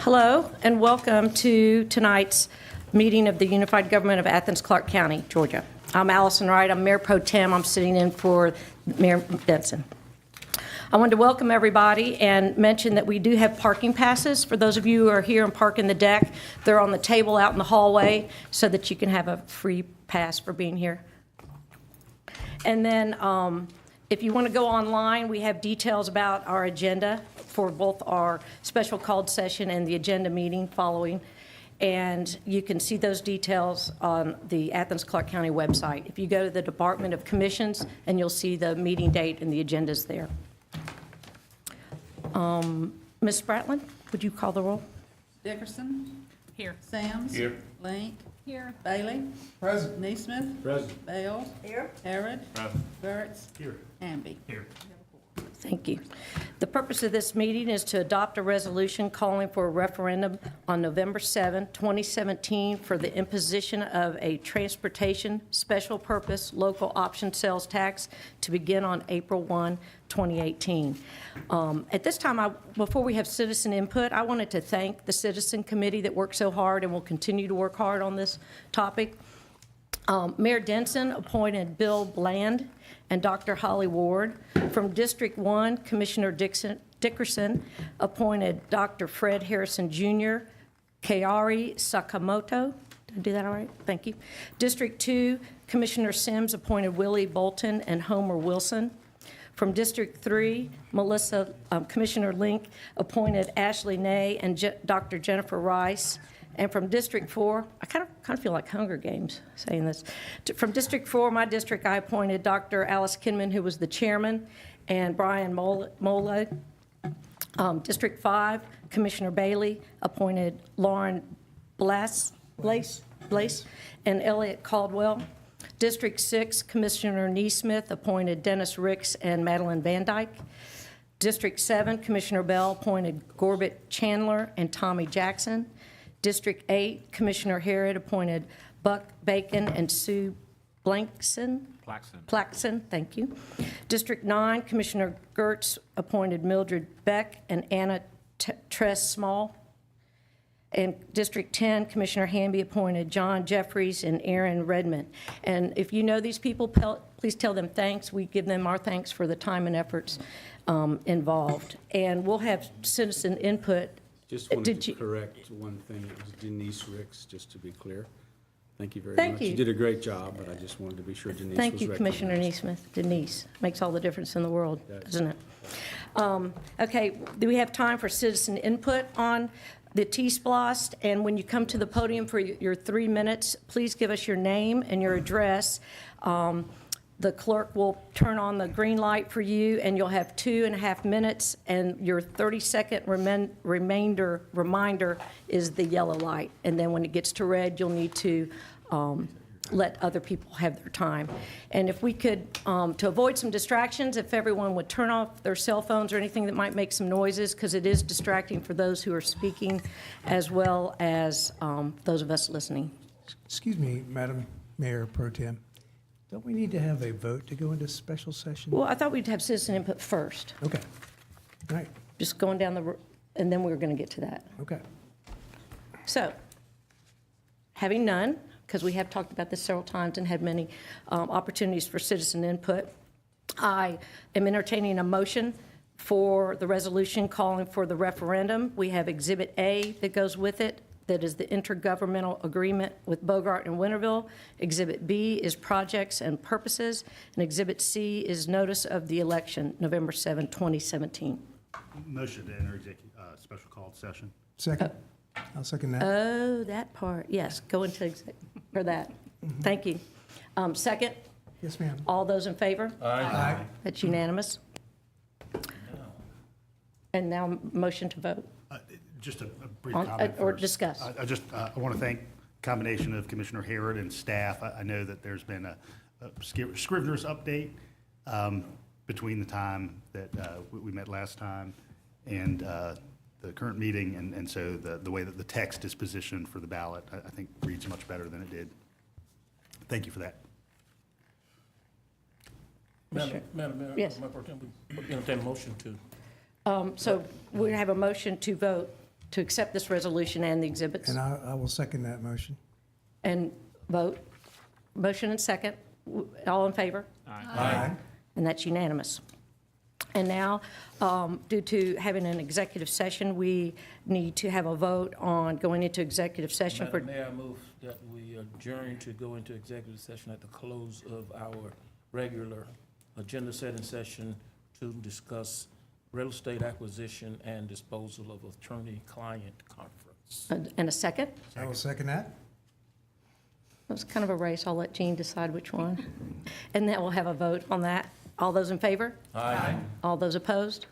Hello, and welcome to tonight's meeting of the Unified Government of Athens-Clarke County, Georgia. I'm Allison Wright. I'm Mayor Pro Tem. I'm sitting in for Mayor Denson. I wanted to welcome everybody and mention that we do have parking passes. For those of you who are here and park in the deck, they're on the table out in the hallway so that you can have a free pass for being here. And then if you want to go online, we have details about our agenda for both our special called session and the agenda meeting following. And you can see those details on the Athens-Clarke County website. If you go to the Department of Commissions, and you'll see the meeting date and the agendas there. Ms. Spratlin, would you call the roll? Dickerson. Here. Sams. Here. Link. Here. Bailey. Present. Neesmith. Present. Bales. Here. Harrod. Present. Gertz. Here. Hamby. Here. Thank you. The purpose of this meeting is to adopt a resolution calling for a referendum on November 7, 2017 for the imposition of a transportation special purpose local option sales tax to begin on April 1, 2018. At this time, before we have citizen input, I wanted to thank the Citizen Committee that worked so hard and will continue to work hard on this topic. Mayor Denson appointed Bill Bland and Dr. Holly Ward. From District 1, Commissioner Dickerson appointed Dr. Fred Harrison Jr., Kaori Sakamoto. Did I do that all right? Thank you. District 2, Commissioner Sims appointed Willie Bolton and Homer Wilson. From District 3, Commissioner Link appointed Ashley Ney and Dr. Jennifer Rice. And from District 4, I kind of feel like Hunger Games saying this. From District 4, my district, I appointed Dr. Alice Kinman, who was the chairman, and Brian Mole. District 5, Commissioner Bailey appointed Lauren Blace, and Elliot Caldwell. District 6, Commissioner Neesmith appointed Dennis Ricks and Madeline Van Dyke. District 7, Commissioner Bell appointed Gorbett Chandler and Tommy Jackson. District 8, Commissioner Harrod appointed Buck Bacon and Sue Blankson. Plaxton, thank you. District 9, Commissioner Gertz appointed Mildred Beck and Anna Tress Small. And District 10, Commissioner Hamby appointed John Jeffries and Aaron Redmond. And if you know these people, please tell them thanks. We give them our thanks for the time and efforts involved. And we'll have citizen input. Just wanted to correct one thing. It was Denise Ricks, just to be clear. Thank you very much. Thank you. You did a great job, but I just wanted to be sure Denise was recognized. Thank you, Commissioner Neesmith. Denise, makes all the difference in the world, doesn't it? Okay, do we have time for citizen input on the SPLOST? And when you come to the podium for your 3 minutes, please give us your name and your address. The clerk will turn on the green light for you, and you'll have 2.5 minutes, and your 30-second reminder is the yellow light. And then when it gets to red, you'll need to let other people have their time. And if we could, to avoid some distractions, if everyone would turn off their cell phones or anything that might make some noises, because it is distracting for those who are speaking as well as those of us listening. Excuse me, Madam Mayor Pro Tem. Don't we need to have a vote to go into special session? Well, I thought we'd have citizen input first. Okay. All right. Just going down and then we were going to get to that. Okay. So, having none, because we have talked about this several times and had many opportunities for citizen input, I am entertaining a motion for the resolution calling for the referendum. We have Exhibit A that goes with it. That is the Intergovernmental Agreement with Bogart and Winterville. Exhibit B is projects and purposes, and Exhibit C is notice of the election, November 7, 2017. Motion to enter special called session. Second. I'll second that. Oh, that part, yes, go into for that. Thank you. Second, Yes, ma'am. all those in favor? Aye. That's unanimous. And now motion to vote. Just a brief On- comment or first. discuss. I want to thank combination of Commissioner Harrod and staff. I know that there's been a Scrivener's update between the time that we met last time and the current meeting, and so the way that the text is positioned for the ballot, I think reads much better than it did. Thank you for that. Madam Mayor. Yes. Mayor Pro Tem, we entertain a motion to. So we have a motion to vote to accept this resolution and the exhibits. And I will second that motion. And vote. Motion and second. All in favor? Aye. And that's unanimous. And now, due to having an executive session, we need to have a vote on going into executive session for... Madam Mayor, I move that we adjourn to go into executive session at the close of our regular agenda-setting session to discuss real estate acquisition and disposal of attorney-client conference. And a second? I will second that. It's kind of a race. I'll let Jean decide which one. And then we'll have a vote on that. All those in favor? Aye. All those opposed?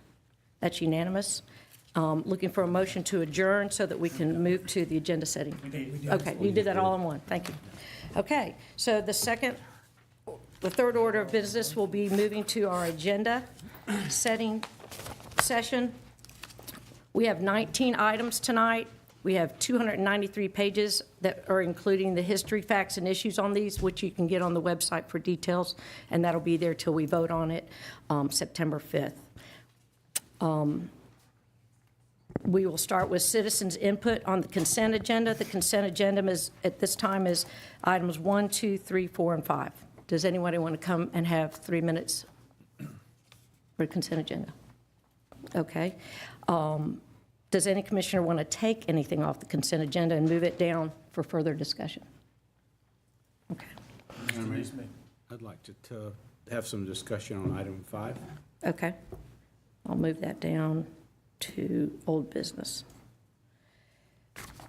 That's unanimous. Looking for a motion to adjourn so that we can move to the agenda setting. Okay, you did that all in one. Thank you. Okay, so the third order of business will be moving to our agenda setting session. We have 19 items tonight. We have 293 pages that are including the history, facts, and issues on these, which you can get on the website for details, and that'll be there till we vote on it September 5th. We will start with citizens' input on the consent agenda. The consent agenda is, at this time, is items 1, 2, 3, 4, and 5. Does anybody want to come and have 3 minutes for the consent agenda? Okay. Does any commissioner want to take anything off the consent agenda and move it down for further discussion? Okay. Madam Mayor, I'd like to have some discussion on item 5. Okay. I'll move that down to old business.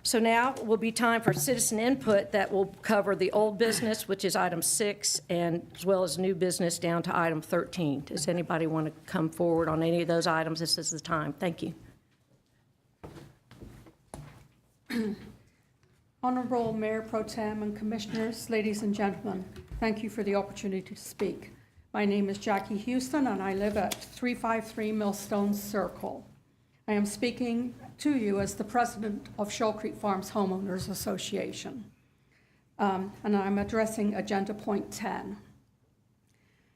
So now will be time for citizen input that will cover the old business, which is item 6, and as well as new business down to item 13. Does anybody want to come forward on any of those items? This is the time. Thank you. Honorable Mayor Pro Tem and Commissioners, ladies and gentlemen, thank you for the opportunity to speak. My name is Jackie Houston, and I live at 353 Millstone Circle. I am speaking to you as the president of Shoal Creek Farms Homeowners Association, and I'm addressing Agenda Point 10.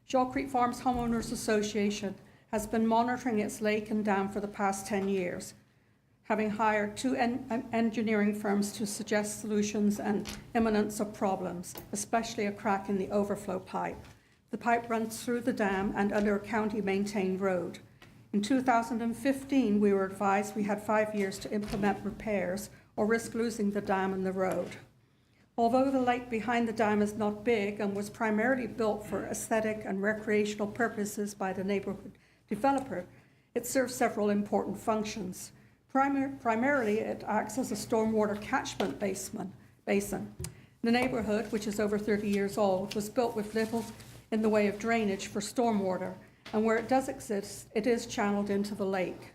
Shoal Creek Farms Homeowners Association has been monitoring its lake and dam for the past 10 years, having hired 2 engineering firms to suggest solutions and imminence of problems, especially a crack in the overflow pipe. The pipe runs through the dam and under a county-maintained road. In 2015, we were advised we had 5 years to implement repairs or risk losing the dam and the road. Although the lake behind the dam is not big and was primarily built for aesthetic and recreational purposes by the neighborhood developer, it serves several important functions. Primarily, it acts as a stormwater catchment basin. The neighborhood, which is over 30 years old, was built with little in the way of drainage for stormwater, and where it does exist, it is channeled into the lake.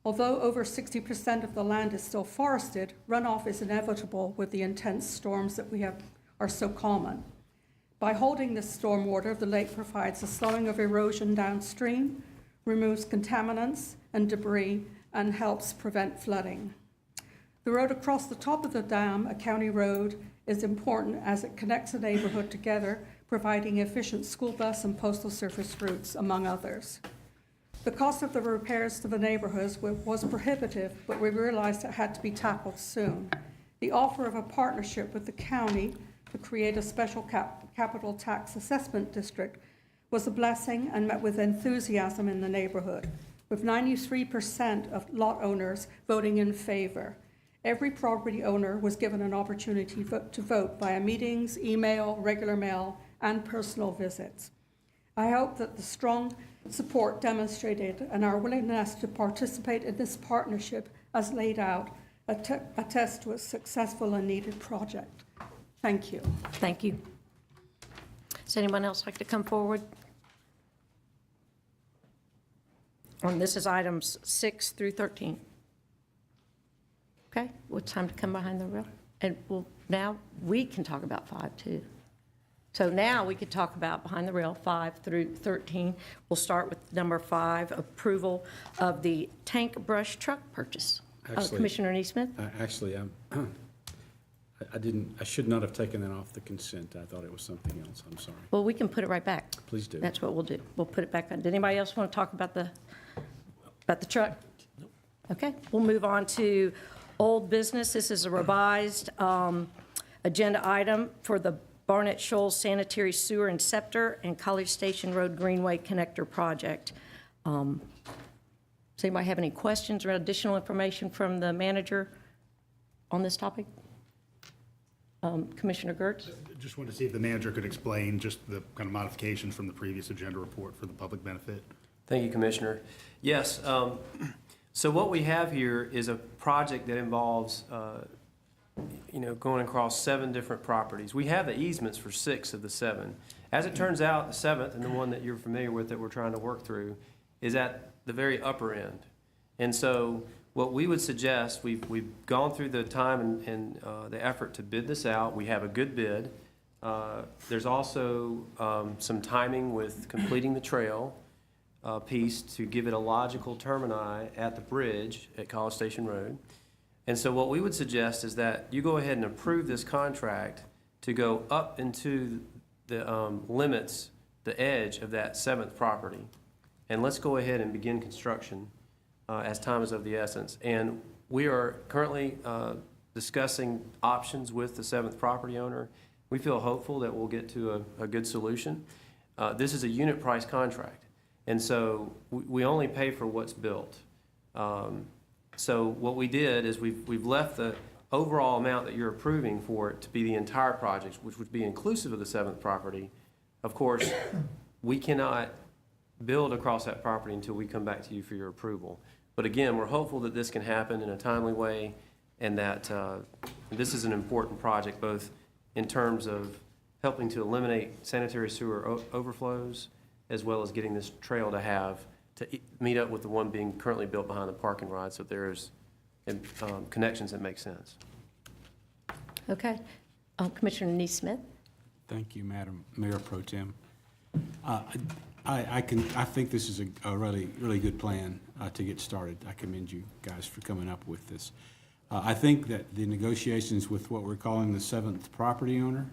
Although over 60% of the land is still forested, runoff is inevitable with the intense storms that are so common. By holding this stormwater, the lake provides a slowing of erosion downstream, removes contaminants and debris, and helps prevent flooding. The road across the top of the dam, a county road, is important as it connects the neighborhood together, providing efficient school bus and postal service routes, among others. The cost of the repairs to the neighborhoods was prohibitive, but we realized it had to be tackled soon. The offer of a partnership with the county to create a special capital tax assessment district was a blessing and met with enthusiasm in the neighborhood, with 93% of lot owners voting in favor. Every property owner was given an opportunity to vote via meetings, email, regular mail, and personal visits. I hope that the strong support demonstrated and our willingness to participate in this partnership as laid out attest to a successful and needed project. Thank you. Thank you. Does anyone else like to come forward? And this is items 6 through 13. Okay, well, it's time to come behind the rail. And well, now we can talk about 5 too. So now we could talk about behind the rail 5 through 13. We'll start with number 5, approval of the tank brush truck purchase. Actually- Commissioner Neesmith? Actually, I should not have taken that off the consent. I thought it was something else. I'm sorry. Well, we can put it right back. Please do. That's what we'll do. We'll put it back on. Did anybody else want to talk about the truck? Okay, we'll move on to Old business, this is a revised agenda item for the Barnett Shoals sanitary sewer interceptor and College Station Road Greenway connector project. Does anybody have any questions or additional information from the manager on this topic? Commissioner Gertz? Just wanted to see if the manager could explain just the kind of modifications from the previous agenda report for the public benefit. Thank you, Commissioner. Yes, so what we have here is a project that involves, going across 7 different properties. We have the easements for 6 of the 7. As it turns out, the 7th, and the one that you're familiar with that we're trying to work through, is at the very upper end. And so what we would suggest, we've gone through the time and the effort to bid this out. We have a good bid. There's also some timing with completing the trail piece to give it a logical termini at the bridge at College Station Road. And so what we would suggest is that you go ahead and approve this contract to go up into the limits, the edge of that 7th property. And let's go ahead and begin construction as time is of the essence. And we are currently discussing options with the 7th property owner. We feel hopeful that we'll get to a good solution. This is a unit price contract. And so we only pay for what's built. So what we did is we've left the overall amount that you're approving for it to be the entire project, which would be inclusive of the 7th property. Of course, we cannot build across that property until we come back to you for your approval. But again, we're hopeful that this can happen in a timely way and that this is an important project, both in terms of helping to eliminate sanitary sewer overflows, as well as getting this trail to meet up with the one being currently built behind the parking lot, so there's connections that make sense. Okay. Commissioner Neesmith? Thank you, Madam Mayor Pro Tem. I think this is a really, really good plan to get started. I commend you guys for coming up with this. I think that the negotiations with what we're calling the 7th property owner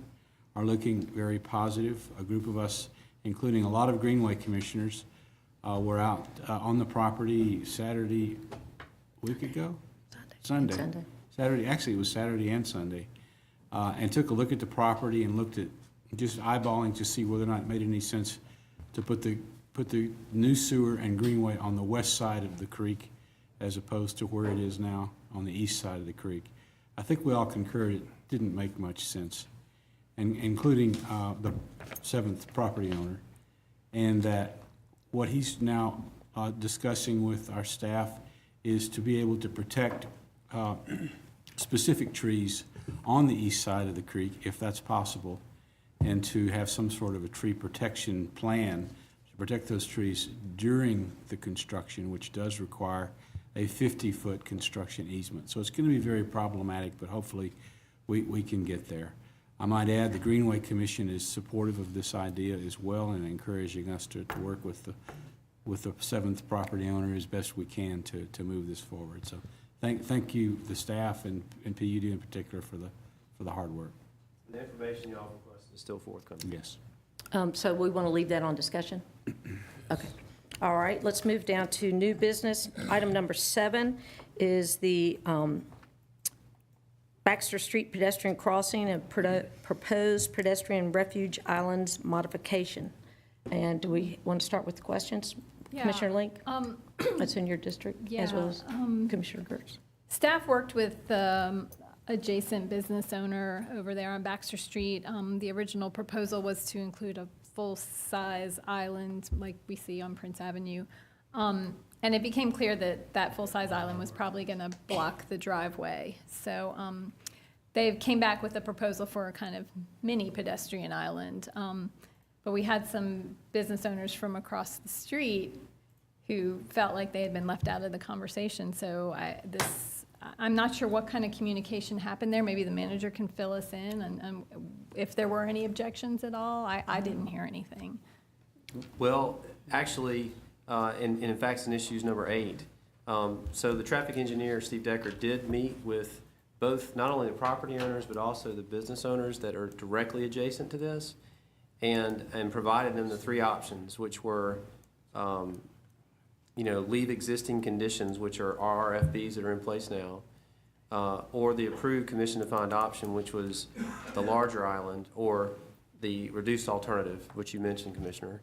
are looking very positive. A group of us, including a lot of Greenway commissioners, were out on the property Saturday, a week ago? Sunday. Saturday, actually it was Saturday and Sunday, and took a look at the property and looked at, just eyeballing to see whether or not it made any sense to put the new sewer and greenway on the west side of the creek as opposed to where it is now on the east side of the creek. I think we all concurred it didn't make much sense, and including the 7th property owner, and that what he's now discussing with our staff is to be able to protect specific trees on the east side of the creek, if that's possible, and to have some sort of a tree protection plan to protect those trees during the construction, which does require a 50-foot construction easement. So it's going to be very problematic, but hopefully we can get there. I might add the Greenway Commission is supportive of this idea as well and encouraging us to work with the 7th property owner as best we can to move this forward. So thank you, the staff and PUD in particular, for the hard work. The information you all requested is still forthcoming. Yes. So we want to leave that on discussion? Okay. All right, let's move down to new business. Item number 7 is the Baxter Street pedestrian crossing and proposed pedestrian refuge islands modification. And do we want to start with the questions? Yeah. Commissioner Link? That's in your district, as well as Commissioner Gertz. Staff worked with the adjacent business owner over there on Baxter Street. The original proposal was to include a full-size island like we see on Prince Avenue. And it became clear that that full-size island was probably going to block the driveway. So they came back with a proposal for a kind of mini pedestrian island. But we had some business owners from across the street who felt like they had been left out of the conversation. So I'm not sure what kind of communication happened there. Maybe the manager can fill us in, and if there were any objections at all. I didn't hear anything. Well, actually, and in fact, it's in issues number 8. So the traffic engineer, Steve Decker, did meet with both not only the property owners, but also the business owners that are directly adjacent to this, and provided them the 3 options, which were, leave existing conditions, which are RRFBs that are in place now, or the approved commission-defined option, which was the larger island, or the reduced alternative, which you mentioned, Commissioner.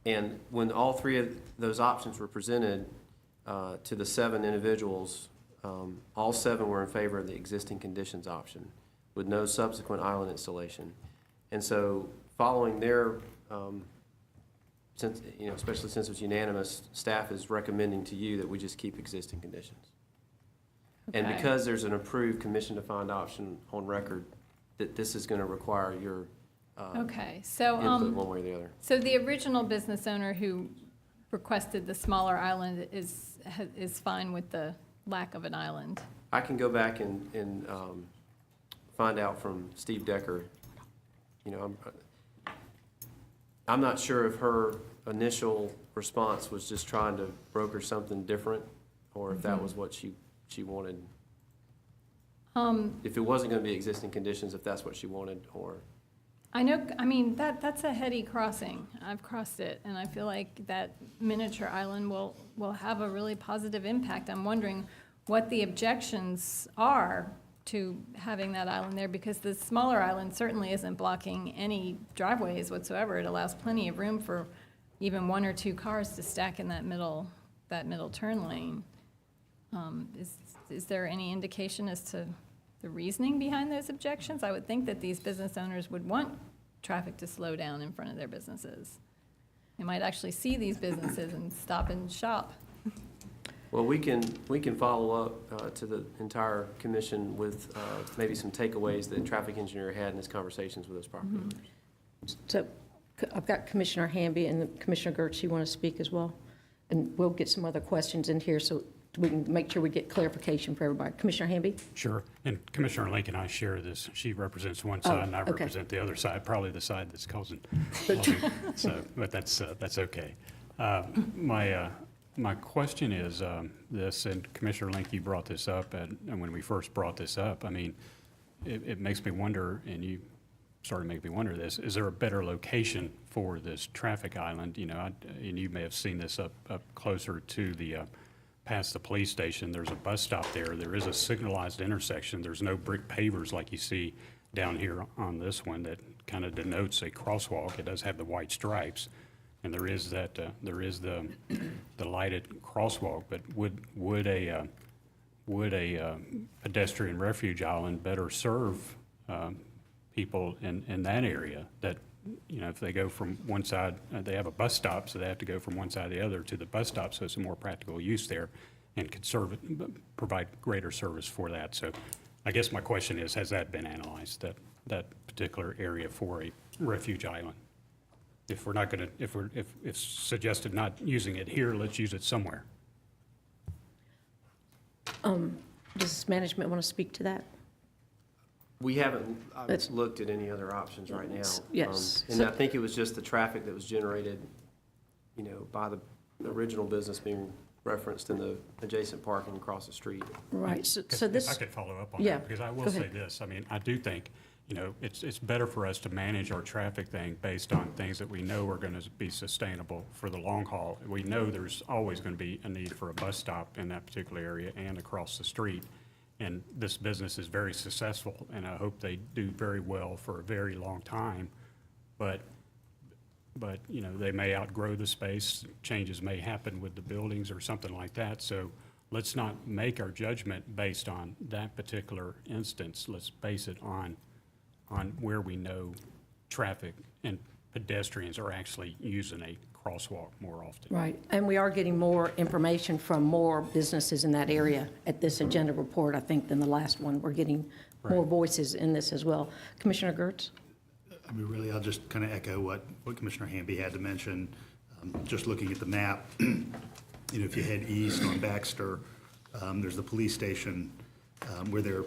And when all three of those options were presented to the 7 individuals, all 7 were in favor of the existing conditions option with no subsequent island installation. And so following their, since, especially since it's unanimous, staff is recommending to you that we just keep existing conditions. And Okay. because there's an approved commission-defined option on record, that this is going to require your Okay, so, input one way or the other. so the original business owner who requested the smaller island is fine with the lack of an island? I can go back and find out from Steve Decker. I'm not sure if her initial response was just trying to broker something different, or if that was what she wanted. If it wasn't going to be existing conditions, if that's what she wanted, or. I know, that's a heady crossing. I've crossed it, and I feel like that miniature island will have a really positive impact. I'm wondering what the objections are to having that island there, because the smaller island certainly isn't blocking any driveways whatsoever. It allows plenty of room for even 1 or 2 cars to stack in that middle turn lane. Is there any indication as to the reasoning behind those objections? I would think that these business owners would want traffic to slow down in front of their businesses. They might actually see these businesses and stop and shop. Well, we can follow up to the entire commission with maybe some takeaways that traffic engineer had in his conversations with those property owners. So I've got Commissioner Hamby and Commissioner Gertz, you want to speak as well? And we'll get some other questions in here so we can make sure we get clarification for everybody. Commissioner Hamby? Sure. And Commissioner Link and I share this. She represents one side and I okay. represent the other side, probably the side that's causing. So, but that's okay. My question is this, and Commissioner Link, you brought this up, and when we first brought this up, I mean, it makes me wonder, and you started to make me wonder this, is there a better location for this traffic island? And you may have seen this up closer to the past the police station. There's a bus stop there. There is a signalized intersection. There's no brick pavers like you see down here on this one that kind of denotes a crosswalk. It does have the white stripes, and there is that the lighted crosswalk. But would a pedestrian refuge island better serve people in that area? That if they go from one side, they have a bus stop, so they have to go from one side to the other to the bus stop, so it's a more practical use there and could provide greater service for that. So I guess my question is, has that been analyzed, that particular area for a refuge island? If we're not going to, if suggested not using it here, let's use it somewhere. Does management want to speak to that? We haven't That's- looked at any other options right now. Yes. And I think it was just the traffic that was generated, by the original business being referenced in the adjacent parking across the street. Right, so If I this, could follow up on Yeah, that, because I will go say ahead. this, I mean, I do think, it's better for us to manage our traffic thing based on things that we know are going to be sustainable for the long haul. We know there's always going to be a need for a bus stop in that particular area and across the street. And this business is very successful, and I hope they do very well for a very long time. But they may outgrow the space, changes may happen with the buildings or something like that. So let's not make our judgment based on that particular instance. Let's base it on where we know traffic and pedestrians are actually using a crosswalk more often. right, and we are getting more information from more businesses in that area at this agenda report, I think, than the last one. We're getting more Right. voices in this as well. Commissioner Gertz? I mean, really, I'll just kind of echo what Commissioner Hamby had to mention. Just looking at the map, if you head east on Baxter, there's the police station where there are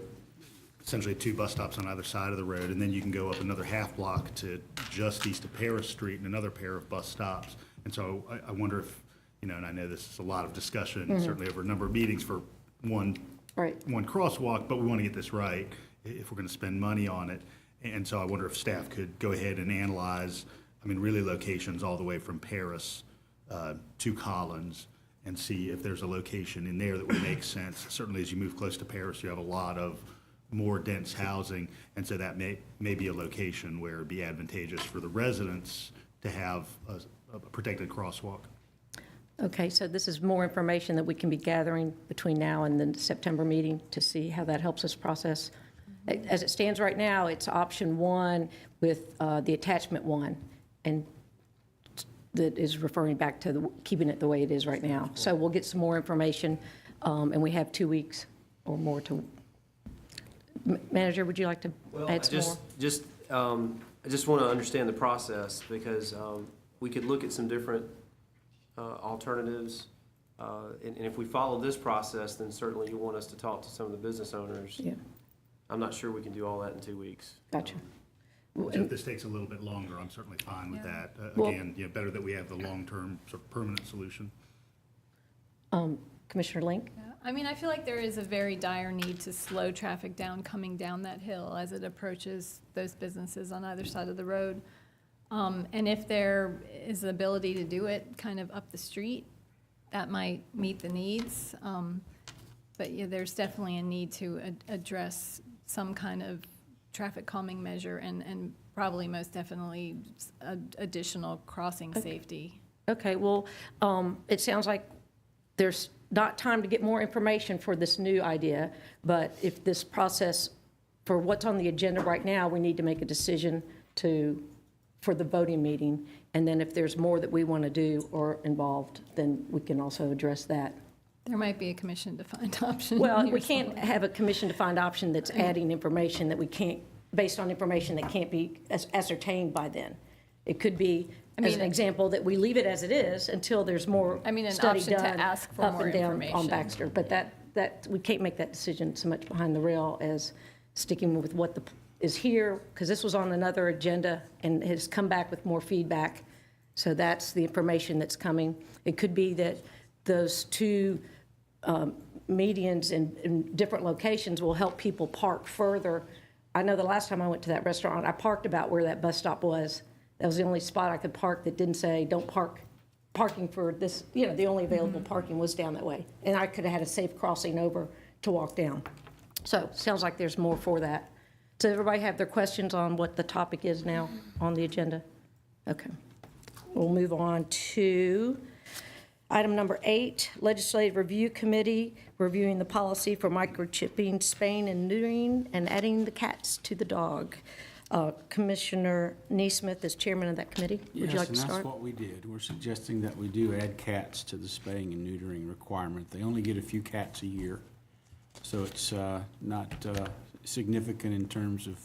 essentially 2 bus stops on either side of the road, and then you can go up another half block to just east of Paris Street and another pair of bus stops. And so I wonder if, and I know this is a lot of discussion, certainly over a number of meetings for one crosswalk, but we want to get this right if we're going to spend money on it. And so I wonder if staff could go ahead and analyze, really locations all the way from Paris to Collins, and see if there's a location in there that would make sense. Certainly, as you move close to Paris, you have a lot of more dense housing, and so that may be a location where it'd be advantageous for the residents to have a protected crosswalk. Okay, so this is more information that we can be gathering between now and the September meeting to see how that helps us process. As it stands right now, it's option 1 with the attachment 1, and that is referring back to keeping it the way it is right now. So we'll get some more information, and we have 2 weeks or more to. Manager, would you like to add some more? I just want to understand the process, because we could look at some different alternatives. And if we follow this process, then certainly you want us to talk to some of the business owners. Yeah, I'm not sure we can do all that in 2 weeks. gotcha. So if this takes a little bit longer, I'm certainly fine with that. Well- Again, better that we have the long-term, sort of permanent solution. Commissioner Link? Yeah, I mean, I feel like there is a very dire need to slow traffic down coming down that hill as it approaches those businesses on either side of the road. And if there is the ability to do it kind of up the street, that might meet the needs. But yeah, there's definitely a need to address some kind of traffic calming measure and probably most definitely additional crossing safety. Okay, well, it sounds like there's not time to get more information for this new idea, but if this process, for what's on the agenda right now, we need to make a decision for the voting meeting, and then if there's more that we want to do or involved, then we can also address that. There might be a commission-defined option. Well, here we can't somewhere. have a commission-defined option that's adding information that we can't, based on information that can't be ascertained by then. It could be, as an example, that we leave it as it is until there's more an study option to done ask for up more and down on information. Baxter. But that we can't make that decision so much behind the rail as sticking with what is here, because this was on another agenda and has come back with more feedback. So that's the information that's coming. It could be that those two medians in different locations will help people park further. I know the last time I went to that restaurant, I parked about where that bus stop was. That was the only spot I could park that didn't say, don't park, parking for this, the only available parking was down that way. And I could have had a safe crossing over to walk down. So sounds like there's more for that. Does everybody have their questions on what the topic is now on the agenda? Okay. We'll move on to item number 8, Legislative Review Committee, reviewing the policy for microchipping, spaying, and neutering, and adding the cats to the dog. Commissioner Neesmith is chairman of that committee. Would you like to Yes, and start? that's what we did. We're suggesting that we do add cats to the spaying and neutering requirement. They only get a few cats a year, so it's not significant in terms of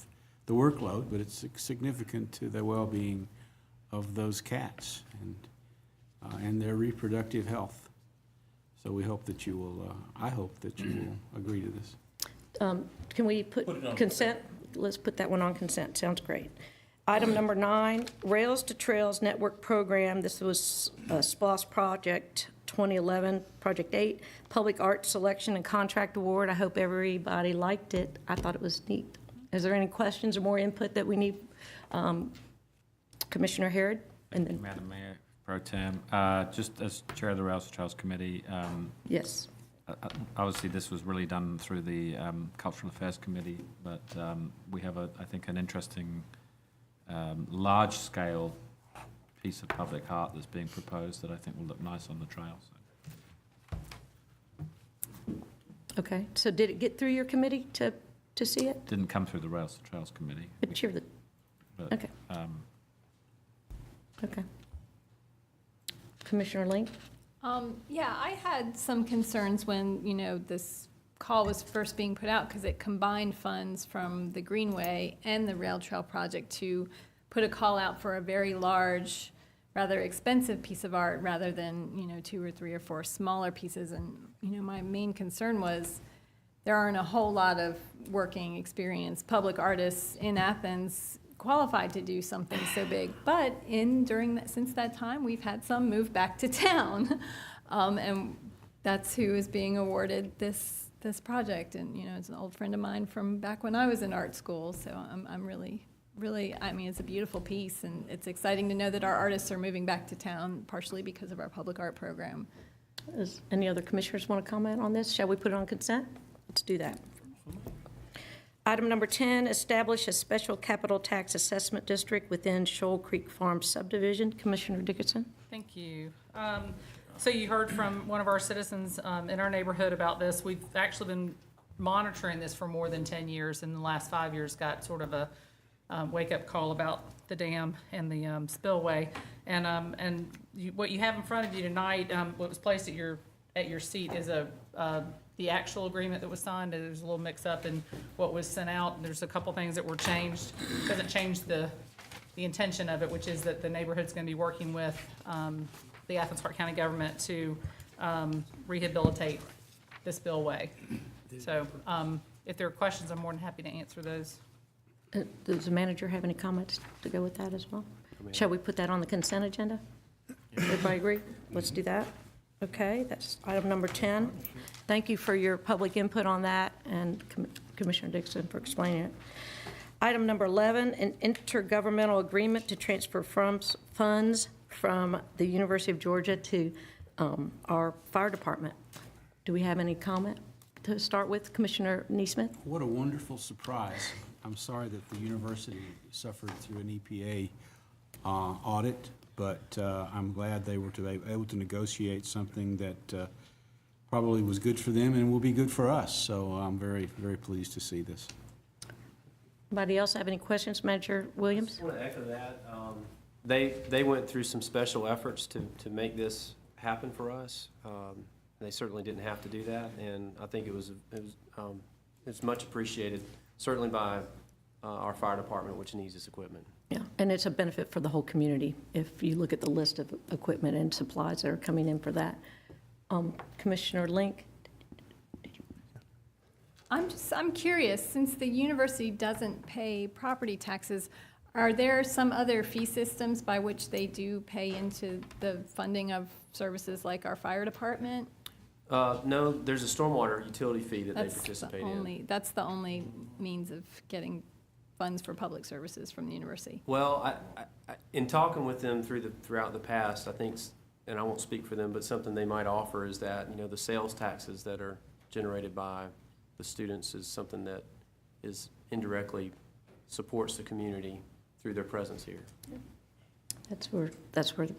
the workload, but it's significant to the well-being of those cats and their reproductive health. So we hope that you will, I hope that you will agree to this. Can we put Put it on consent? Let's put that one on consent. Sounds great. Item number 9, Rails to Trails Network Program. This was a SPLOST project 2011, Project 8, Public Art Selection and Contract Award. I hope everybody liked it. I thought it was neat. Is there any questions or more input that we need? Commissioner Harrod? And then, Madam Mayor Pro Tem, just as Chair of the Rails to Trails Committee, yes. obviously this was really done through the Cultural Affairs Committee, but we have, I think, an interesting large-scale piece of public art that's being proposed that I think will look nice on the trail. So. Okay, so did it get through your committee to see it? Didn't come through the Rails to Trails Committee. But you're the, But, okay. Okay. Commissioner Link? Yeah, I had some concerns when, this call was first being put out because it combined funds from the Greenway and the rail trail project to put a call out for a very large, rather expensive piece of art rather than, 2 or 3 or 4 smaller pieces. And, my main concern was there aren't a whole lot of working experienced public artists in Athens qualified to do something so big, but since that time, we've had some move back to town, and that's who is being awarded this project. And it's an old friend of mine from back when I was in art school, so I'm really, it's a beautiful piece, and it's exciting to know that our artists are moving back to town, partially because of our public art program. Does any other commissioners want to comment on this? Shall we put it on consent? Let's do that. Item number 10, establish a special capital tax assessment district within Shoal Creek Farm subdivision. Commissioner Dickinson? Thank you. So you heard from one of our citizens in our neighborhood about this. We've actually been monitoring this for more than 10 years. In the last 5 years, got sort of a wake-up call about the dam and the spillway. And what you have in front of you tonight, what was placed at your seat is the actual agreement that was signed. There's a little mix-up in what was sent out. There's a couple things that were changed. Doesn't change the intention of it, which is that the neighborhood's going to be working with the Athens-Clarke County government to rehabilitate the spillway. So if there are questions, I'm more than happy to answer those. Does the manager have any comments to go with that as well? Shall we put that on the consent agenda? Everybody agree? Let's do that. Okay, that's item number 10. Thank you for your public input on that, and Commissioner Dixon for explaining it. Item number 11, an intergovernmental agreement to transfer funds from the University of Georgia to our fire department. Do we have any comment to start with? Commissioner Neesmith? What a wonderful surprise. I'm sorry that the university suffered through an EPA audit, but I'm glad they were able to negotiate something that probably was good for them and will be good for us. So I'm very, very pleased to see this. Anybody else have any questions? Manager Williams? I want to echo that. They went through some special efforts to make this happen for us. They certainly didn't have to do that, and I think it was much appreciated, certainly by our fire department, which needs this equipment. Yeah, and it's a benefit for the whole community if you look at the list of equipment and supplies that are coming in for that. Commissioner Link? I'm curious, since the university doesn't pay property taxes, are there some other fee systems by which they do pay into the funding of services like our fire department? No, there's a stormwater utility fee that they participate in. That's the only means of getting funds for public services from the university. Well, I in talking with them throughout the past, I think, and I won't speak for them, but something they might offer is that, the sales taxes that are generated by the students is something that is indirectly supports the community through their presence here. That's where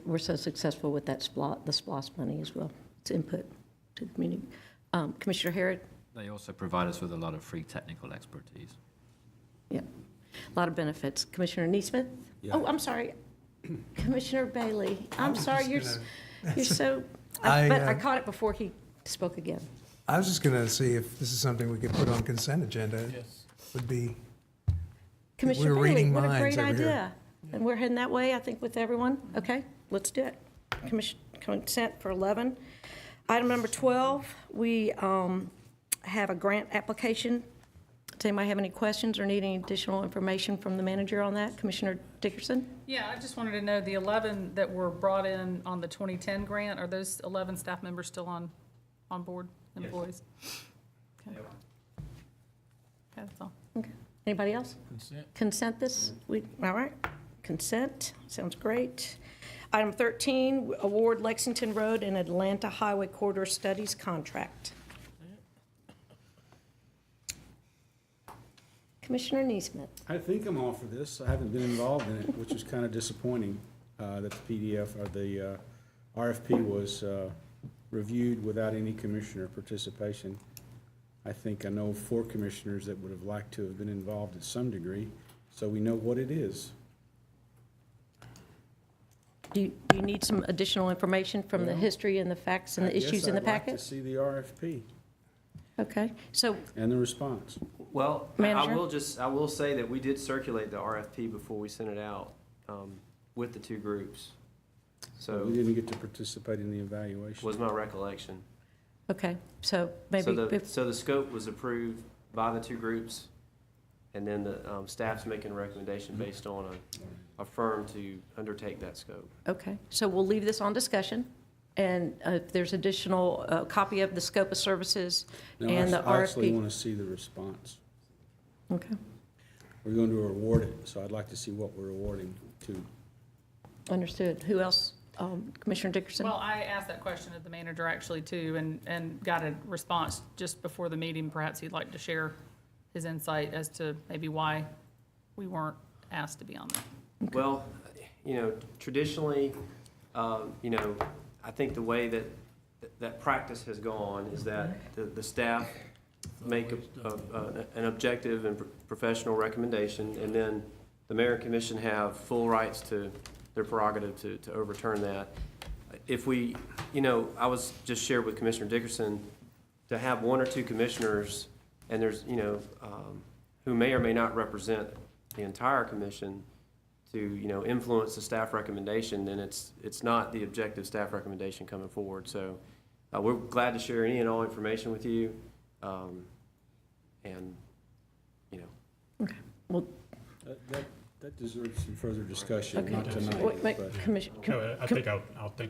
we're so successful with that the SPLOST money as well. It's input to the community. Commissioner Harrod? They also provide us with a lot of free technical expertise. Yeah, a lot of benefits. Commissioner Neesmith? Yeah. Oh, I'm sorry. Commissioner Bailey, I'm sorry, you're so, I, but I caught it before he spoke again. I was just going to see if this is something we could put on consent agenda. Yes. Would be, Commissioner we're Bailey, reading what a minds great over here. idea. And we're heading that way, I think, with everyone. Okay, let's do it. Consent for 11. Item number 12, we have a grant application. Does anybody have any questions or need any additional information from the manager on that? Commissioner Dickerson? Yeah, I just wanted to know, the 11 that were brought in on the 2010 grant, are those 11 staff members still on board, employees? Okay. Okay, that's all. Okay. Anybody else? Consent? Consent this? All right. Consent. Sounds great. Item 13, award Lexington Road and Atlanta Highway Corridor Studies contract. Commissioner Neesmith. I think I'm all for this. I haven't been involved in it, which is kind of disappointing that the PDF or the RFP was reviewed without any commissioner participation. I know 4 commissioners that would have liked to have been involved at some degree, so we know what it is. Do you need some additional information from the history and the facts and the issues in the I guess I'd like packet? to see the RFP Okay, so, and the response. Well, Manager? I will say that we did circulate the RFP before we sent it out with the 2 groups. So We didn't get to participate in the evaluation. was my recollection. okay, so maybe, So the scope was approved by the 2 groups, and then the staff's making a recommendation based on a firm to undertake that scope. okay, so we'll leave this on discussion, and if there's additional copy of the scope of services No, and the I actually RFP. want to see the response. Okay, We're going to award it, so I'd like to see what we're awarding to. understood. Who else Commissioner Dickerson? Well, I asked that question of the manager actually too, and got a response just before the meeting. Perhaps he'd like to share his insight as to maybe why we weren't asked to be on there. Well, traditionally, I think the way that practice has gone is that the staff make an objective and professional recommendation, and then the mayor and commission have full rights to their prerogative to overturn that. If we, I was just shared with Commissioner Dickerson, to have one or two commissioners, and there's, who may or may not represent the entire commission, to, influence the staff recommendation, then it's not the objective staff recommendation coming forward. So we're glad to share any and all information with you. Okay. Well, That deserves some further discussion, okay. not tonight. Wait, but- No, I think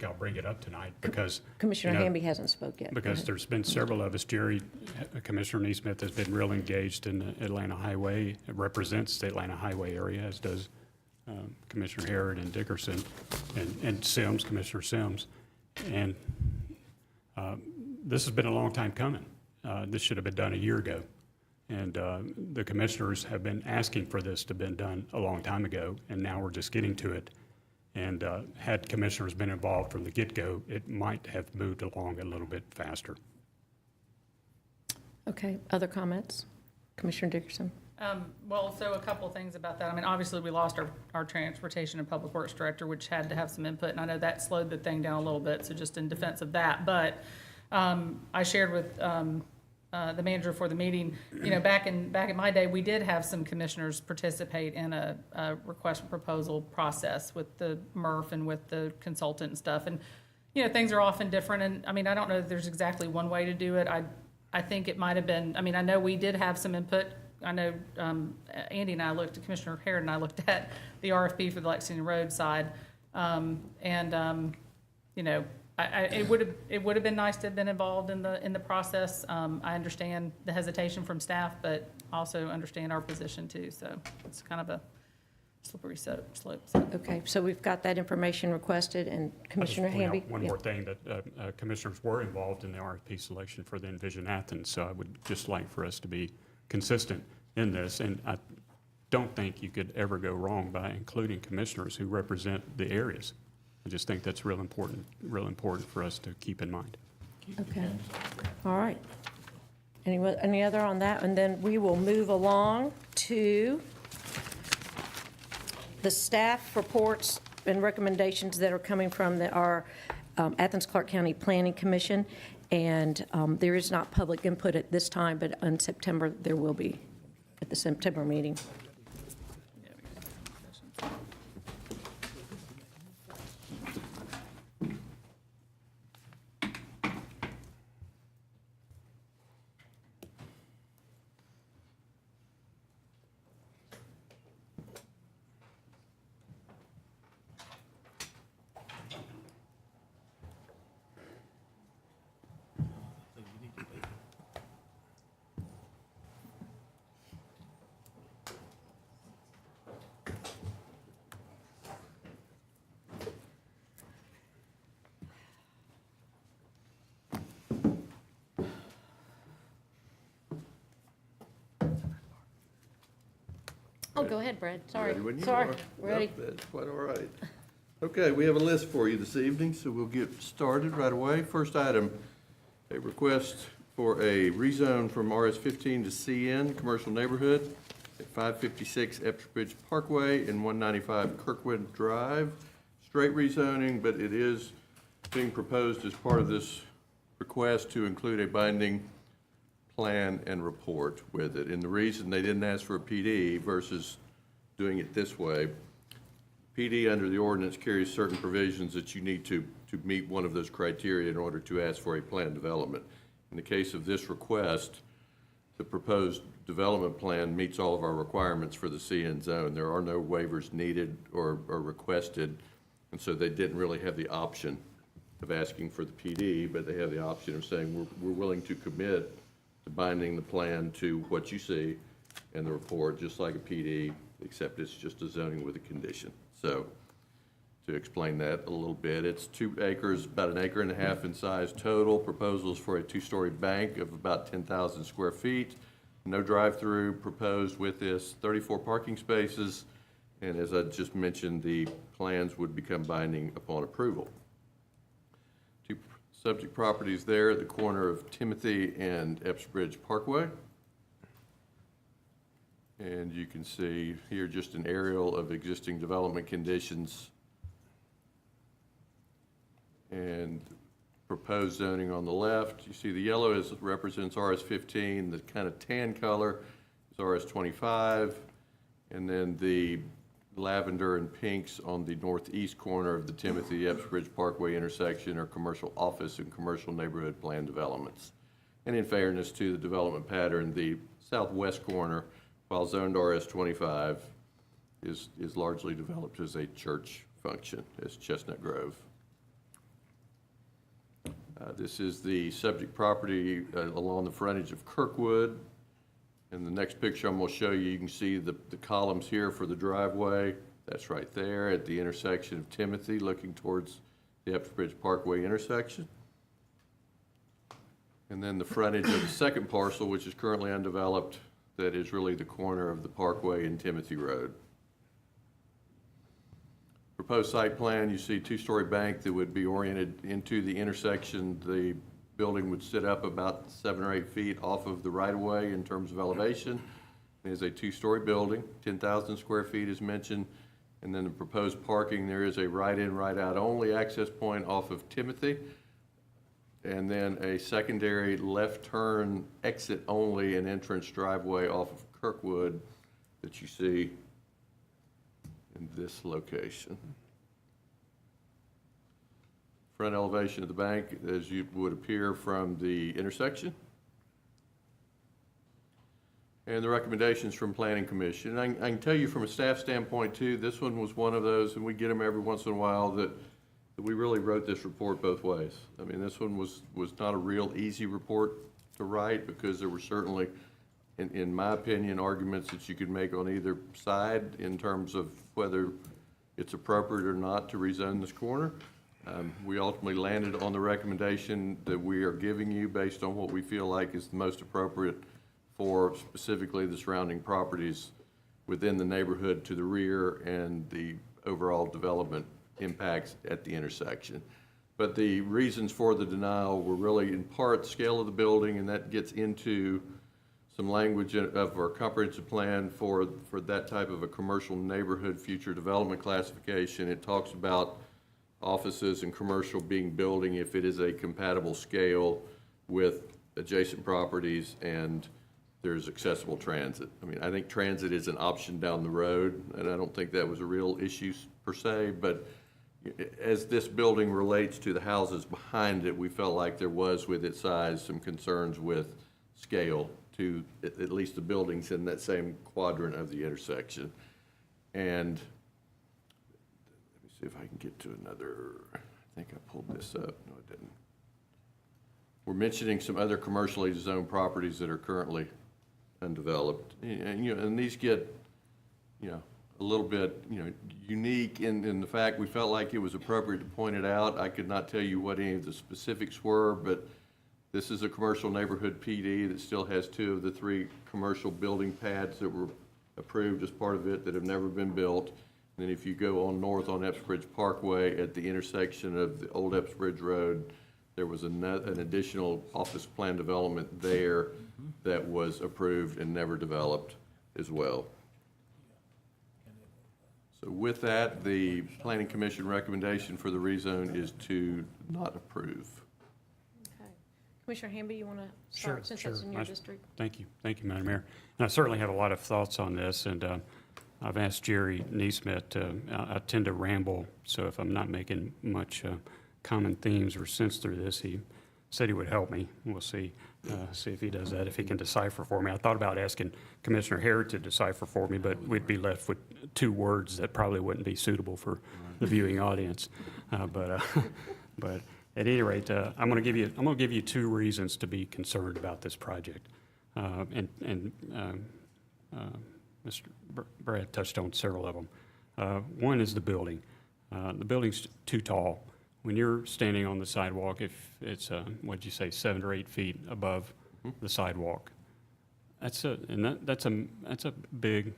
I'll bring it up tonight because. Commissioner Hamby hasn't spoke yet. Go Because ahead. there's been several of us. Commissioner Neesmith has been real engaged in the Atlanta Highway, represents the Atlanta Highway area, as does Commissioner Harrod and Dickerson, and Sims, Commissioner Sims. And this has been a long time coming. This should have been done a year ago. And the commissioners have been asking for this to have been done a long time ago, and now we're just getting to it. And had commissioners been involved from the get-go, it might have moved along a little bit faster. Okay, other comments? Commissioner Dickerson? Well, so a couple of things about that. I mean, obviously, we lost our Transportation and Public Works Director, which had to have some input, and I know that slowed the thing down a little bit, so just in defense of that. But I shared with the manager for the meeting, back in my day, we did have some commissioners participate in a request for proposal process with the MRF and with the consultant and stuff. And, things are often different. And I mean, I don't know if there's exactly one way to do it. I think it might have been, I mean, I know we did have some input. I know Andy and I looked, Commissioner Harrod and I looked at the RFP for the Lexington Road side. It would have been nice to have been involved in the process. I understand the hesitation from staff, but also understand our position too. So it's kind of a slippery slope. So. Okay, so we've got that information requested, and Commissioner I'll just point Hamby? out one Yeah. more thing, that commissioners were involved in the RFP selection for the Envision Athens, so I would just like for us to be consistent in this, and I don't think you could ever go wrong by including commissioners who represent the areas. I just think that's real important for us to keep in mind. Okay, all right. Any other on that? And then we will move along to the staff reports and recommendations that are coming from our Athens-Clarke County Planning Commission. And there is not public input at this time, but in September, there will be at the September meeting. Oh, go ahead, Brad. Sorry. Ready when you Sorry. are. Ready. Nope, that's quite all right. Okay, we have a list for you this evening, so we'll get started right away. First item, a request for a rezone from RS-15 to CN, commercial neighborhood, at 556 Epsbridge Parkway and 195 Kirkwood Drive. Straight rezoning, but it is being proposed as part of this request to include a binding plan and report with it. And the reason they didn't ask for a PD versus doing it this way, PD under the ordinance carries certain provisions that you need to meet one of those criteria in order to ask for a plan development. In the case of this request, the proposed development plan meets all of our requirements for the CN zone. There are no waivers needed or requested, and so they didn't really have the option of asking for the PD, but they have the option of saying we're willing to commit to binding the plan to what you see in the report, just like a PD, except it's just a zoning with a condition. So to explain that a little bit. It's 2 acres, about 1.5 acres in size total. Proposals for a 2-story bank of about 10,000 square feet. No drive-through proposed with this, 34 parking spaces, and as I just mentioned, the plans would become binding upon approval. 2 subject properties there at the corner of Timothy and Epps Bridge Parkway. And you can see here just an aerial of existing development conditions and proposed zoning on the left. You see the yellow represents RS-15, the kind of tan color is RS-25, and then the lavender and pinks on the northeast corner of the Timothy Epps Bridge Parkway intersection are commercial office and commercial neighborhood plan developments. And in fairness to the development pattern, the southwest corner, while zoned RS-25, is largely developed as a church function, as Chestnut Grove. This is the subject property along the frontage of Kirkwood. In the next picture I'm going to show you, you can see the columns here for the driveway. That's right there at the intersection of Timothy, looking towards the Epps Bridge Parkway intersection. And then the frontage of the second parcel, which is currently undeveloped, that is really the corner of the Parkway and Timothy Road. Proposed site plan, you see 2-story bank that would be oriented into the intersection. The building would sit up about 7 or 8 feet off of the right-of-way in terms of elevation. It is a 2-story building, 10,000 square feet as mentioned. And then the proposed parking, there is a right-in, right-out only access point off of Timothy. And then a secondary left turn exit only and entrance driveway off of Kirkwood that you see in this location. Front elevation of the bank, as you would appear from the intersection. And the recommendations from Planning Commission. And I can tell you from a staff standpoint too, this one was one of those, and we get them every once in a while, that we really wrote this report both ways. I mean, this one was not a real easy report to write because there were certainly, in my opinion, arguments that you could make on either side in terms of whether it's appropriate or not to rezone this corner. We ultimately landed on the recommendation that we are giving you based on what we feel like is the most appropriate for specifically the surrounding properties within the neighborhood to the rear and the overall development impacts at the intersection. But the reasons for the denial were really in part scale of the building, and that gets into some language of our comprehensive plan for that type of a commercial neighborhood future development classification. It talks about offices and commercial being building if it is a compatible scale with adjacent properties and there's accessible transit. I mean, I think transit is an option down the road, and I don't think that was a real issue per se, but as this building relates to the houses behind it, we felt like there was, with its size, some concerns with scale to at least the buildings in that same quadrant of the intersection. And let me see if I can get to another, I think I pulled this up. No, I didn't. We're mentioning some other commercially zoned properties that are currently undeveloped. And these get, a little bit, unique in the fact we felt like it was appropriate to point it out. I could not tell you what any of the specifics were, but this is a commercial neighborhood PD that still has 2 of the 3 commercial building pads that were approved as part of it that have never been built. And then if you go on north on Epps Bridge Parkway at the intersection of the old Epps Bridge Road, there was an additional office plan development there that was approved and never developed as well. So with that, the Planning Commission recommendation for the rezone is to not approve. Okay. Commissioner Hamby, you want to start since that's in your district? Thank you, Madam Mayor. And I certainly have a lot of thoughts on this, and I've asked Jerry Neesmith, I tend to ramble, so if I'm not making much common themes or sense through this, he said he would help me. We'll see if he does that, if he can decipher for me. I thought about asking Commissioner Harrod to decipher for me, but we'd be left with 2 words that probably wouldn't be suitable for the viewing audience. But at any rate, I'm going to give you 2 reasons to be concerned about this project. And Mr. Brad touched on several of them. One is the building. The building's too tall. When you're standing on the sidewalk, if it's, what'd you say, 7 or 8 feet above the sidewalk, that's a big,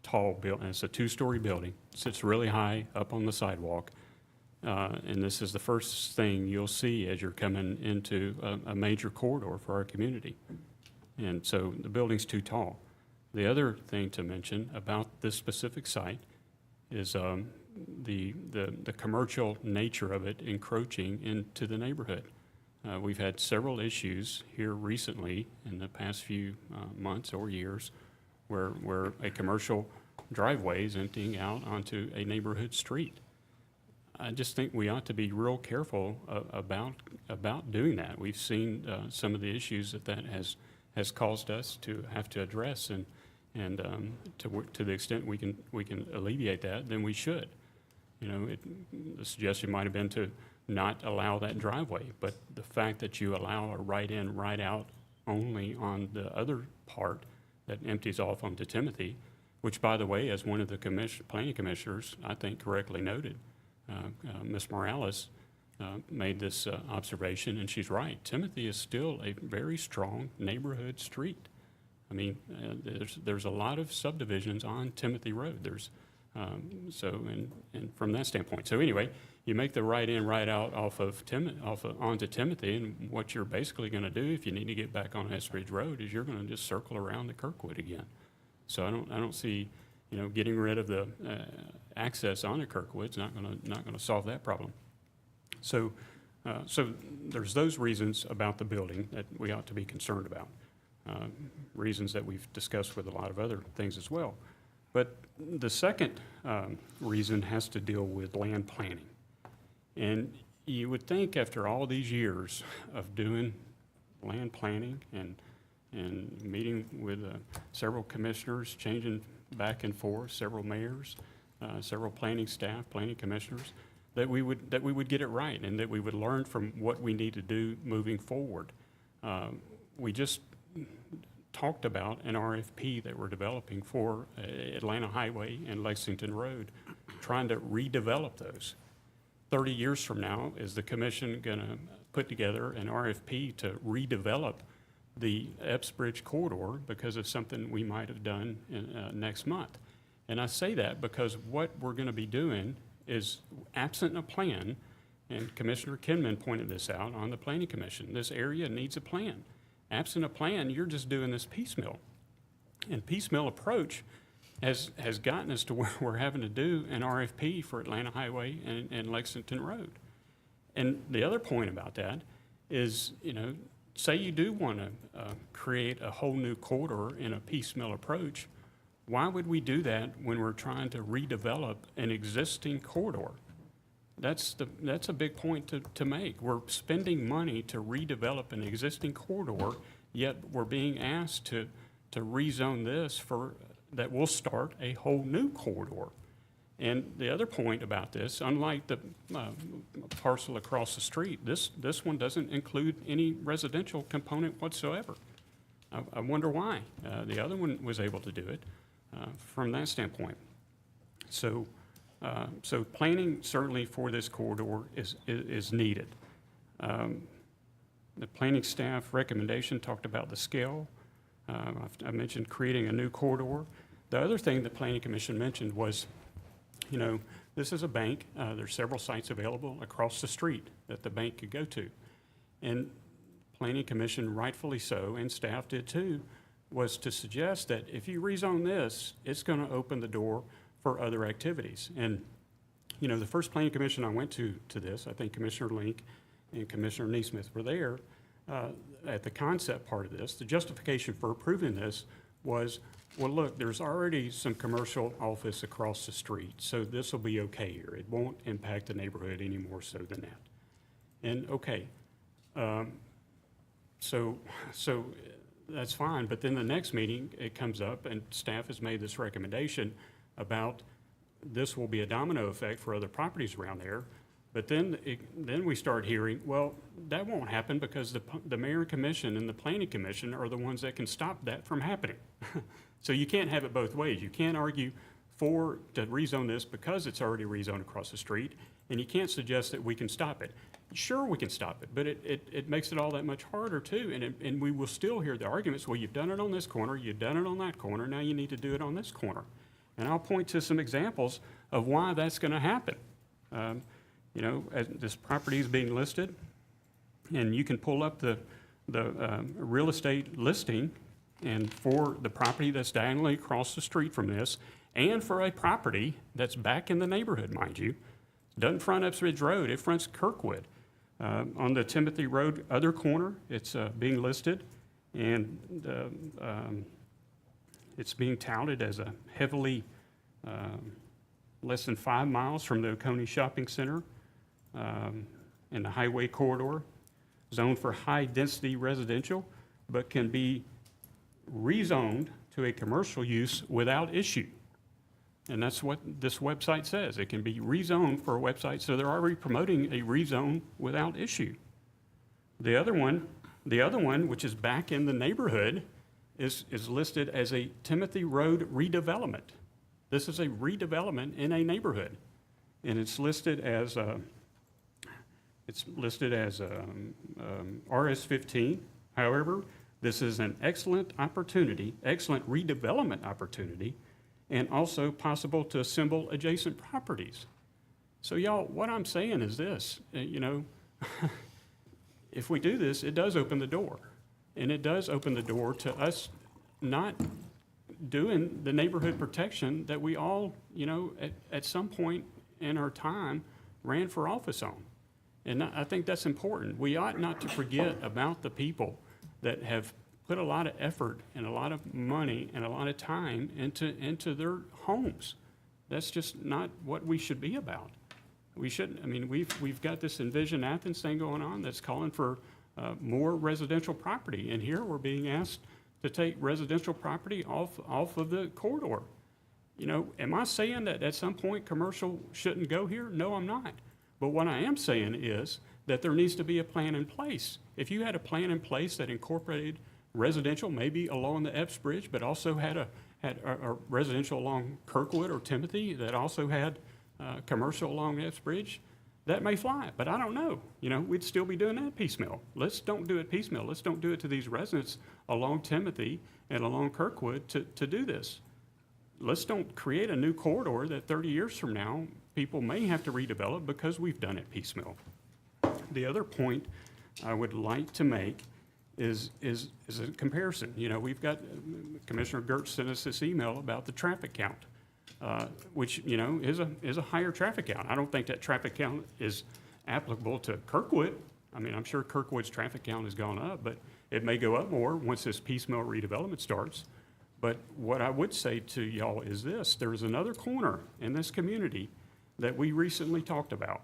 tall building. It's a 2-story building. Sits really high up on the sidewalk. And this is the first thing you'll see as you're coming into a major corridor for our community. And so the building's too tall. The other thing to mention about this specific site is the commercial nature of it encroaching into the neighborhood. We've had several issues here recently in the past few months or years where a commercial driveway is emptying out onto a neighborhood street. I just think we ought to be real careful about doing that. We've seen some of the issues that has caused us to have to address, and to the extent we can alleviate that, then we should. You know, the suggestion might have been to not allow that driveway, but the fact that you allow a right in, right out only on the other part that empties off onto Timothy, which, by the way, as one of the planning commissioners, I think correctly noted, Ms. Morales made this observation, and she's right. Timothy is still a very strong neighborhood street. I mean, there's a lot of subdivisions on Timothy Road. There's and from that standpoint. So anyway, you make the right in, right out onto Timothy, and what you're basically going to do if you need to get back on Eskridge Road is you're going to just circle around the Kirkwood again. So I don't see, you know, getting rid of the access onto Kirkwood's not going to solve that problem. So there's those reasons about the building that we ought to be concerned about. Reasons that we've discussed with a lot of other things as well. But the second reason has to deal with land planning. And you would think after all these years of doing land planning and meeting with several commissioners, changing back and forth, several mayors, several planning staff, planning commissioners, that we would get it right and that we would learn from what we need to do moving forward. We just talked about an RFP that we're developing for Atlanta Highway and Lexington Road, trying to redevelop those. 30 years from now, is the commission going to put together an RFP to redevelop the Epps Bridge corridor because of something we might have done next month? And I say that because what we're going to be doing is, absent a plan, and Commissioner Kinman pointed this out on the Planning Commission, this area needs a plan. Absent a plan, you're just doing this piecemeal. And piecemeal approach has gotten us to where we're having to do an RFP for Atlanta Highway and Lexington Road. And the other point about that is, you know, say you do want to create a whole new corridor in a piecemeal approach, why would we do that when we're trying to redevelop an existing corridor? That's a big point to make. We're spending money to redevelop an existing corridor, yet we're being asked to rezone this that will start a whole new corridor. And the other point about this, unlike the parcel across the street, this one doesn't include any residential component whatsoever. I wonder why. The other one was able to do it from that standpoint. So planning certainly for this corridor is needed. The planning staff recommendation talked about the scale. I mentioned creating a new corridor. The other thing the Planning Commission mentioned was, you know, this is a bank. There's several sites available across the street that the bank could go to. And Planning Commission, rightfully so, and staff did too, was to suggest that if you rezone this, it's going to open the door for other activities. And, you know, the first Planning Commission I went to this, I think Commissioner Link and Commissioner Neesmith were there at the concept part of this. The justification for approving this was, well, look, there's already some commercial office across the street, so this will be okay here. It won't impact the neighborhood any more so than that. And okay, so that's fine, but then the next meeting, it comes up and staff has made this recommendation about this will be a domino effect for other properties around there. But then we start hearing, well, that won't happen because the mayor and commission and the planning commission are the ones that can stop that from happening. So you can't have it both ways. You can't argue to rezone this because it's already rezoned across the street, and you can't suggest that we can stop it. Sure, we can stop it, but it makes it all that much harder too, and we will still hear the arguments, well, you've done it on this corner, you've done it on that corner, now you need to do it on this corner. And I'll point to some examples of why that's gonna happen. You know, as this property is being listed, and you can pull up the real estate listing, and for the property that's diagonally across the street from this, and for a property that's back in the neighborhood, mind you, doesn't front Ipswich Road, it fronts Kirkwood. On the Timothy Road other corner, it's being listed, and it's being touted as a heavily, less than 5 miles from the Oconee Shopping Center, in the highway corridor, zoned for high-density residential, but can be rezoned to a commercial use without issue. And that's what this website says. It can be rezoned for a website, so they're already promoting a rezone without issue. The other one, which is back in the neighborhood, is listed as a Timothy Road redevelopment. This is a redevelopment in a neighborhood, and it's listed as RS15. However, this is an excellent opportunity, excellent redevelopment opportunity, and also possible to assemble adjacent properties. So y'all, what I'm saying is this, you know, if we do this, it does open the door. And it does open the door to us not doing the neighborhood protection that we all, you know, at some point in our time ran for office on. And I think that's important. We ought not to forget about the people that have put a lot of effort and a lot of money and a lot of time into their homes. That's just not what we should be about. We shouldn't, I mean, we've got this Envision Athens thing going on that's calling for more residential property. And here we're being asked to take residential property off of the corridor. You know, am I saying that at some point commercial shouldn't go here? No, I'm not. But what I am saying is that there needs to be a plan in place. If you had a plan in place that incorporated residential, maybe along the Epps Bridge, but also had a residential along Kirkwood or Timothy that also had commercial along Epps Bridge, that may fly, but I don't know. You know, we'd still be doing that piecemeal. Let's don't do it piecemeal. Let's don't do it to these residents along Timothy and along Kirkwood to do this. Let's don't create a new corridor that 30 years from now, people may have to redevelop because we've done it piecemeal. The other point I would like to make is a comparison. You know, we've got, Commissioner Gertz sent us this email about the traffic count, which, you know, is a higher traffic count. I don't think that traffic count is applicable to Kirkwood. I mean, I'm sure Kirkwood's traffic count has gone up, but it may go up more once this piecemeal redevelopment starts. But what I would say to y'all is this: there's another corner in this community that we recently talked about,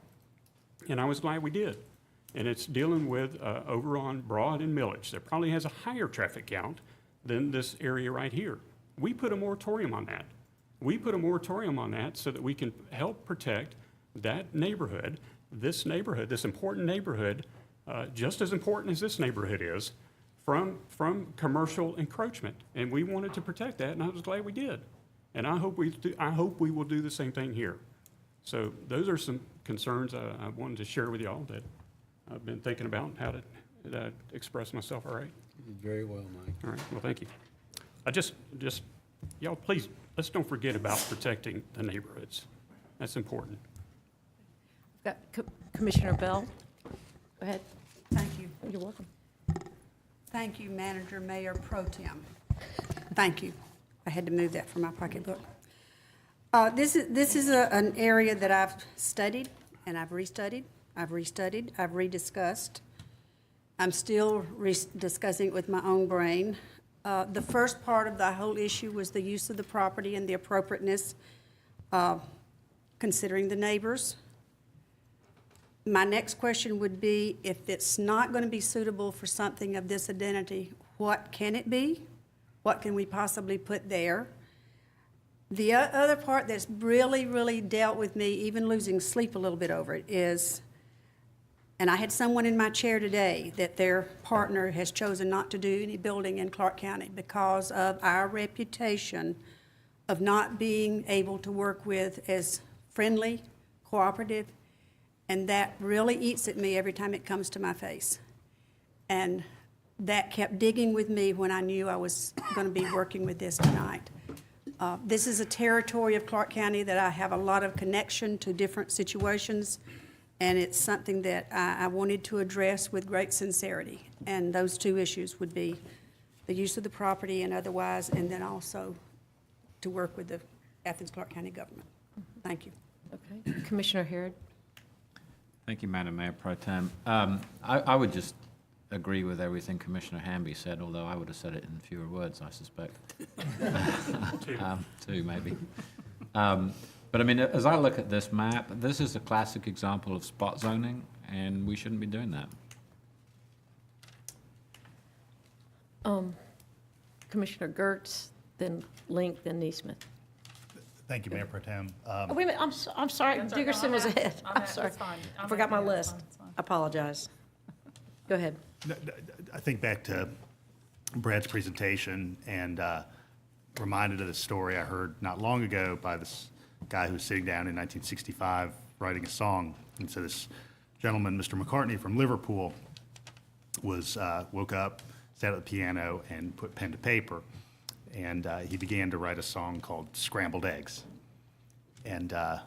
and I was glad we did. And it's dealing with over on Broad and Milledge. That probably has a higher traffic count than this area right here. We put a moratorium on that. We put a moratorium on that so that we can help protect that neighborhood, this important neighborhood, just as important as this neighborhood is, from commercial encroachment. And we wanted to protect that, and I was glad we did. And I hope we will do the same thing here. So those are some concerns I wanted to share with y'all that I've been thinking about how to express myself all right. You did very well, Mike. All right, well, thank you. I just, y'all, please, let's don't forget about protecting the neighborhoods. That's important. Got Commissioner Bell. Go ahead. Thank you. You're welcome. Thank you, Manager, Mayor Pro Tem. Thank you. I had to move that from my pocketbook. This is an area that I've studied, and I've restudied, I've rediscussed. I'm still discussing it with my own brain. The first part of the whole issue was the use of the property and the appropriateness, considering the neighbors. My next question would be, if it's not going to be suitable for something of this identity, what can it be? What can we possibly put there? The other part that's really, really dealt with me, even losing sleep a little bit over it, is, and I had someone in my chair today that their partner has chosen not to do any building in Clarke County because of our reputation of not being able to work with as friendly, cooperative, and that really eats at me every time it comes to my face. And that kept digging with me when I knew I was going to be working with this tonight. This is a territory of Clarke County that I have a lot of connection to different situations, and it's something that I wanted to address with great sincerity. And those two issues would be the use of the property and otherwise, and then also to work with the Athens-Clarke County government. Thank you. Okay. Commissioner Harrod? Thank you, Madam Mayor Pro Tem. I would just agree with everything Commissioner Hamby said, although I would have said it in fewer words, I suspect. Two, maybe. But I mean, as I look at this map, this is a classic example of spot zoning, and we shouldn't be doing that. Commissioner Gertz, then Link, then Neesmith. Thank you, Mayor Pro Tem. Oh, wait a minute, I'm sorry, That's okay. Dickerson was ahead. I'm It's sorry. fine. I forgot my ahead. It's list. fine. It's fine. I apologize. Go ahead. I think back to Brad's presentation and reminded of the story I heard not long ago by this guy who was sitting down in 1965 writing a song. And so this gentleman, Mr. McCartney from Liverpool, was woke up, sat at the piano, and put pen to paper. And he began to write a song called Scrambled Eggs. And have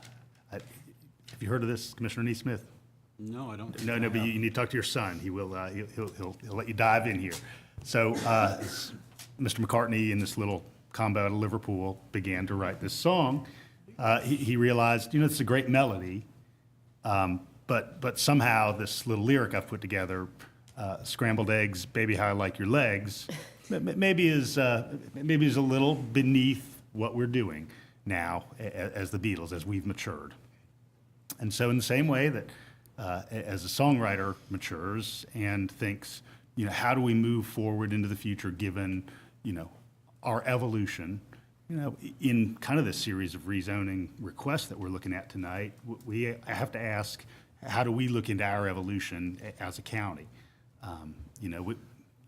you heard of this, Commissioner Neesmith? No, I don't. No, but you need to talk to your son. He will, he'll let you dive in here. So Mr. McCartney, in this little combo out of Liverpool, began to write this song. He realized, it's a great melody, but somehow this little lyric I've put together, scrambled eggs, baby, how I like your legs, maybe is a little beneath what we're doing now as the Beatles, as we've matured. And so in the same way that as a songwriter matures and thinks, how do we move forward into the future given, our evolution, in kind of this series of rezoning requests that we're looking at tonight, we have to ask, how do we look into our evolution as a county?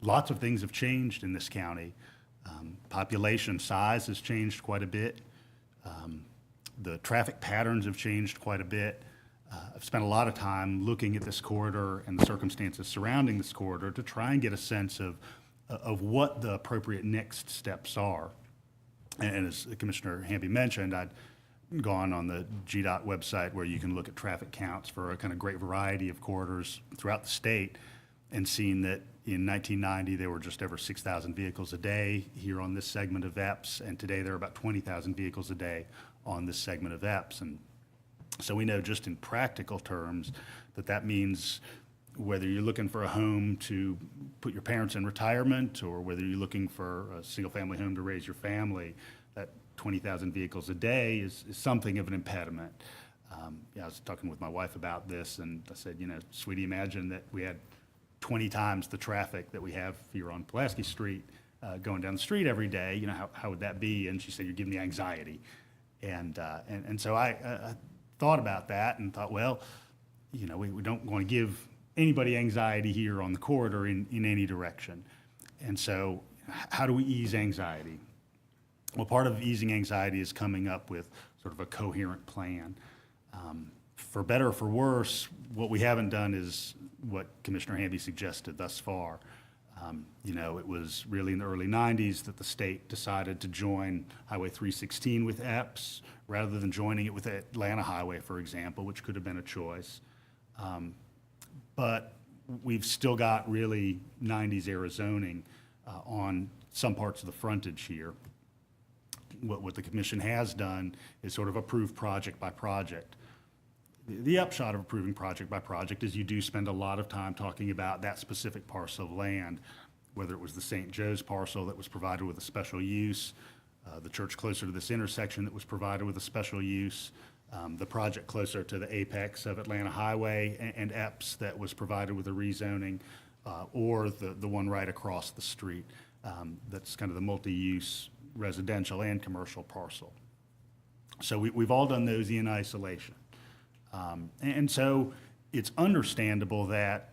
Lots of things have changed in this county. Population size has changed quite a bit. The traffic patterns have changed quite a bit. I've spent a lot of time looking at this corridor and the circumstances surrounding this corridor to try and get a sense of what the appropriate next steps are. And as Commissioner Hamby mentioned, I'd gone on the GDOT website where you can look at traffic counts for a kind of great variety of corridors throughout the state and seen that in 1990 there were just over 6,000 vehicles a day here on this segment of EPS, and today there are about 20,000 vehicles a day on this segment of EPS. And so we know just in practical terms that means whether you're looking for a home to put your parents in retirement or whether you're looking for a single-family home to raise your family, that 20,000 vehicles a day is something of an impediment. I was talking with my wife about this, and I said, sweetie, imagine that we had 20 times the traffic that we have here on Pulaski Street going down the street every day. How would that be? And she said, you're giving me anxiety. And so I thought about that and thought, well, we don't want to give anybody anxiety here on the corridor in any direction. And so how do we ease anxiety? Well, part of easing anxiety is coming up with sort of a coherent plan. For better or for worse, what we haven't done is what Commissioner Hamby suggested thus far. It was really in the early 90s that the state decided to join Highway 316 with EPS rather than joining it with Atlanta Highway, for example, which could have been a choice. But we've still got really 90s era zoning on some parts of the frontage here. What the commission has done is sort of approve project by project. The upshot of approving project by project is you do spend a lot of time talking about that specific parcel of land, whether it was the St. Joe's parcel that was provided with a special use, the church closer to this intersection that was provided with a special use, the project closer to the apex of Atlanta Highway and EPS that was provided with a rezoning, or the one right across the street that's kind of the multi-use residential and commercial parcel. So we've all done those in isolation. And so it's understandable that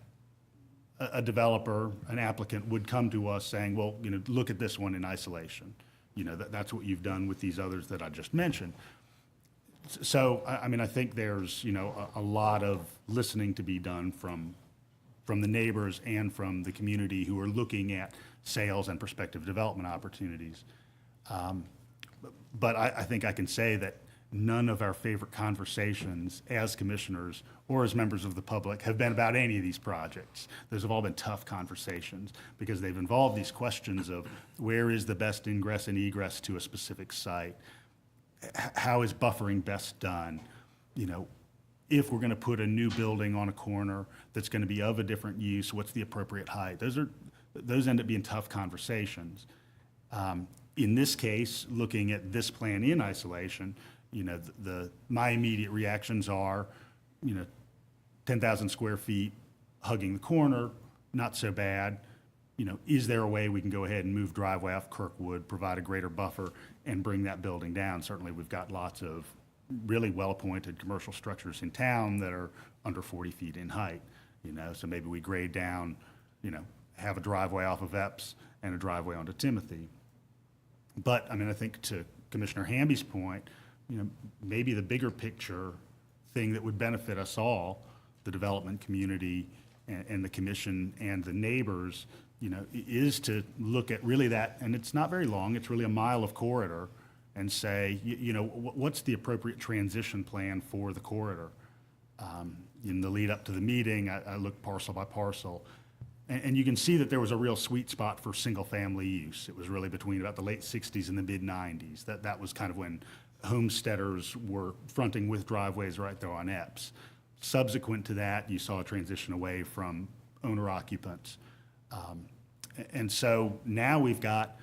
a developer, an applicant would come to us saying, well, look at this one in isolation. You know, that's what you've done with these others that I just mentioned. So, I mean, I think there's, you know, a lot of listening to be done from the neighbors and from the community who are looking at sales and prospective development opportunities. But I think I can say that none of our favorite conversations as commissioners or as members of the public have been about any of these projects. Those have all been tough conversations because they've involved these questions of where is the best ingress and egress to a specific site? How is buffering best done? You know, if we're going to put a new building on a corner that's going to be of a different use, what's the appropriate height? Those end up being tough conversations. In this case, looking at this plan in isolation, you know, my immediate reactions are, you know, 10,000 square feet hugging the corner, not so bad. You know, is there a way we can go ahead and move driveway off Kirkwood, provide a greater buffer, and bring that building down? Certainly, we've got lots of really well-appointed commercial structures in town that are under 40 feet in height, you know, so maybe we grade down, you know, have a driveway off of Epps and a driveway onto Timothy. But, I mean, I think to Commissioner Hamby's point, you know, maybe the bigger picture thing that would benefit us all, the development community and the commission and the neighbors, you know, is to look at really that, and it's not very long, it's really a mile of corridor, and say, you know, what's the appropriate transition plan for the corridor? In the lead up to the meeting, I looked parcel by parcel, and you can see that there was a real sweet spot for single-family use. It was really between about the late 60s and the mid-90s. That was kind of when homesteaders were fronting with driveways right there on Epps. Subsequent to that, you saw a transition away from owner-occupants. And so now we've got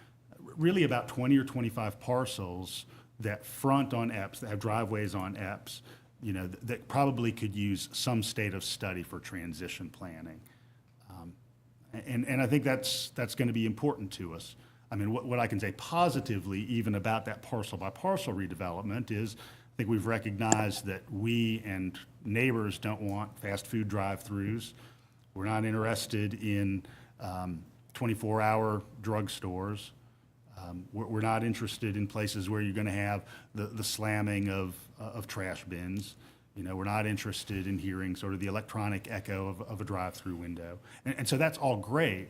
really about 20 or 25 parcels that front on Epps, that have driveways on Epps, you know, that probably could use some state of study for transition planning. And I think that's going to be important to us. I mean, what I can say positively even about that parcel by parcel redevelopment is I think we've recognized that we and neighbors don't want fast food drive-throughs. We're not interested in 24-hour drugstores. We're not interested in places where you're going to have the slamming of trash bins. You know, we're not interested in hearing sort of the electronic echo of a drive-through window. And so that's all great,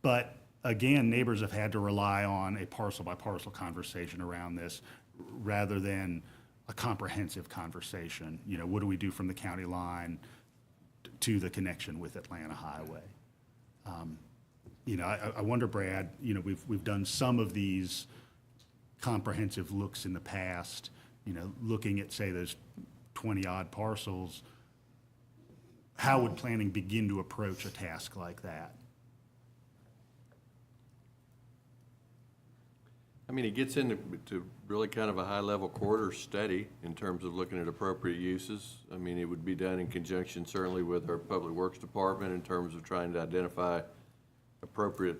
but again, neighbors have had to rely on a parcel-by-parcel conversation around this rather than a comprehensive conversation. You know, what do we do from the county line to the connection with Atlanta Highway? You know, I wonder, Brad, you know, we've done some of these comprehensive looks in the past, you know, looking at, say, those 20-odd parcels. How would planning begin to approach a task like that? I mean, it gets into really kind of a high-level corridor study in terms of looking at appropriate uses. I mean, it would be done in conjunction certainly with our Public Works Department in terms of trying to identify appropriate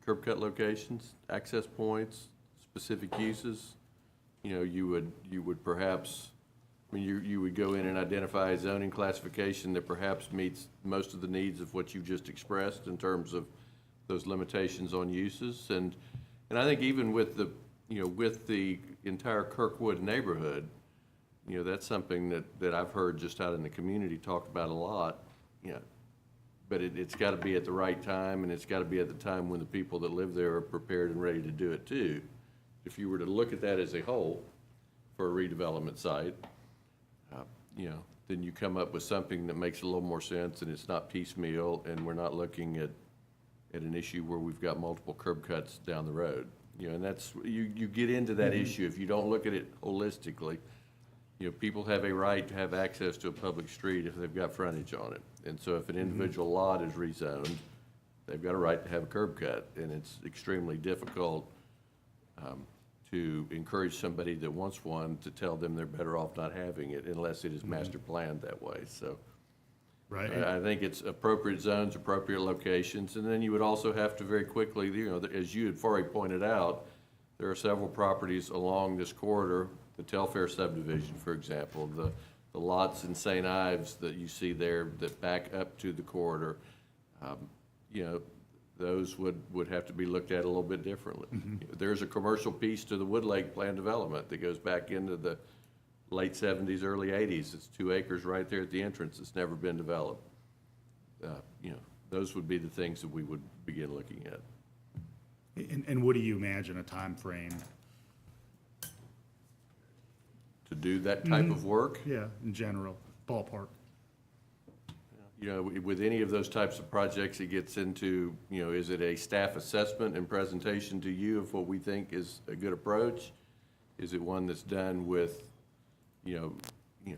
curb cut locations, access points, specific uses. You know, you would perhaps, I mean, you would go in and identify a zoning classification that perhaps meets most of the needs of what you just expressed in terms of those limitations on uses. And I think even with the, you know, with the entire Kirkwood neighborhood, you know, that's something that I've heard just out in the community talked about a lot, you know, but it's got to be at the right time, and it's got to be at the time when the people that live there are prepared and ready to do it too. If you were to look at that as a whole for a redevelopment site, you know, then you come up with something that makes a little more sense, and it's not piecemeal, and we're not looking at an issue where we've got multiple curb cuts down the road. You know, and that's, you get into that issue if you don't look at it holistically. You know, people have a right to have access to a public street if they've got frontage on it. And so if an individual lot is rezoned, they've got a right to have a curb cut. And it's extremely difficult to encourage somebody that wants one to tell them they're better off not having it unless it is master planned that way. So Right. I think it's appropriate zones, appropriate locations. And then you would also have to very quickly, you know, as you had already pointed out, there are several properties along this corridor, the Telfair subdivision, for example, the lots in St. Ives that you see there that back up to the corridor. You know, those would have to be looked at a little bit differently. There's a commercial piece to the Wood Lake plan development that goes back into the late 70s, early 80s. It's 2 acres right there at the entrance. It's never been developed. You know, those would be the things that we would begin looking at. And what do you imagine a time frame? To do that type of work, Yeah, in general, ballpark. you know, with any of those types of projects, it gets into, you know, is it a staff assessment and presentation to you of what we think is a good approach? Is it one that's done with, you know,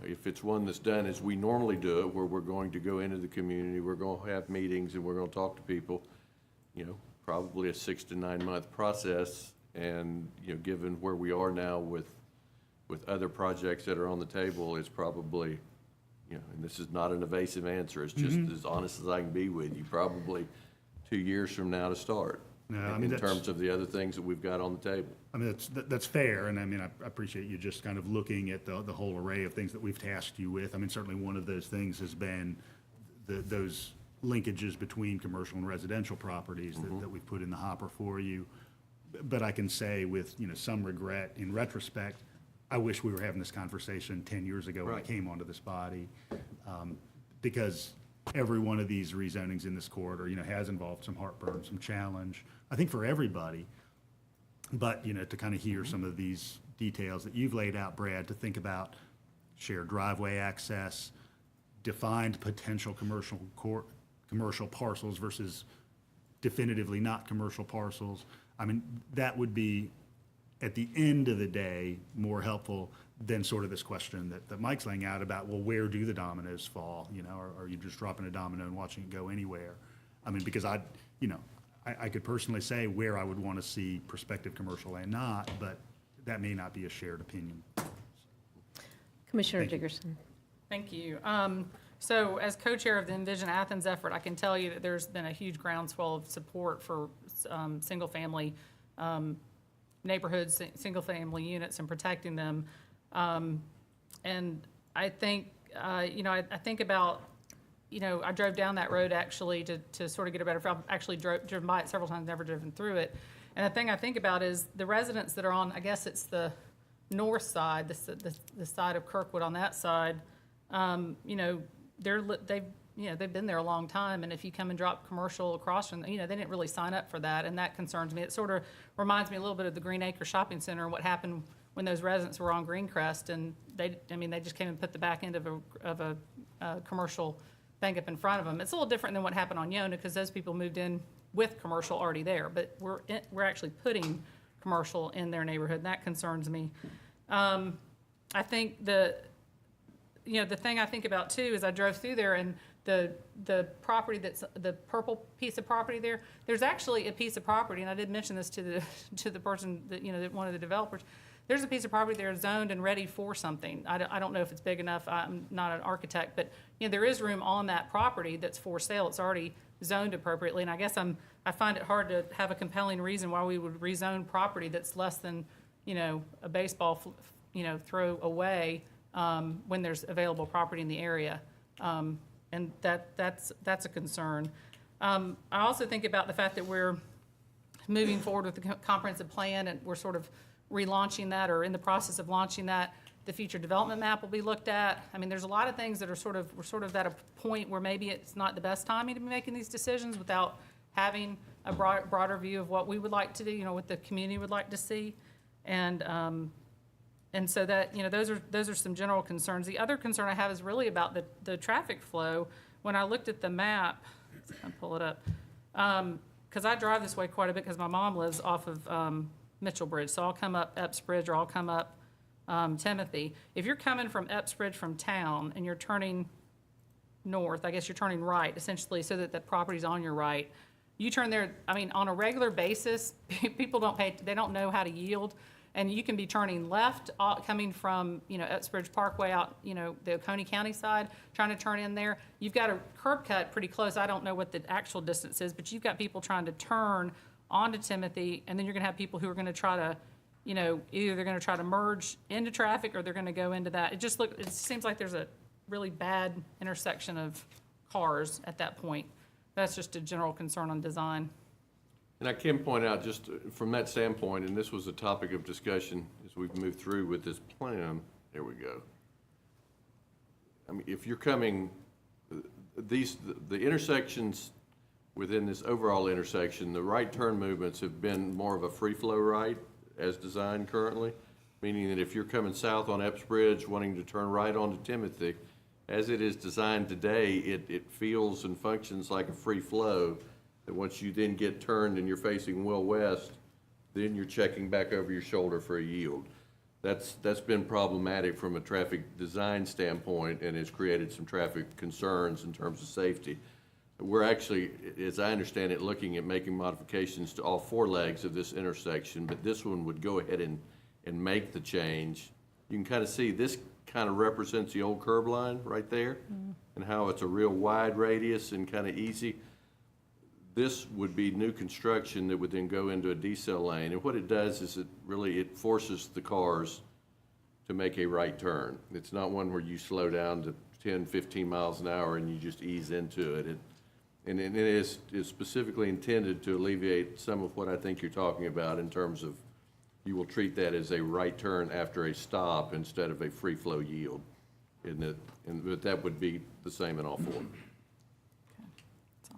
if it's one that's done as we normally do it, where we're going to go into the community, we're going to have meetings and we're going to talk to people, you know, probably a 6 to 9 month process. And, you know, given where we are now with other projects that are on the table, it's probably, you know, and this is not an evasive answer, it's just as honest as I can be with you, probably 2 years from now to start. No, I mean, in that's- terms of the other things that we've got on the table. I mean, that's fair, and I mean, I appreciate you just kind of looking at the whole array of things that we've tasked you with. I mean, certainly one of those things has been those linkages between commercial and residential properties that we've put in the hopper for you. But I can say with, you know, some regret, in retrospect, I wish we were having this conversation 10 years ago when I Right. came onto this body. Because every one of these rezonings in this corridor, you know, has involved some heartburn, some challenge, I think for everybody. But, you know, to kind of hear some of these details that you've laid out, Brad, to think about shared driveway access, defined potential commercial parcels versus definitively not commercial parcels. I mean, that would be, at the end of the day, more helpful than sort of this question that Mike's laying out about, well, where do the dominoes fall? You know, or are you just dropping a domino and watching it go anywhere? I mean, because I could personally say where I would want to see prospective commercial and not, but that may not be a shared opinion. Commissioner Thank you. Dickerson. Thank you. So as co-chair of the Envision Athens effort, I can tell you that there's been a huge groundswell of support for single-family neighborhoods, single-family units, and protecting them. And I think, I think about, I drove down that road actually to sort of get a better feel. I've actually driven by it several times, never driven through it. And the thing I think about is the residents that are on, I guess it's the north side, the side of Kirkwood on that side, they've been there a long time, and if you come and drop commercial across from, they didn't really sign up for that, and that concerns me. It sort of reminds me a little bit of the Green Acre Shopping Center and what happened when those residents were on Greencrest, and they just came and put the back end of a commercial thing up in front of them. It's a little different than what happened on Yona, because those people moved in with commercial already there, but we're actually putting commercial in their neighborhood, and that concerns me. I think the thing I think about too is I drove through there, and the property that's the purple piece of property there, there's actually a piece of property, and I did mention this to the person that one of the developers. There's a piece of property there zoned and ready for something. I don't know if it's big enough. I'm not an architect, but there is room on that property that's for sale. It's already zoned appropriately, and I guess I find it hard to have a compelling reason why we would rezone property that's less than a baseball throw away when there's available property in the area. And that's a concern. I also think about the fact that we're moving forward with the comprehensive plan, and we're sort of relaunching that, or in the process of launching that. The future development map will be looked at. I mean, there's a lot of things that are we're sort of at a point where maybe it's not the best timing to be making these decisions without having a broader view of what we would like to do, what the community would like to see. And so that, those are some general concerns. The other concern I have is really about the traffic flow. When I looked at the map, I'll pull it up, because I drive this way quite a bit because my mom lives off of Mitchell Bridge. So I'll come up Epps Bridge, or I'll come up Timothy. If you're coming from Epps Bridge from town and you're turning north, I guess you're turning right, essentially, so that the property's on your right. You turn there, I mean, on a regular basis, people they don't know how to yield. And you can be turning left, coming from, Epps Bridge Parkway out, the Oconee County side, trying to turn in there. You've got a curb cut pretty close. I don't know what the actual distance is, but you've got people trying to turn onto Timothy, and then you're going to have people who are going to try to, either they're going to try to merge into traffic, or they're going to go into that. It seems like there's a really bad intersection of cars at that point. That's just a general concern on design. And I can point out, just from that standpoint, and this was a topic of discussion as we've moved through with this plan, there we go. I mean, if you're coming, the intersections within this overall intersection, the right turn movements have been more of a free flow right as designed currently, meaning that if you're coming south on Epps Bridge wanting to turn right onto Timothy, as it is designed today, it feels and functions like a free flow, that once you then get turned and you're facing well west, then you're checking back over your shoulder for a yield. That's been problematic from a traffic design standpoint and has created some traffic concerns in terms of safety. We're actually, as I understand it, looking at making modifications to all four legs of this intersection, but this one would go ahead and make the change. You can kind of see this kind of represents the old curb line right there, and how it's a real wide radius and kind of easy. This would be new construction that would then go into a decel lane, and what it does is it forces the cars to make a right turn. It's not one where you slow down to 10, 15 miles an hour and you just ease into it. And it is specifically intended to alleviate some of what I think you're talking about in terms of you will treat that as a right turn after a stop instead of a free flow yield. But that would be the same in all four.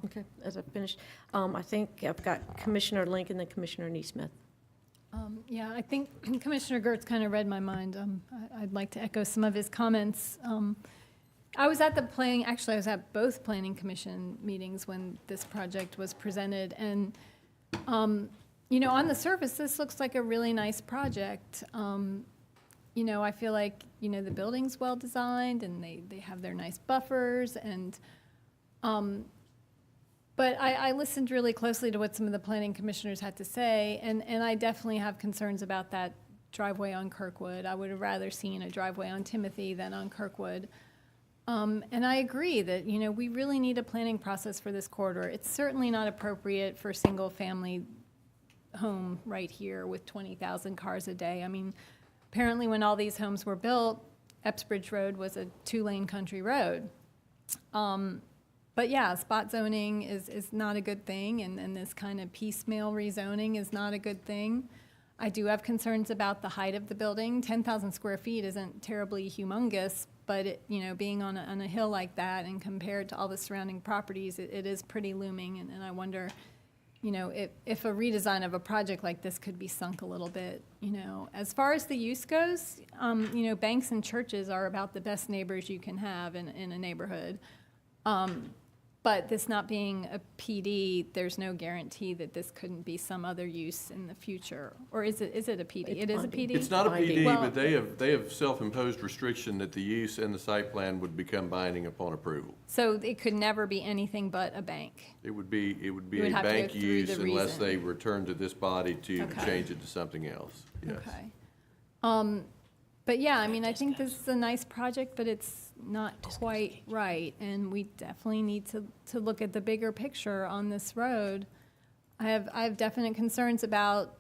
Okay, as I finish, I think I've got Commissioner Lincoln and Commissioner Neesmith. Yeah, I think Commissioner Gertz kind of read my mind. I'd like to echo some of his comments. I was at I was at both planning commission meetings when this project was presented, and you know, on the surface, this looks like a really nice project. You know, I feel like, you know, the building's well designed and they have their nice buffers, and but I listened really closely to what some of the planning commissioners had to say, and I definitely have concerns about that driveway on Kirkwood. I would have rather seen a driveway on Timothy than on Kirkwood. And I agree that, you know, we really need a planning process for this corridor. It's certainly not appropriate for a single-family home right here with 20,000 cars a day. I mean, apparently when all these homes were built, Epps Bridge Road was a two-lane country road. But yeah, spot zoning is not a good thing, and this kind of piecemeal rezoning is not a good thing. I do have concerns about the height of the building. 10,000 square feet isn't terribly humongous, but it, you know, being on a hill like that and compared to all the surrounding properties, it is pretty looming, and I wonder, you know, if a redesign of a project like this could be sunk a little bit, you know. As far as the use goes, you know, banks and churches are about the best neighbors you can have in a neighborhood. But this not being a PD, there's no guarantee that this couldn't be some other use in the future. Or is it a PD? It is a PD? It's not a PD, Well- but they have self-imposed restriction that the use and the site plan would become binding upon approval. So it could never be anything but a bank? It would be It would a have to go bank through use the unless reason. they return to this body to Okay. change it to something else, yes. Okay. But yeah, I mean, I think this is a nice project, but it's not quite right, and we definitely need to look at the bigger picture on this road. I have definite concerns about,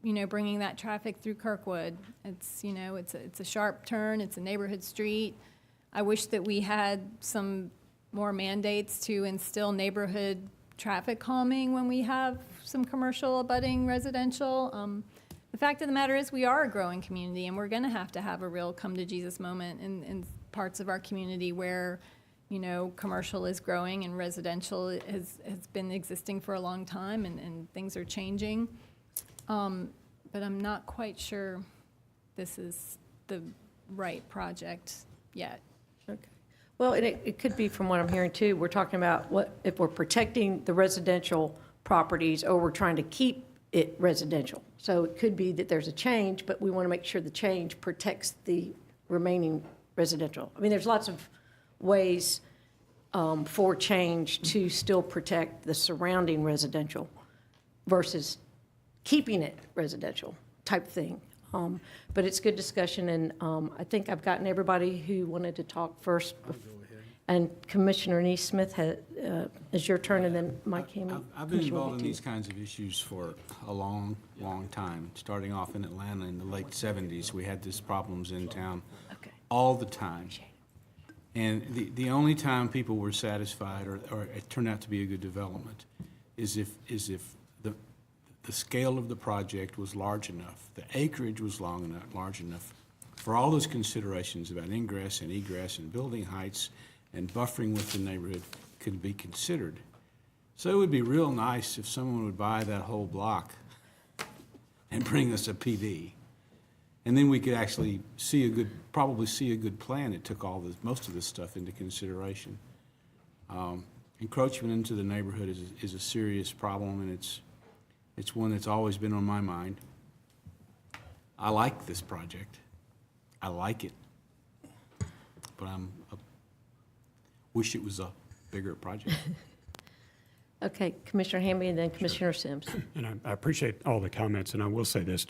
you know, bringing that traffic through Kirkwood. It's, you know, it's a sharp turn, it's a neighborhood street. I wish that we had some more mandates to instill neighborhood traffic calming when we have some commercial abutting residential. The fact of the matter is, we are a growing community, and we're going to have a real come-to-Jesus moment in parts of our community where, you know, commercial is growing and residential has been existing for a long time, and things are changing. But I'm not quite sure this is the right project yet. Okay. Well, it could be, from what I'm hearing too, we're talking about what, if we're protecting the residential properties or we're trying to keep it residential. So it could be that there's a change, but we want to make sure the change protects the remaining residential. I mean, there's lots of ways for change to still protect the surrounding residential versus keeping it residential type thing. But it's good discussion, and I think I've gotten everybody who wanted to talk first. And Commissioner Neesmith, is your turn, and then Mike Hamby. I've been involved in these kinds of issues for a long, long time. Starting off in Atlanta in the late 70s, we had these problems in town all the time. And the only time people were satisfied or it turned out to be a good development is if the scale of the project was large enough, the acreage was large enough for all those considerations about ingress and egress and building heights and buffering with the neighborhood could be considered. So it would be real nice if someone would buy that whole block and bring us a PD. And then we could actually probably see a good plan that took most of this stuff into consideration. Encroachment into the neighborhood is a serious problem, and it's one that's always been on my mind. I like this project. I like it. But wish it was a bigger project. Okay, Commissioner Hamby and then Commissioner Sims. And I appreciate all the comments, and I will say this,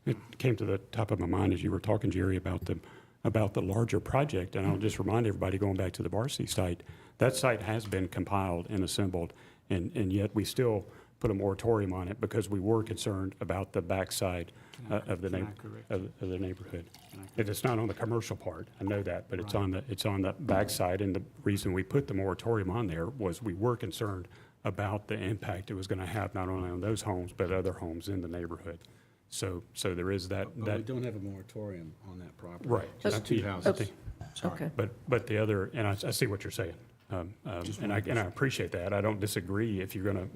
it came to the top of my mind as you were talking, Jerry, about the larger project, and I'll just remind everybody, going back to the Barcy site, that site has been compiled and assembled, and yet we still put a moratorium on it because we were concerned about the backside of the neighborhood. It's not on the commercial part, I know that, but it's on the backside, and the reason we put the moratorium on there was we were concerned about the impact it was going to have not only on those homes, but other homes in the neighborhood. So there is that. But we don't have a moratorium on that property. Right. Just two houses. Sorry. Okay. But the other, and I see what you're saying, and I appreciate that. I don't disagree. If you're gonna,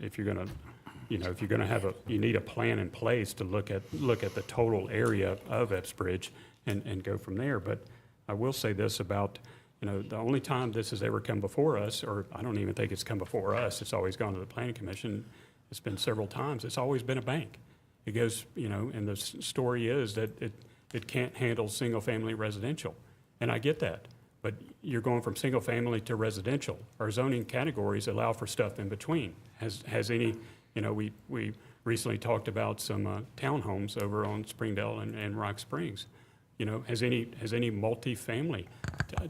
you need a plan in place to look at the total area of Epsbridge and go from there. But I will say this about, the only time this has ever come before us, or I don't even think it's come before us, it's always gone to the Planning Commission. It's been several times. It's always been a bank. It goes, and the story is that it can't handle single-family residential. And I get that. But you're going from single-family to residential. Our zoning categories allow for stuff in between. Has any, we recently talked about some townhomes over on Springdale and Rock Springs. Has any multifamily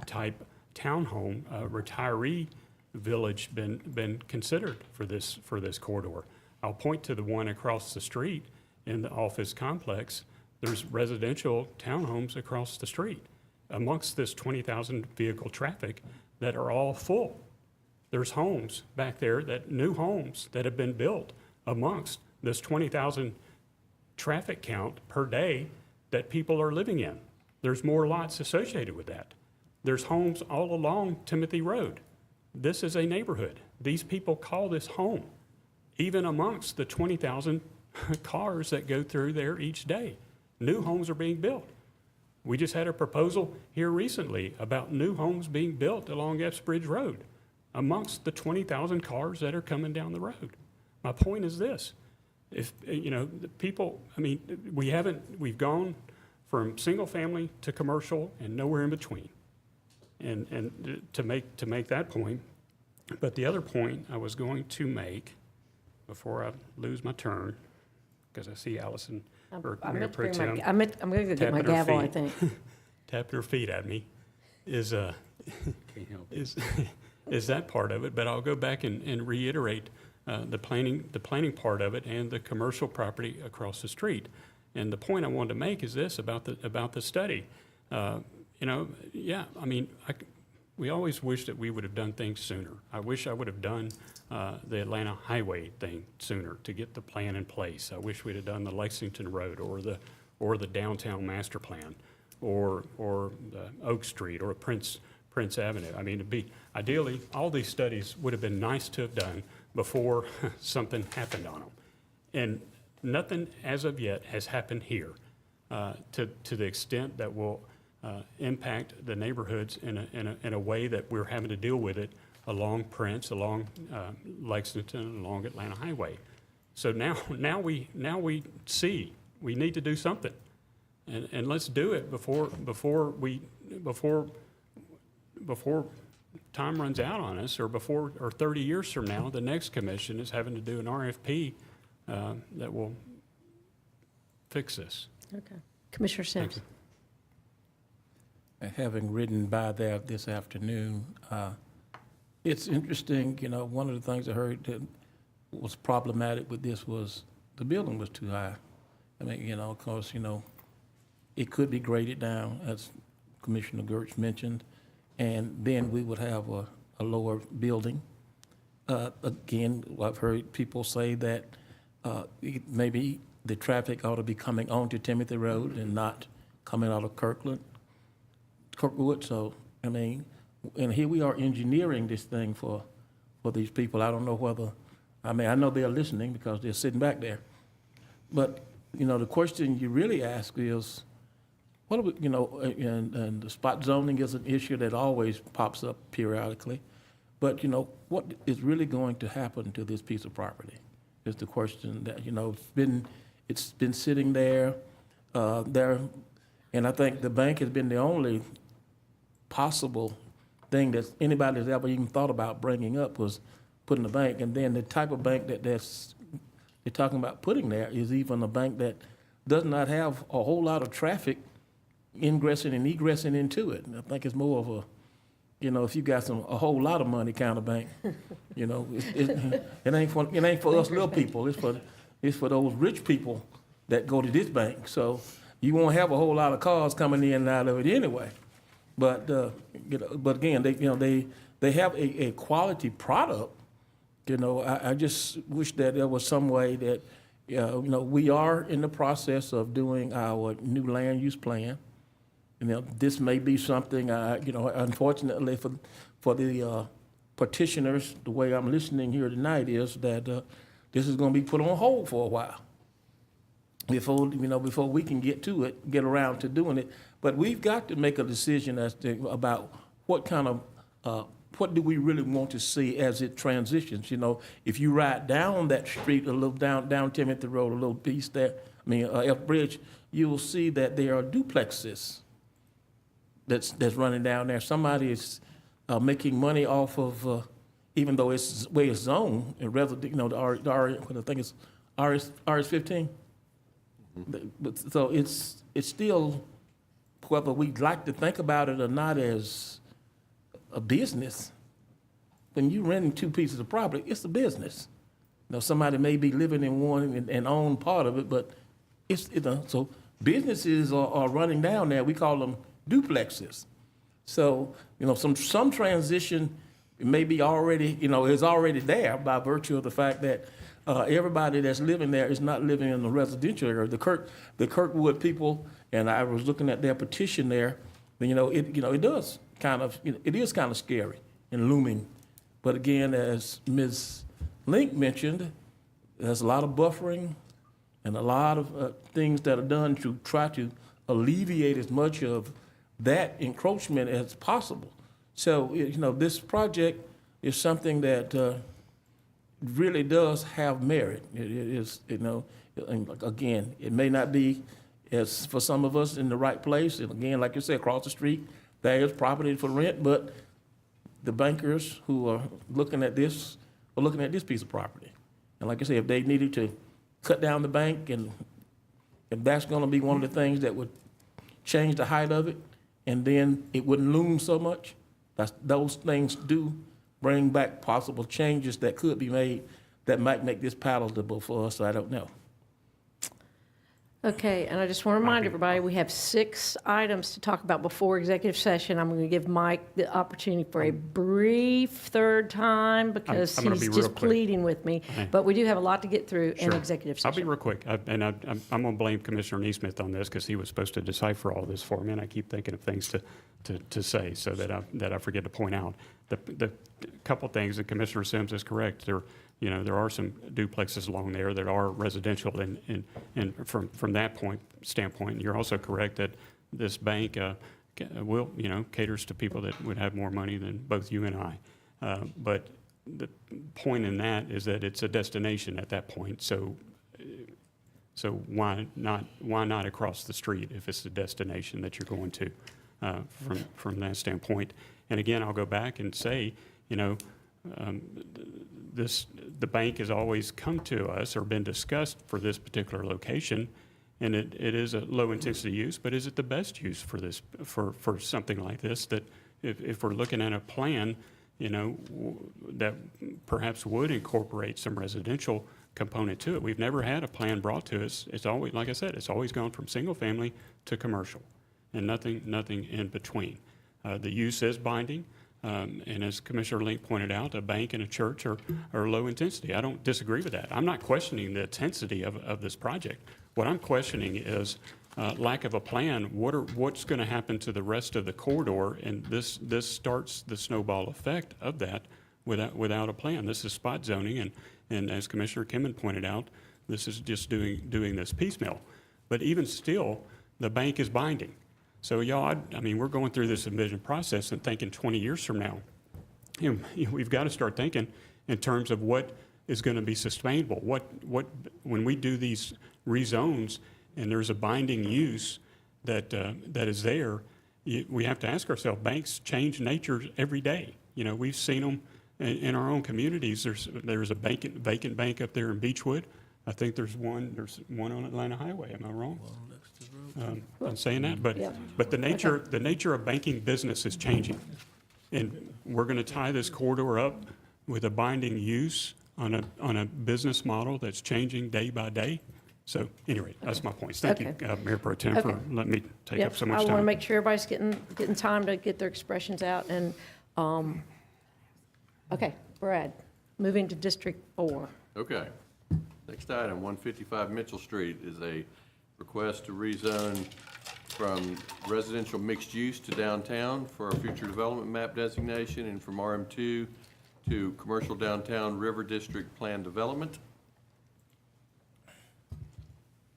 type townhome retiree village been considered for this corridor? I'll point to the one across the street in the office complex. There's residential townhomes across the street amongst this 20,000 vehicle traffic that are all full. There's homes back there, new homes that have been built amongst this 20,000 traffic count per day that people are living in. There's more lots associated with that. There's homes all along Timothy Road. This is a neighborhood. These people call this home, even amongst the 20,000 cars that go through there each day. New homes are being built. We just had a proposal here recently about new homes being built along Epsbridge Road amongst the 20,000 cars that are coming down the road. My point is this. If, the people, we've gone from single family to commercial and nowhere in between. And to make that point, but the other point I was going to make before I lose my turn, because I see Allison or Mayor Pro Tem I'm going to go get my gavel, I think. tapping her feet at me, is Can't help it. is that part of it. But I'll go back and reiterate the planning part of it and the commercial property across the street. And the point I wanted to make is this about the study. We always wish that we would have done things sooner. I wish I would have done the Atlanta Highway thing sooner to get the plan in place. I wish we'd have done the Lexington Road or the downtown master plan or the Oak Street or Prince Avenue. It'd be ideally all these studies would have been nice to have done before something happened on them, and nothing as of yet has happened here to the extent that will impact the neighborhoods in a way that we're having to deal with it along Prince, along Lexington, along Atlanta Highway. So now we see we need to do something, and let's do it before time runs out on us, or 30 years from now, the next commission is having to do an RFP that will fix this. Okay. Commissioner Sims. Thank Having ridden by there this afternoon, it's interesting, one of the things I heard that was problematic with this was the building was too high. Of course, it could be graded down, as Commissioner Gertz mentioned, and then we would have a lower building. Again, I've heard people say that maybe the traffic ought to be coming onto Timothy Road and not coming out of Kirkwood. So, I mean, and here we are engineering this thing for these people. I don't know whether, I mean, I know they're listening because they're sitting back there. But, you know, the question you really ask is, what are we, you know, and the spot zoning is an issue that always pops up periodically. But, you know, what is really going to happen to this piece of property is the question that, you know, it's been sitting there, and I think the bank has been the only possible thing that anybody has ever even thought about bringing up was putting a bank. And then the type of bank they're talking about putting there is even a bank that does not have a whole lot of traffic ingressing and egressing into it. And I think it's more of a, you know, if you got a whole lot of money kind of bank, you know, it ain't for us little people. It's for those rich people that go to this bank. So you won't have a whole lot of cars coming in and out of it anyway. But you know, but again, they have a quality product. You know, I just wish that there was some way that you know, we are in the process of doing our new land use plan. You know, this may be something, you know, unfortunately for the petitioners, the way I'm listening here tonight is that this is going to be put on hold for a while before we can get around to doing it. But we've got to make a decision about what kind of, what do we really want to see as it transitions. You know, if you ride down that street a little, down Timothy Road, a little piece there, I mean, F Bridge, you will see that there are duplexes that's running down there. Somebody is making money off of, even though it's way it's zoned, and rather, you know, what I think is RS-15. But so it's still, whether we'd like to think about it or not as a business, when you renting two pieces of property, it's a business. You know, somebody may be living in one and own part of it, but it's, you know, so businesses are running down there. We call them duplexes. So, you know, some transition may be already, you know, is already there by virtue of the fact that everybody that's living there is not living in the residential area. The Kirkwood people, and I was looking at their petition there, it does kind of, it is kind of scary and looming. But again, as Ms. Link mentioned, there's a lot of buffering and a lot of things that are done to try to alleviate as much of that encroachment as possible. So, you know, this project is something that really does have merit. It is, you know, and again, it may not be as for some of us in the right place. And again, like you said, across the street, there is property for rent, but the bankers who are looking at this are looking at this piece of property. And like I said, if they needed to cut down the bank, and if that's going to be one of the things that would change the height of it, and then it wouldn't loom so much, those things do bring back possible changes that could be made that might make this palatable for us. I don't know. Okay, and I just want to remind everybody, we have 6 items to talk about before executive session. I'm going to give Mike the opportunity for a brief third time because I'm gonna he's be real just quick. pleading with me. Okay. But we do have a lot to get through in Sure. executive I'll be session. real quick, I'm going to blame Commissioner Neesmith on this because he was supposed to decipher all this for me, and I keep thinking of things to say so that I forget to point out. The couple things, and Commissioner Sims is correct, there are some duplexes along there that are residential, and from that standpoint, you're also correct that this bank will, caters to people that would have more money than both you and I. But the point in that is that it's a destination at that point, so why not across the street if it's the destination that you're going to from that standpoint? And again, I'll go back and say, the bank has always come to us or been discussed for this particular location, and it is a low intensity use, but is it the best use for this, for something like this? That if we're looking at a plan, that perhaps would incorporate some residential component to it. We've never had a plan brought to us. It's always, like I said, it's always gone from single family to commercial, and nothing in between. The use is binding. And as Commissioner Link pointed out, a bank and a church are low intensity. I don't disagree with that. I'm not questioning the intensity of this project. What I'm questioning is lack of a plan. What's going to happen to the rest of the corridor? And this starts the snowball effect of that without a plan. This is spot zoning, and as Commissioner Kimmon pointed out, this is just doing this piecemeal. But even still, the bank is binding. So y'all, I mean, we're going through this subdivision process and thinking 20 years from now, we've got to start thinking in terms of what is going to be sustainable. When we do these rezones and there's a binding use that is there, we have to ask ourselves, banks change nature every day. You know, we've seen them in our own communities. There's a vacant bank up there in Beechwood. I think there's one on Atlanta Highway. Am I wrong? I'm saying that, but the nature of banking business is changing. And we're going to tie this corridor up with a binding use on a business model that's changing day by day. So anyway, that's my points. Thank you, Mayor Pro Tem, for letting me take up so much time. I want to make sure everybody's getting time to get their expressions out. And, okay, Brad, moving to District 4. Okay. Next item, 155 Mitchell Street, is a request to rezone from residential mixed use to downtown for our future development map designation, and from RM2 to commercial downtown river district plan development.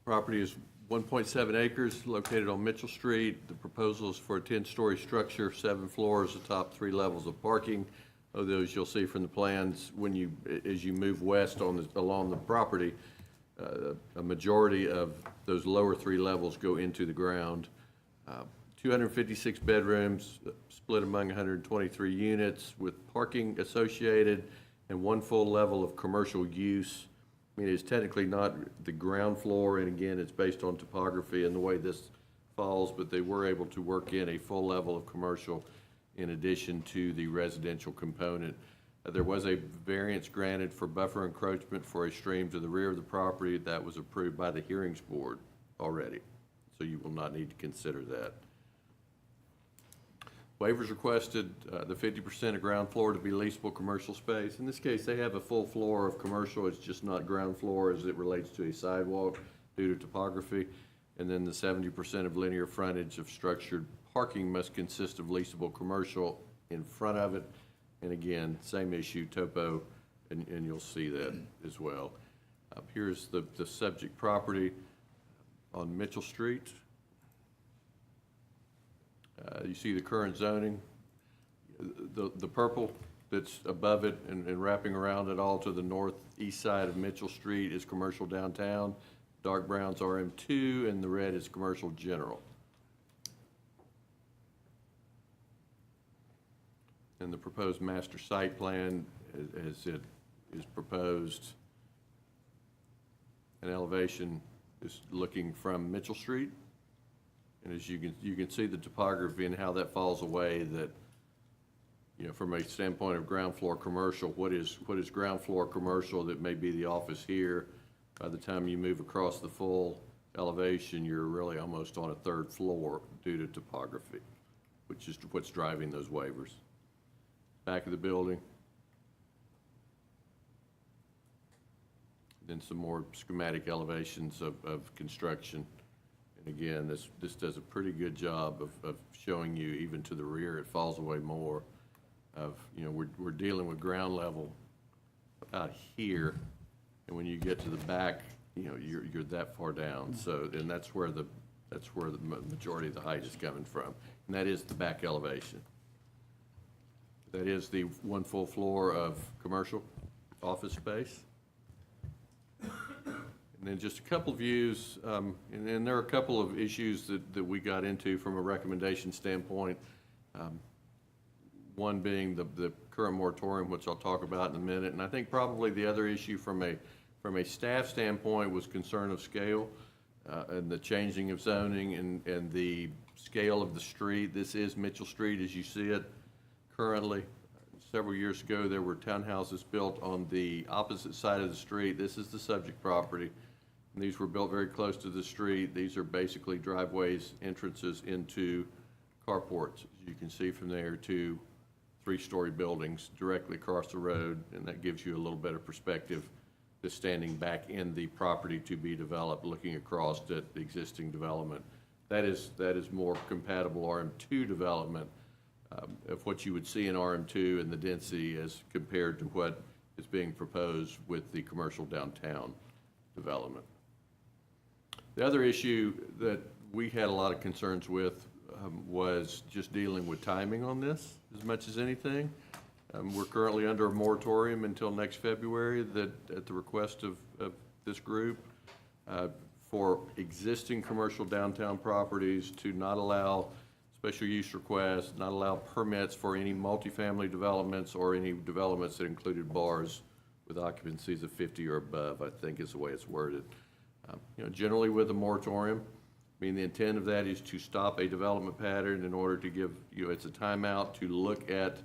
Property is 1.7 acres located on Mitchell Street. The proposal is for a 10-story structure, 7 floors, the top 3 levels of parking. Those you'll see from the plans as you move west along the property. A majority of those lower 3 levels go into the ground. 256 bedrooms split among 123 units with parking associated and 1 full level of commercial use. I mean, it's technically not the ground floor, and again, it's based on topography and the way this falls, but they were able to work in a full level of commercial in addition to the residential component. There was a variance granted for buffer encroachment for a stream to the rear of the property. That was approved by the hearings board already, so you will not need to consider that. Waivers requested the 50% of ground floor to be leasable commercial space. In this case, they have a full floor of commercial. It's just not ground floor as it relates to a sidewalk due to topography. And then the 70% of linear frontage of structured parking must consist of leasable commercial in front of it. And again, same issue, topo, and you'll see that as well. Here's the subject property on Mitchell Street. You see the current zoning. The purple that's above it and wrapping around it all to the northeast side of Mitchell Street is commercial downtown. Dark brown's RM2, and the red is commercial general. And the proposed master site plan, as it is proposed, an elevation is looking from Mitchell Street. And as you can see the topography and how that falls away, that, you know, from a standpoint of ground floor commercial, what is ground floor commercial that may be the office here? By the time you move across the full elevation, you're really almost on a 3rd floor due to topography, which is what's driving those waivers. Back of the building. Then some more schematic elevations of construction. And again, this does a pretty good job of showing you, even to the rear, it falls away more of, you know, we're dealing with ground level about here, and when you get to the back, you know, you're that far down. So, and that's where the majority of the height is coming from, and that is the back elevation. That is the 1 full floor of commercial office space. And then just a couple of views, and there are a couple of issues that we got into from a recommendation standpoint. One being the current moratorium, which I'll talk about in a minute. And I think probably the other issue from a staff standpoint was concern of scale and the changing of zoning and the scale of the street. This is Mitchell Street as you see it currently. Several years ago, there were townhouses built on the opposite side of the street. This is the subject property. And these were built very close to the street. These are basically driveways, entrances into carports, as you can see from there, to three-story buildings directly across the road, and that gives you a little better perspective just standing back in the property to be developed, looking across at the existing development. That is more compatible RM2 development of what you would see in RM2 and the density as compared to what is being proposed with the commercial downtown development. The other issue that we had a lot of concerns with was just dealing with timing on this as much as anything. We're currently under a moratorium until next February that, at the request of this group, for existing commercial downtown properties to not allow special use requests, not allow permits for any multifamily developments or any developments that included bars with occupancies of 50 or above, I think is the way it's worded. Generally with a moratorium, I mean, the intent of that is to stop a development pattern in order to give, it's a timeout to look at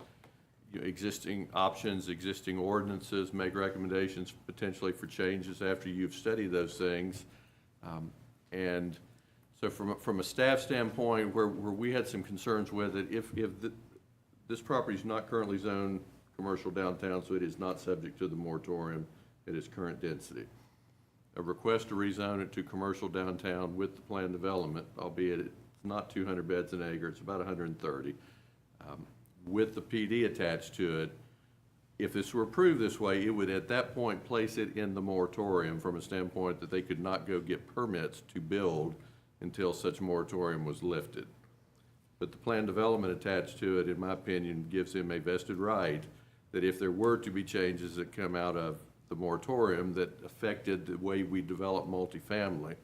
existing options, existing ordinances, make recommendations potentially for changes after you've studied those things. And so from a staff standpoint, where we had some concerns with it, if this property is not currently zoned commercial downtown, so it is not subject to the moratorium at its current density. A request to rezone it to commercial downtown with the planned development, albeit it's not 200 beds an acre, it's about 130. With the PD attached to it, if this were approved this way, it would at that point place it in the moratorium from a standpoint that they could not go get permits to build until such moratorium was lifted. But the planned development attached to it, in my opinion, gives him a vested right that if there were to be changes that come out of the moratorium that affected the way we develop multifamily,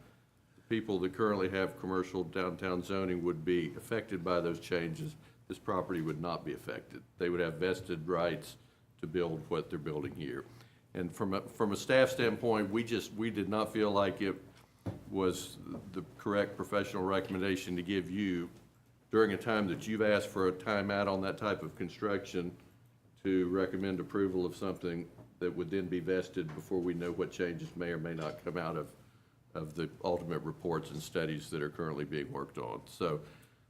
people that currently have commercial downtown zoning would be affected by those changes. This property would not be affected. They would have vested rights to build what they're building here. And from a staff standpoint, we did not feel like it was the correct professional recommendation to give you during a time that you've asked for a timeout on that type of construction to recommend approval of something that would then be vested before we know what changes may or may not come out of the ultimate reports and studies that are currently being worked on. So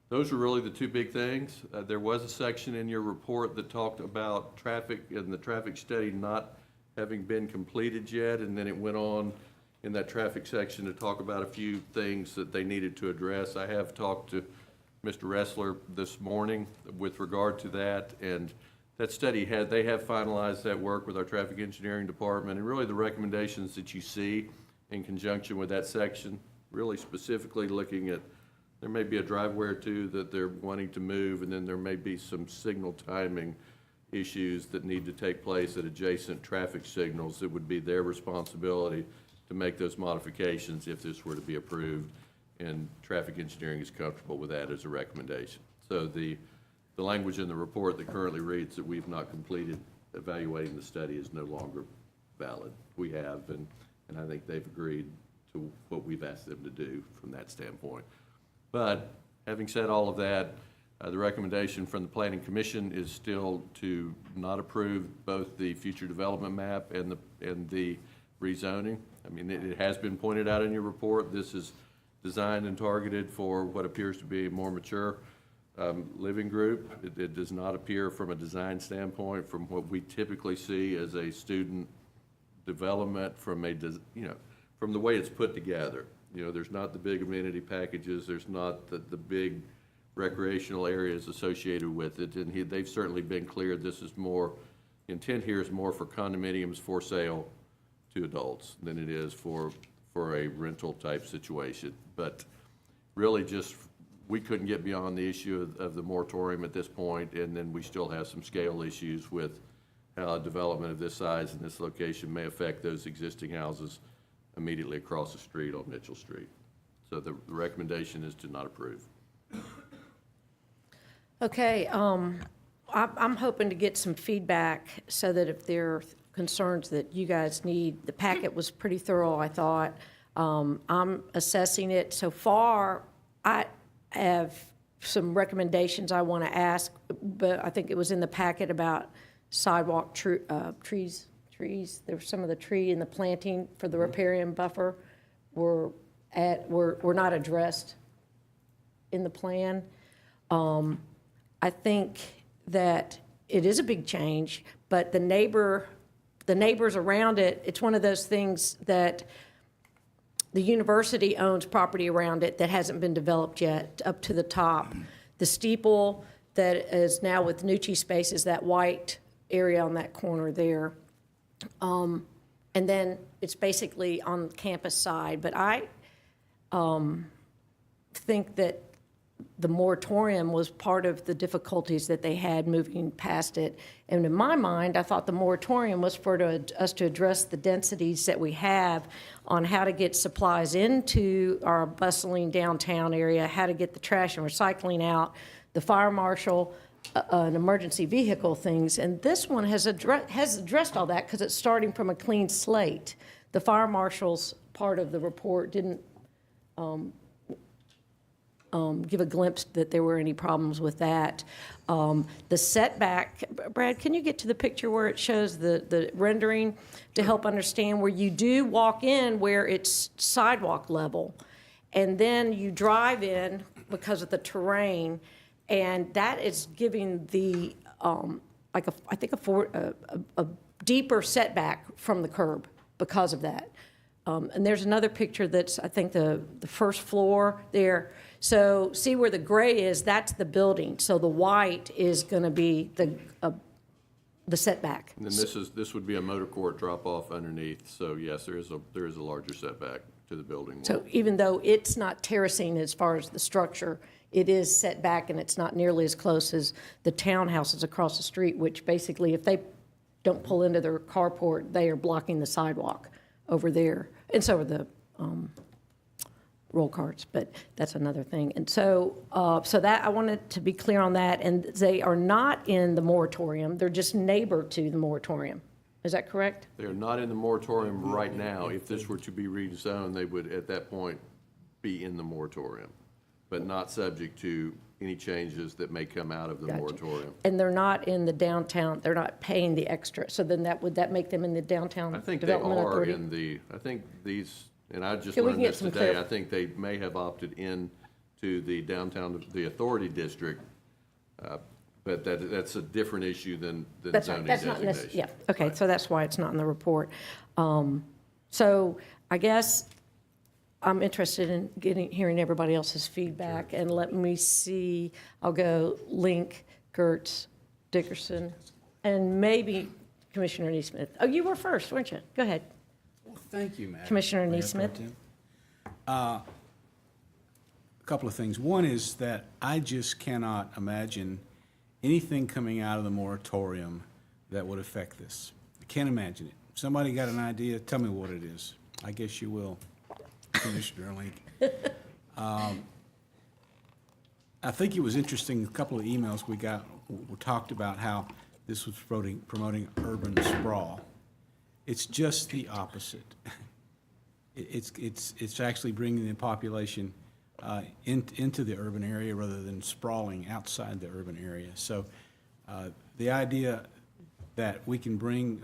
those are really the two big things. There was a section in your report that talked about traffic and the traffic study not having been completed yet, and then it went on in that traffic section to talk about a few things that they needed to address. I have talked to Mr. Ressler this morning with regard to that, and that study they have finalized that work with our traffic engineering department, and really the recommendations that you see in conjunction with that section, really specifically looking at, there may be a driveway or two that they're wanting to move, and then there may be some signal timing issues that need to take place at adjacent traffic signals. It would be their responsibility to make those modifications if this were to be approved, and traffic engineering is comfortable with that as a recommendation. So the language in the report that currently reads that we've not completed evaluating the study is no longer valid. We have, and I think they've agreed to what we've asked them to do from that standpoint. But having said all of that, the recommendation from the Planning Commission is still to not approve both the future development map and the rezoning. I mean, it has been pointed out in your report, this is designed and targeted for what appears to be a more mature living group. It does not appear from a design standpoint from what we typically see as a student development from from the way it's put together. There's not the big amenity packages, there's not the big recreational areas associated with it, and they've certainly been clear this is more, intent here is more for condominiums for sale to adults than it is for a rental type situation. But really just, we couldn't get beyond the issue of the moratorium at this point, and then we still have some scale issues with how a development of this size and this location may affect those existing houses immediately across the street on Mitchell Street. So the recommendation is to not approve. Okay, I'm hoping to get some feedback so that if there are concerns that you guys need, the packet was pretty thorough, I thought. I'm assessing it. So far, I have some recommendations I want to ask, but I think it was in the packet about sidewalk trees. There was some of the tree and the planting for the riparian buffer were not addressed in the plan. I think that it is a big change, but the neighbors around it, it's one of those things that the university owns property around it that hasn't been developed yet, up to the top. The steeple that is now with Nucci Space is that white area on that corner there. And then it's basically on the campus side. But I think that the moratorium was part of the difficulties that they had moving past it. And in my mind, I thought the moratorium was for us to address the densities that we have on how to get supplies into our bustling downtown area, how to get the trash and recycling out, the fire marshal, an emergency vehicle things. And this one has addressed all that because it's starting from a clean slate. The fire marshal's part of the report didn't give a glimpse that there were any problems with that. The setback, Brad, can you get to the picture where it shows the rendering to help understand where you do walk in where it's sidewalk level, and then you drive in because of the terrain, and that is giving the, I think a deeper setback from the curb because of that. And there's another picture that's, I think, the first floor there. So see where the gray is, that's the building. So the white is going to be the setback. And then this would be a motor court drop-off underneath, so yes, there is a larger setback to the building wall. So even though it's not terracing as far as the structure, it is set back, and it's not nearly as close as the townhouses across the street, which basically, if they don't pull into their carport, they are blocking the sidewalk over there. And so are the roll carts, but that's another thing. And so, so that I wanted to be clear on that. And they are not in the moratorium; they're just neighbor to the moratorium. Is that correct? They are not in the moratorium right now. If this were to be rezoned, they would at that point be in the moratorium, but not subject to any changes that may come out of the moratorium. And they're not in the downtown. They're not paying the extra. So then would that make them in the downtown I think they development are authority? in the. I think these. And I just Can we learned get this some today. clar- I think they may have opted in to the downtown, the authority district, but that's a different issue than That's right. zoning That's not designation. yeah, okay, so that's why it's not in the report. So I guess I'm interested in hearing everybody else's feedback, and let me see, I'll go Link, Gertz, Dickerson, and maybe Commissioner Neesmith. Oh, you were first, weren't you? Go ahead. Thank you, Madam Commissioner Mayor Neesmith. Pro Tem. A couple of things. One is that I just cannot imagine anything coming out of the moratorium that would affect this. I can't imagine it. Somebody got an idea, tell me what it is. I guess you will, Commissioner Link. I think it was interesting, a couple of emails we got talked about how this was promoting urban sprawl. It's just the opposite. It's actually bringing the population into the urban area rather than sprawling outside the urban area. So the idea that we can bring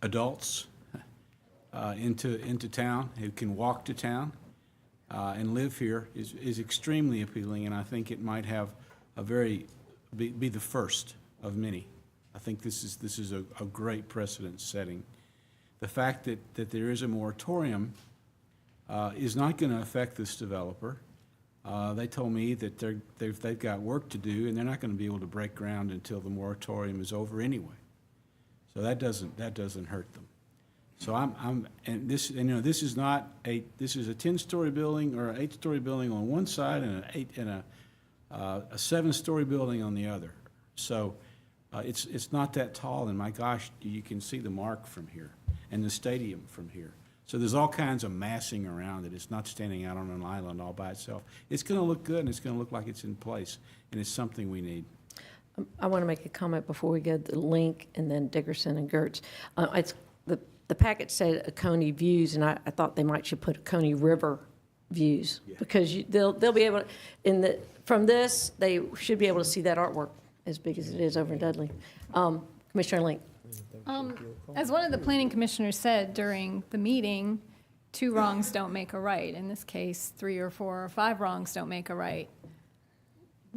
adults into town who can walk to town and live here is extremely appealing, and I think it might have be the first of many. I think this is a great precedent setting. The fact that there is a moratorium is not going to affect this developer. They told me that they've got work to do, and they're not going to be able to break ground until the moratorium is over anyway. So that doesn't hurt them. So this is a 10-story building or an 8-story building on one side and a 7-story building on the other. So. It's not that tall, and my gosh, you can see the mark from here and the stadium from here. So there's all kinds of massing around it. It's not standing out on an island all by itself. It's going to look good, and it's going to look like it's in place, and it's something we need. I want to make a comment before we go to Link and then Dickerson and Gertz. It's the packet said Oconee views, and I thought they should put Oconee River views because they'll be able to, from this they should be able to see that artwork as big as it is over in Dudley. Commissioner Link. As one of the planning commissioners said during the meeting, 2 wrongs don't make a right. In this case, 3 or 4 or 5 wrongs don't make a right.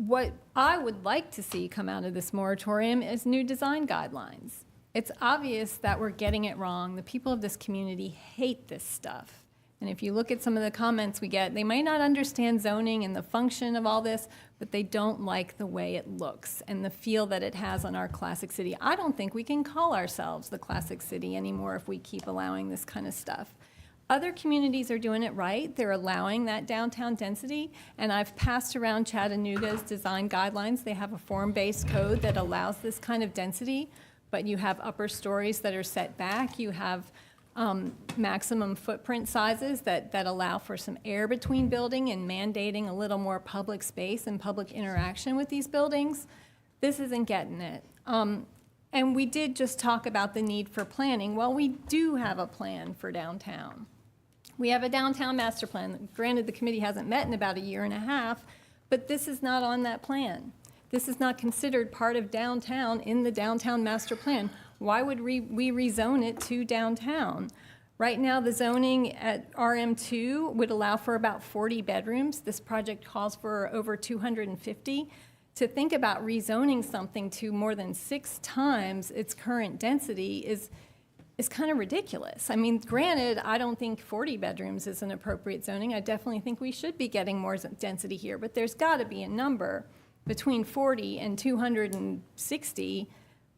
what I would like to see come out of this moratorium is new design guidelines. It's obvious that we're getting it wrong. The people of this community hate this stuff. And if you look at some of the comments we get, they may not understand zoning and the function of all this, but they don't like the way it looks and the feel that it has on our classic city. I don't think we can call ourselves the classic city anymore if we keep allowing this kind of stuff. Other communities are doing it right. They're allowing that downtown density, and I've passed around Chattanooga's design guidelines. They have a form-based code that allows this kind of density, but you have upper stories that are set back. You have maximum footprint sizes that allow for some air between building and mandating a little more public space and public interaction with these buildings. This isn't getting it. And we did just talk about the need for planning. Well, we do have a plan for downtown. We have a downtown master plan. Granted, the committee hasn't met in about a year and a half, but this is not on that plan. This is not considered part of downtown in the downtown master plan. Why would we rezone it to downtown? Right now, the zoning at RM2 would allow for about 40 bedrooms. This project calls for over 250. To think about rezoning something to more than 6 times its current density is kind of ridiculous. I mean, granted, I don't think 40 bedrooms is an appropriate zoning. I definitely think we should be getting more density here, but there's got to be a number between 40 and 260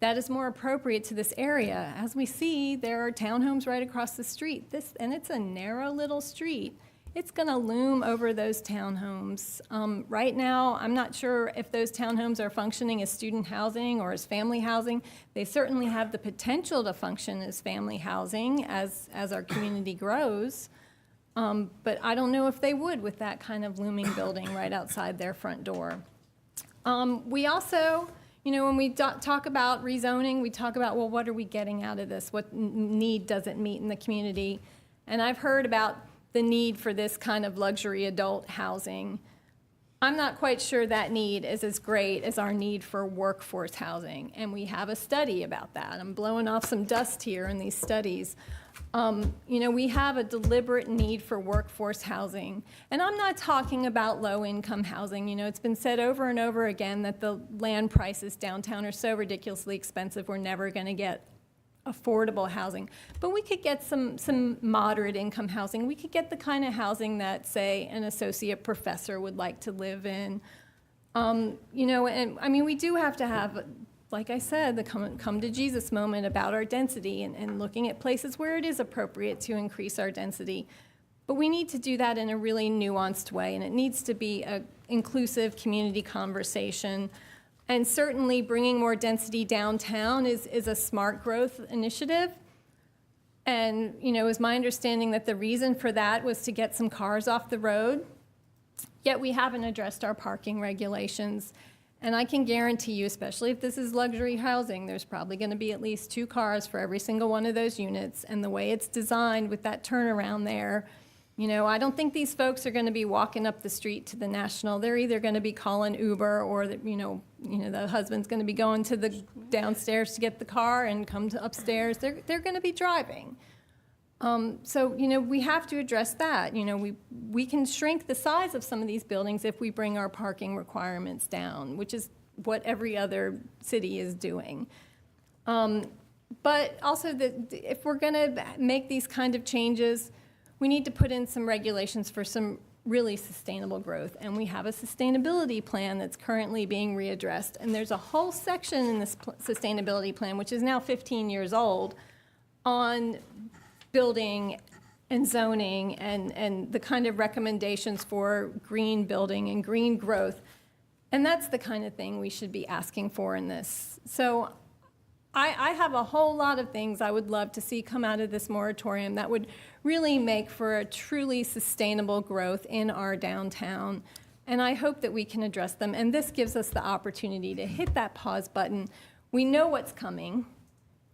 that is more appropriate to this area. As we see, there are townhomes right across the street. And it's a narrow little street. It's going to loom over those townhomes. Right now, I'm not sure if those townhomes are functioning as student housing or as family housing. They certainly have the potential to function as family housing as our community grows. But I don't know if they would with that kind of looming building right outside their front door. We also, when we talk about rezoning, we talk about, well, what are we getting out of this? What need does it meet in the community? And I've heard about the need for this kind of luxury adult housing. I'm not quite sure that need is as great as our need for workforce housing, and we have a study about that. I'm blowing off some dust here in these studies. We have a deliberate need for workforce housing, and I'm not talking about low-income housing. It's been said over and over again that the land prices downtown are so ridiculously expensive, we're never going to get affordable housing. But we could get some moderate income housing. We could get the kind of housing that, say, an associate professor would like to live in. And I mean, we do have to have, like I said, the come to Jesus moment about our density and looking at places where it is appropriate to increase our density. But we need to do that in a really nuanced way, and it needs to be an inclusive community conversation. And certainly bringing more density downtown is a smart growth initiative. And, it was my understanding that the reason for that was to get some cars off the road. Yet we haven't addressed our parking regulations. And I can guarantee you, especially if this is luxury housing, there's probably going to be at least 2 cars for every single one of those units. And the way it's designed with that turnaround there, I don't think these folks are going to be walking up the street to the National. They're either going to be calling Uber or, the husband's going to be going to the downstairs to get the car and come to upstairs. They're going to be driving. So, we have to address that. We can shrink the size of some of these buildings if we bring our parking requirements down, which is what every other city is doing. But also, if we're going to make these kind of changes, we need to put in some regulations for some really sustainable growth. And we have a sustainability plan that's currently being readdressed. And there's a whole section in this sustainability plan, which is now 15 years old, on building and zoning and the kind of recommendations for green building and green growth. And that's the kind of thing we should be asking for in this. So I have a whole lot of things I would love to see come out of this moratorium that would really make for a truly sustainable growth in our downtown. And I hope that we can address them. And this gives us the opportunity to hit that pause button. We know what's coming,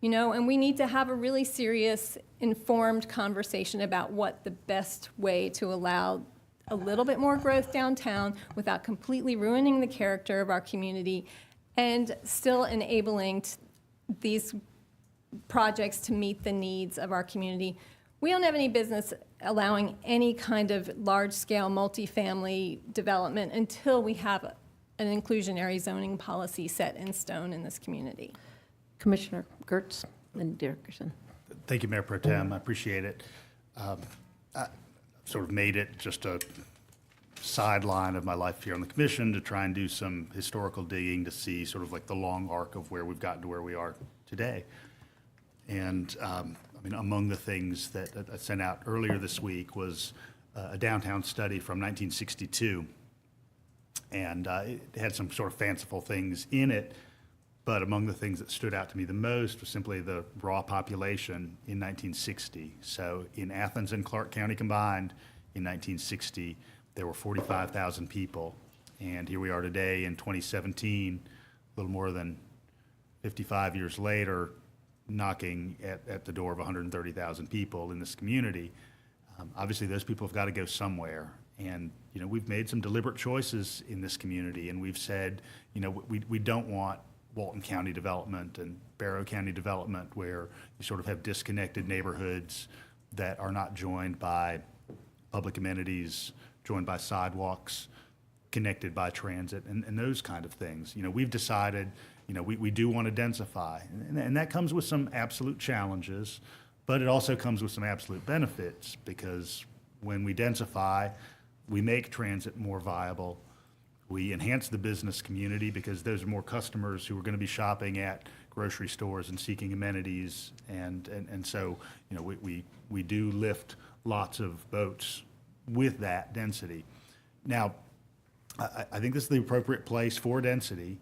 and we need to have a really serious, informed conversation about what the best way to allow a little bit more growth downtown without completely ruining the character of our community and still enabling these projects to meet the needs of our community. We don't have any business allowing any kind of large-scale multifamily development until we have an inclusionary zoning policy set in stone in this community. Commissioner Gertz and Dickerson. Thank you, Mayor Pro Tem. I appreciate it. I sort of made it just a sideline of my life here on the commission to try and do some historical digging to see sort of like the long arc of where we've gotten to where we are today. And I mean, among the things that I sent out earlier this week was a downtown study from 1962. And it had some sort of fanciful things in it, but among the things that stood out to me the most was simply the raw population in 1960. So in Athens and Clarke County combined, in 1960, there were 45,000 people. And here we are today in 2017, a little more than 55 years later, knocking at the door of 130,000 people in this community. Obviously, those people have got to go somewhere. And, you know, we've made some deliberate choices in this community, and we've said, you know, we don't want Walton County development and Barrow County development where you sort of have disconnected neighborhoods that are not joined by public amenities, joined by sidewalks, connected by transit, and those kind of things. You know, we've decided, you know, we do want to densify, and that comes with some absolute challenges, but it also comes with some absolute benefits, because when we densify, we make transit more viable. We enhance the business community because those are more customers who are going to be shopping at grocery stores and seeking amenities. And so, you know, we do lift lots of boats with that density. Now, I think this is the appropriate place for density,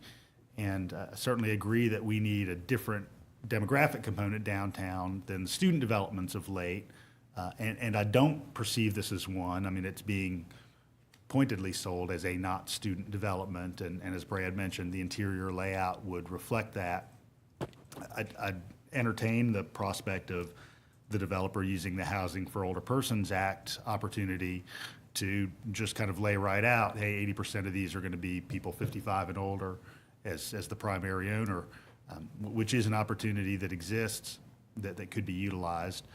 and I certainly agree that we need a different demographic component downtown than the student developments of late. And I don't perceive this as one. I mean, it's being pointedly sold as a not student development, and as Brad mentioned, the interior layout would reflect that. I'd entertain the prospect of the developer using the Housing for Older Persons Act opportunity to just kind of lay right out, hey, 80% of these are going to be people 55 and older as the primary owner, which is an opportunity that exists that could be utilized.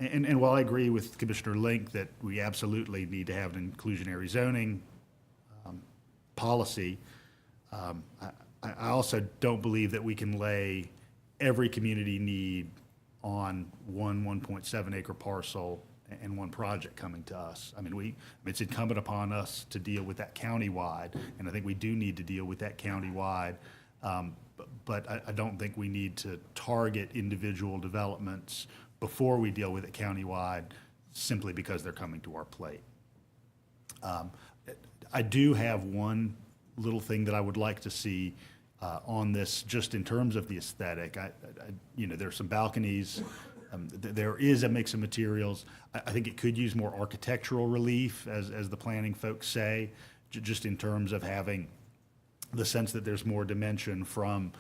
And while I agree with Commissioner Link that we absolutely need to have an inclusionary zoning policy, I also don't believe that we can lay every community need on one 1.7 acre parcel and one project coming to us. I mean, it's incumbent upon us to deal with that countywide, and I think we do need to deal with that countywide. But I don't think we need to target individual developments before we deal with it countywide, simply because they're coming to our plate. I do have one little thing that I would like to see on this, just in terms of the aesthetic. You know, there's some balconies. There is a mix of materials. I think it could use more architectural relief, as the planning folks say, just in terms of having the sense that there's more dimension from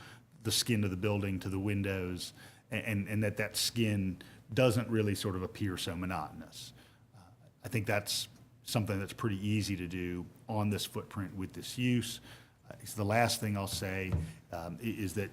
the skin of the building to the windows, and that skin doesn't really sort of appear so monotonous. I think that's something that's pretty easy to do on this footprint with this use. The last thing I'll say is that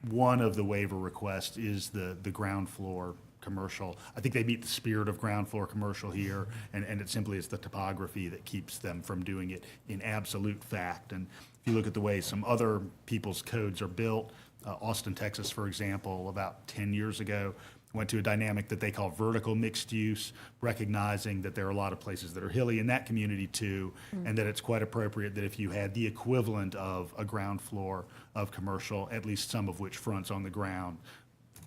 one of the waiver requests is the ground floor commercial. I think they meet the spirit of ground floor commercial here, and it simply is the topography that keeps them from doing it in absolute fact. And if you look at the way some other people's codes are built, Austin, Texas, for example, about 10 years ago, went to a dynamic that they call vertical mixed use, recognizing that there are a lot of places that are hilly in that community too, and that it's quite appropriate that if you had the equivalent of a ground floor of commercial, at least some of which fronts on the ground,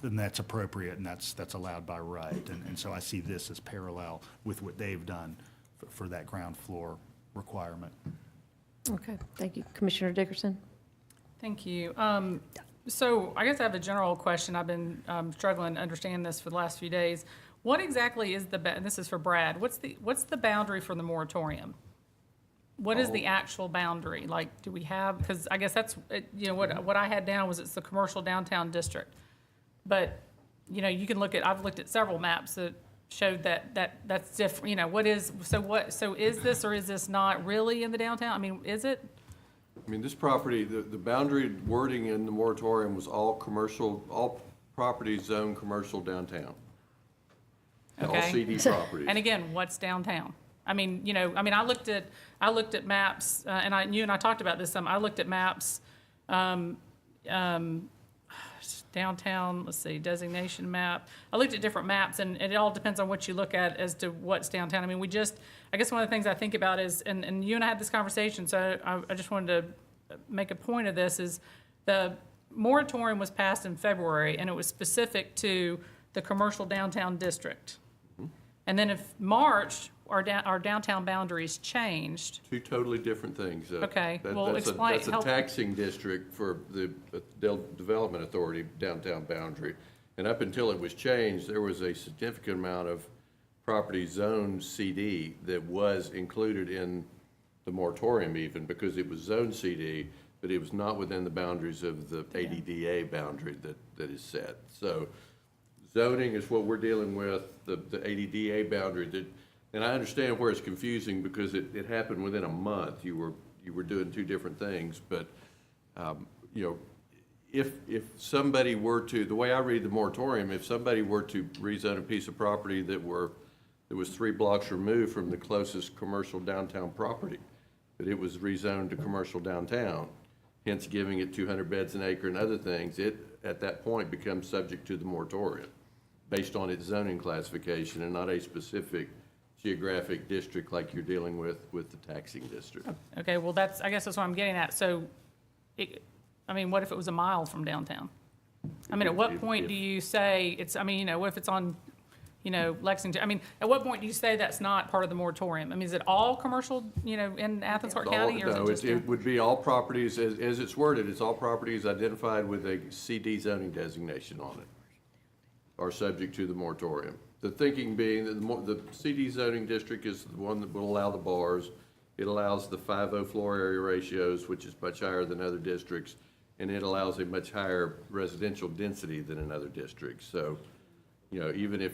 then that's appropriate, and that's allowed by right. And so I see this as parallel with what they've done for that ground floor requirement. Okay, thank you. Commissioner Dickerson? Thank you. So I guess I have a general question. I've been struggling to understand this for the last few days. What exactly is and this is for Brad, what's the boundary for the moratorium? What is the actual boundary? Like, do we have, because I guess that's, you know, what I had down was it's the commercial downtown district. But, you know, you can I've looked at several maps that showed that's different, you know, so is this or is this not really in the downtown? I mean, is it? I mean, this property, the boundary wording in the moratorium was all commercial, all properties zoned commercial downtown. All Okay. CD properties. And again, what's downtown? I mean, I looked at maps, and you and I talked about this some. I looked at maps, downtown, let's see, designation map. I looked at different maps, and it all depends on what you look at as to what's downtown. I mean, I guess one of the things I think about is, and you and I had this conversation, so I just wanted to make a point of this, is the moratorium was passed in February, and it was specific to the commercial downtown district. And then if March, our downtown boundaries changed. Two totally different things. Okay, well, That's explain. a taxing district for the Development Authority downtown boundary. And up until it was changed, there was a significant amount of property zone CD that was included in the moratorium even, because it was zone CD, but it was not within the boundaries of the ADDA boundary that is set. So zoning is what we're dealing with, the ADDA boundary. And I understand where it's confusing because it happened within a month. You were doing two different things, but, if somebody were to, the way I read the moratorium, if somebody were to rezone a piece of property that was 3 blocks removed from the closest commercial downtown property, that it was rezoned to commercial downtown, hence giving it 200 beds an acre and other things, it, at that point, becomes subject to the moratorium based on its zoning classification and not a specific geographic district like you're dealing with the taxing district. Okay, well, I guess that's what I'm getting at. So, what if it was a mile from downtown? I mean, at what point do you say what if it's on, Lexington? I mean, at what point do you say that's not part of the moratorium? I mean, is it all commercial, in Athens-Clarke County? Or No, it would be all properties, as it's worded, it's all properties identified with a CD zoning designation on it are subject to the moratorium. The thinking being that the CD zoning district is the one that will allow the bars. It allows the 5.0 floor area ratios, which is much higher than other districts, and it allows a much higher residential density than in other districts. So, even if,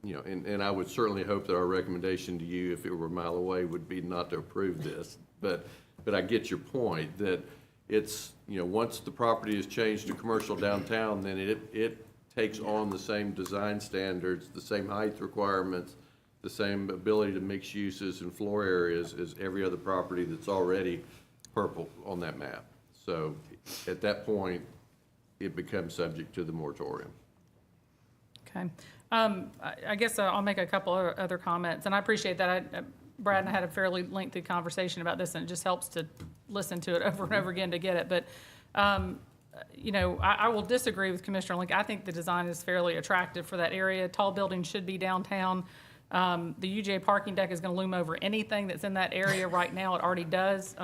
and I would certainly hope that our recommendation to you, if it were a mile away, would be not to approve this. But I get your point that it's, once the property is changed to commercial downtown, then it takes on the same design standards, the same height requirements, the same ability to mix uses and floor areas as every other property that's already purple on that map. So at that point, it becomes subject to the moratorium. Okay. I guess I'll make a couple of other comments, and I appreciate that. Brad and I had a fairly lengthy conversation about this, and it just helps to listen to it over and over again to get it. But I will disagree with Commissioner Link. I think the design is fairly attractive for that area. Tall buildings should be downtown. The UGA parking deck is going to loom over anything that's in that area right now. It already does.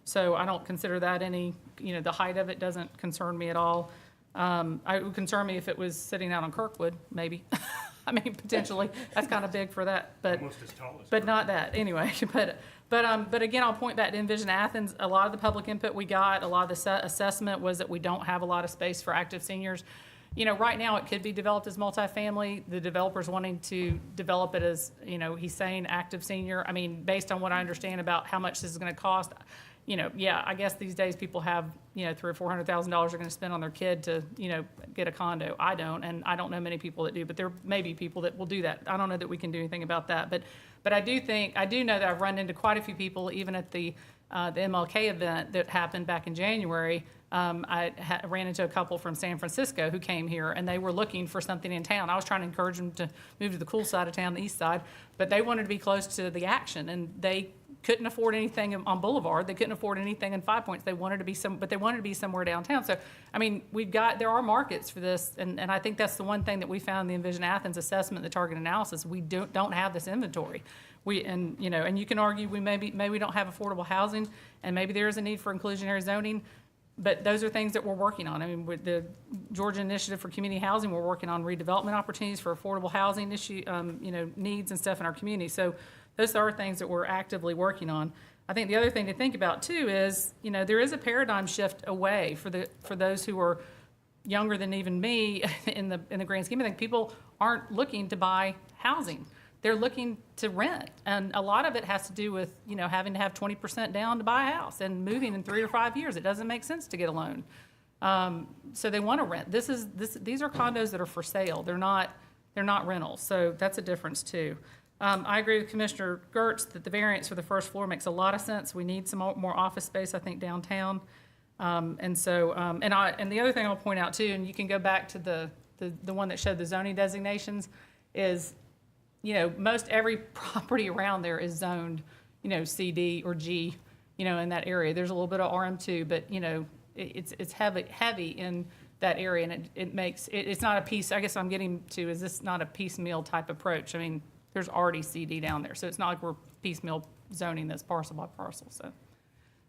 So I don't consider that the height of it doesn't concern me at all. It would concern me if it was sitting out on Kirkwood, maybe. I mean, potentially. That's kind of big for that. But, Almost as tall as but not that, anyway. But again, I'll point back to Envision Athens. A lot of the public input we got, a lot of the assessment was that we don't have a lot of space for active seniors. Right now it could be developed as multifamily. The developer's wanting to develop it as, he's saying active senior. I mean, based on what I understand about how much this is going to cost, I guess these days people have, $300,000 or $400,000 are going to spend on their kid to, get a condo. I don't, and I don't know many people that do, but there may be people that will do that. I don't know that we can do anything about that, but I do know that I've run into quite a few people, even at the MLK event that happened back in January. I ran into a couple from San Francisco who came here, and they were looking for something in town. I was trying to encourage them to move to the cool side of town, the east side, but they wanted to be close to the action, and they couldn't afford anything on Boulevard. They couldn't afford anything in Five Points. They wanted to be somewhere downtown. So, I mean, there are markets for this, and I think that's the one thing that we found in the Envision Athens assessment, the target analysis. We don't have this inventory. And you can argue maybe we don't have affordable housing, and maybe there is a need for inclusionary zoning. But those are things that we're working on. I mean, with the Georgia Initiative for Community Housing, we're working on redevelopment opportunities for affordable housing needs and stuff in our community. So those are things that we're actively working on. I think the other thing to think about too is, there is a paradigm shift away for those who are younger than even me in the grand scheme of things. People aren't looking to buy housing. They're looking to rent. And a lot of it has to do with, having to have 20% down to buy a house and moving in 3 or 5 years. It doesn't make sense to get a loan. So they want to rent. These are condos that are for sale. They're not rentals. So that's a difference too. I agree with Commissioner Gertz that the variance for the first floor makes a lot of sense. We need some more office space, I think, downtown. And so, and the other thing I'll point out too, and you can go back to the one that showed the zoning designations, is, you know, most every property around there is zoned, you know, CD or G, you know, in that area. There's a little bit of RM2, but, you know, it's heavy in that area, and it makes, it's not a piece, I guess I'm getting to, is this not a piecemeal type approach? I mean, there's already CD down there, so it's not like we're piecemeal zoning this parcel by parcel, so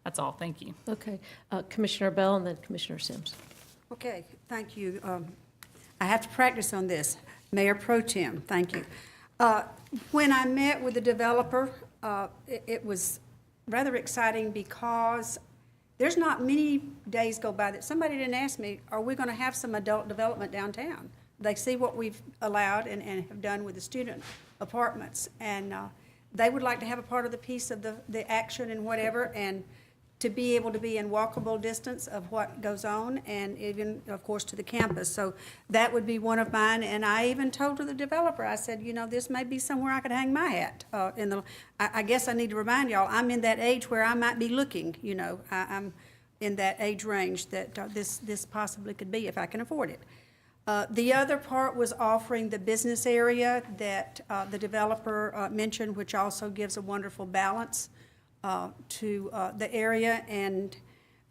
that's all, thank you. Okay. Commissioner Bell and then Commissioner Sims. Okay, thank you. I have to practice on this. Mayor Pro Tem, thank you. When I met with the developer, it was rather exciting because there's not many days go by that somebody didn't ask me, are we going to have some adult development downtown? They see what we've allowed and have done with the student apartments, and they would like to have a part of the piece of the action and whatever, and to be able to be in walkable distance of what goes on, and even, of course, to the campus. So that would be one of mine, and I even told the developer, I said, you know, this may be somewhere I could hang my hat. I guess I need to remind y'all, I'm in that age where I might be looking, you know, I'm in that age range that this possibly could be if I can afford it. The other part was offering the business area that the developer mentioned, which also gives a wonderful balance to the area, and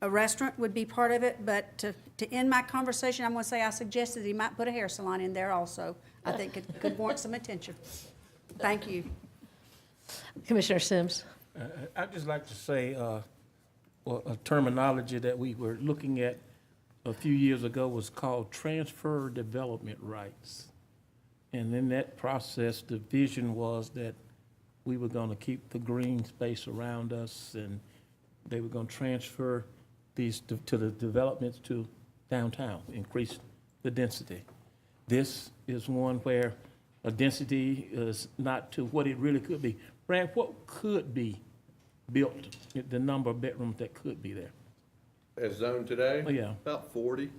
a restaurant would be part of it. But to end my conversation, I'm going to say I suggested he might put a hair salon in there also. I think it could warrant some attention. Thank you. Commissioner Sims. I'd just like to say, a terminology that we were looking at a few years ago was called transfer development rights. And in that process, the vision was that we were going to keep the green space around us, and they were going to transfer these to the developments to downtown, increase the density. This is one where a density is not to what it really could be. Brad, what could be built, the number of bedrooms that could be there? As zoned today? Oh, yeah. About 40.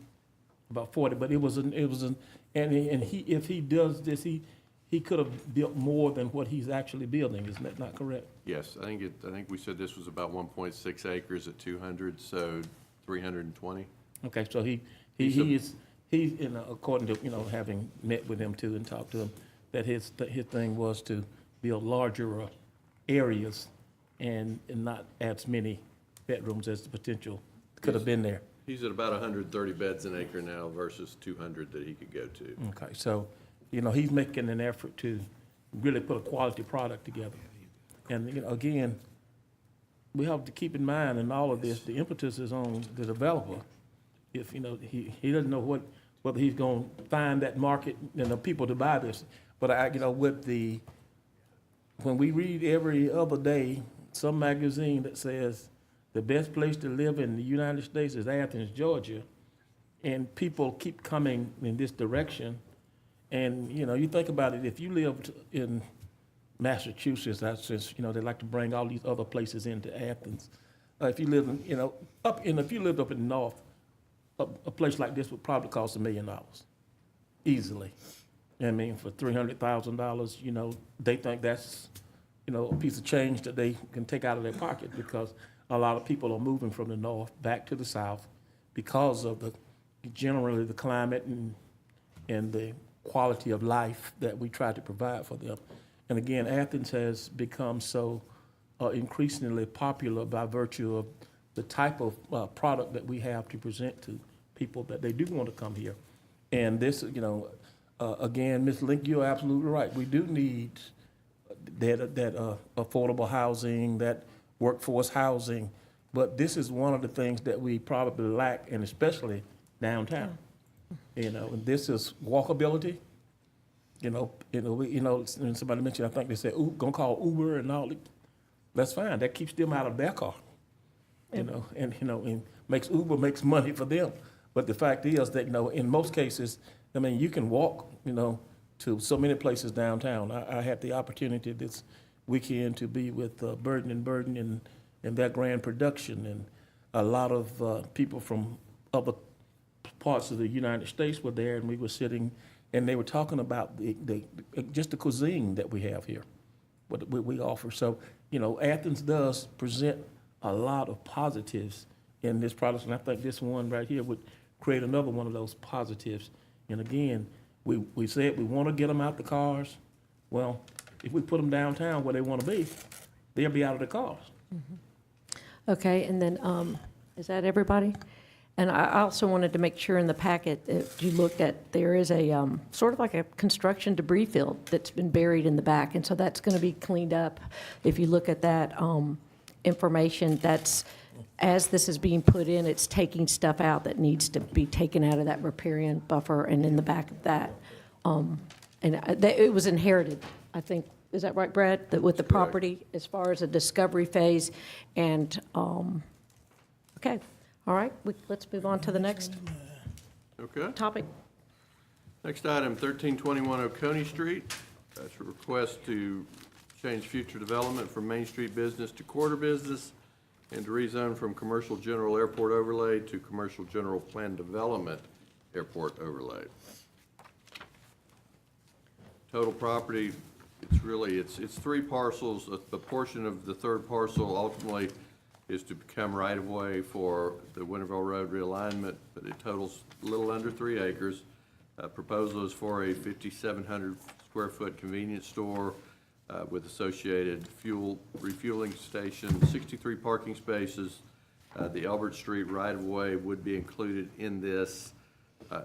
About 40, but if he does this, he could have built more than what he's actually building. Isn't that not correct? Yes, I think we said this was about 1.6 acres at 200, so 320. Okay, so he's according to, you know, having met with him too and talked to him, that his thing was to build larger areas and not as many bedrooms as the potential could have been there. He's at about 130 beds an acre now versus 200 that he could go to. Okay, so, you know, he's making an effort to really put a quality product together. And, you know, again, we have to keep in mind in all of this, the impetus is on the developer. If, you know, he doesn't know whether he's going to find that market and the people to buy this. But you know, when we read every other day some magazine that says the best place to live in the United States is Athens, Georgia, and people keep coming in this direction. And, you know, you think about it, if you lived in Massachusetts, since, you know, they like to bring all these other places into Athens. If you live in, you know, if you lived up in the north, a place like this would probably cost $1 million, easily. I mean, for $300,000, you know, they think that's, you know, a piece of change that they can take out of their pocket, because a lot of people are moving from the north back to the south because of generally the climate and the quality of life that we try to provide for them. And again, Athens has become so increasingly popular by virtue of the type of product that we have to present to people that they do want to come here. And this, you know, again, Ms. Link, you're absolutely right. We do need that affordable housing, that workforce housing, but this is one of the things that we probably lack, and especially downtown. You know, and this is walkability. And somebody mentioned, I think they said, gonna call Uber and all. That's fine. That keeps them out of their car. And makes money for them. But the fact is that, you know, in most cases, I mean, you can walk, you know, to so many places downtown. I had the opportunity this weekend to be with Burden and their grand production, and a lot of people from other parts of the United States were there, and we were sitting, and they were talking about just the cuisine that we have here. what we offer. So, you know, Athens does present a lot of positives in this product, and I think this one right here would create another one of those positives. And again, we said we want to get them out the cars. Well, if we put them downtown where they want to be, they'll be out of the cars. Okay, and then, is that everybody? And I also wanted to make sure in the packet that you looked at, there is a, sort of like a construction debris field that's been buried in the back, and so that's gonna be cleaned up. If you look at that, information, that's, as this is being put in, it's taking stuff out that needs to be taken out of that riparian buffer and in the back of that. It was inherited, I think, is that right, Brad? That with the property, as far as a discovery phase, and, okay, all right, let's move on to the next Okay. topic. Next item, 1321 Oconee Street. That's a request to change future development from Main Street business to quarter business and to rezone from commercial general airport overlay to commercial general plan development airport overlay. Total property, it's three parcels. A portion of the third parcel ultimately is to become right-of-way for the Winterville Road realignment, but it totals a little under 3 acres. Proposal is for a 5,700 square foot convenience store with associated fuel refueling station, 63 parking spaces. The Albert Street right-of-way would be included in this,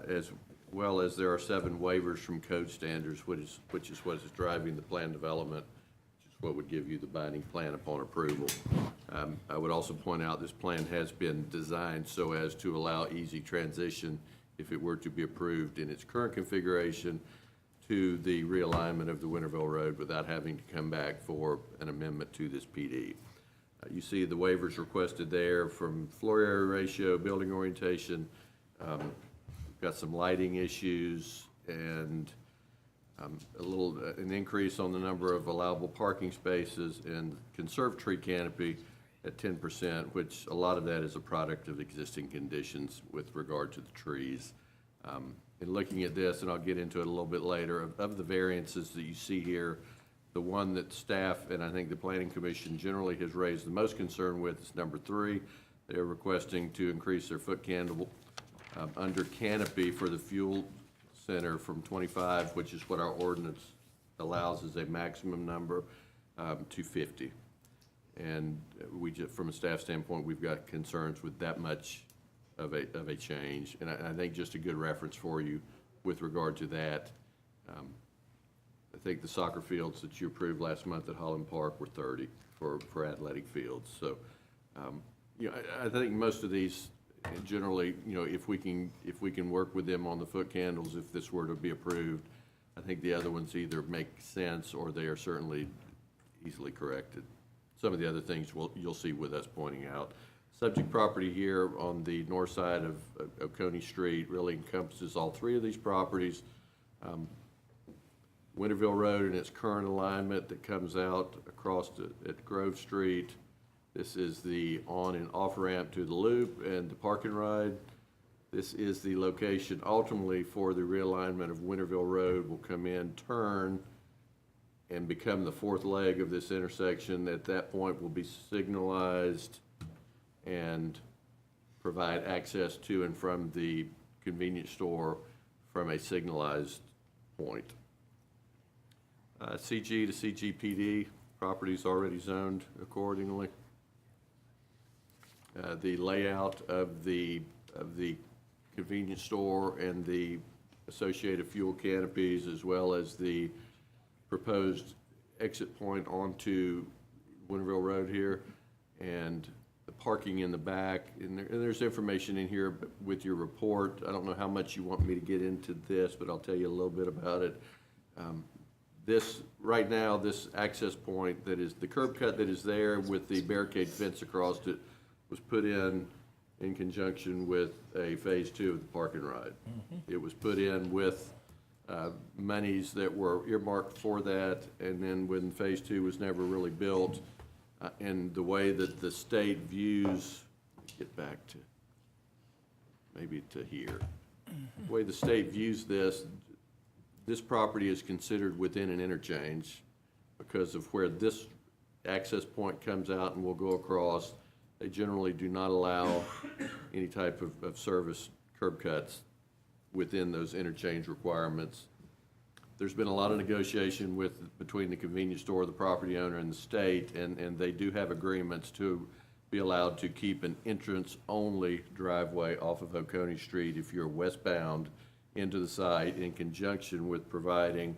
as well as there are 7 waivers from code standards, which is what is driving the plan development, which is what would give you the binding plan upon approval. I would also point out this plan has been designed so as to allow easy transition if it were to be approved in its current configuration to the realignment of the Winterville Road without having to come back for an amendment to this PD. You see the waivers requested there from floor area ratio, building orientation, got some lighting issues, and an increase on the number of allowable parking spaces, and conserved tree canopy at 10%, which a lot of that is a product of existing conditions with regard to the trees. In looking at this, and I'll get into it a little bit later, of the variances that you see here, the one that staff and I think the Planning Commission generally has raised the most concern with is number 3. They're requesting to increase their foot candle under canopy for the fuel center from 25, which is what our ordinance allows as a maximum number, to 50. And we just, from a staff standpoint, we've got concerns with that much of a change. And I think just a good reference for you with regard to that. I think the soccer fields that you approved last month at Holland Park were 30 for athletic fields. So, you know, I think most of these generally, you know, if we can work with them on the foot candles, if this were to be approved, I think the other ones either make sense or they are certainly easily corrected. Some of the other things you'll see with us pointing out. Subject property here on the north side of Oconee Street really encompasses all 3 of these properties. Winterville Road in its current alignment that comes out across at Grove Street. This is the on and off ramp to the loop and the park and ride. This is the location ultimately for the realignment of Winterville Road. Will come in, turn, and become the 4th leg of this intersection. At that point will be signalized and provide access to and from the convenience store from a signalized point. CG to CGPD, properties already zoned accordingly. The layout of the convenience store and the associated fuel canopies, as well as the proposed exit point onto Winterville Road here, and the parking in the back. And there's information in here with your report. I don't know how much you want me to get into this, but I'll tell you a little bit about it. Right now, this access point that is the curb cut that is there with the barricade fence across it was put in conjunction with a phase 2 of the park and ride. It was put in with monies that were earmarked for that, and then when phase 2 was never really built, and the way that the state views, get back to maybe to here, the way the state views this property is considered within an interchange because of where this access point comes out and will go across. They generally do not allow any type of service curb cuts within those interchange requirements. There's been a lot of negotiation between the convenience store, the property owner, and the state, and they do have agreements to be allowed to keep an entrance-only driveway off of Oconee Street if you're westbound into the site, in conjunction with providing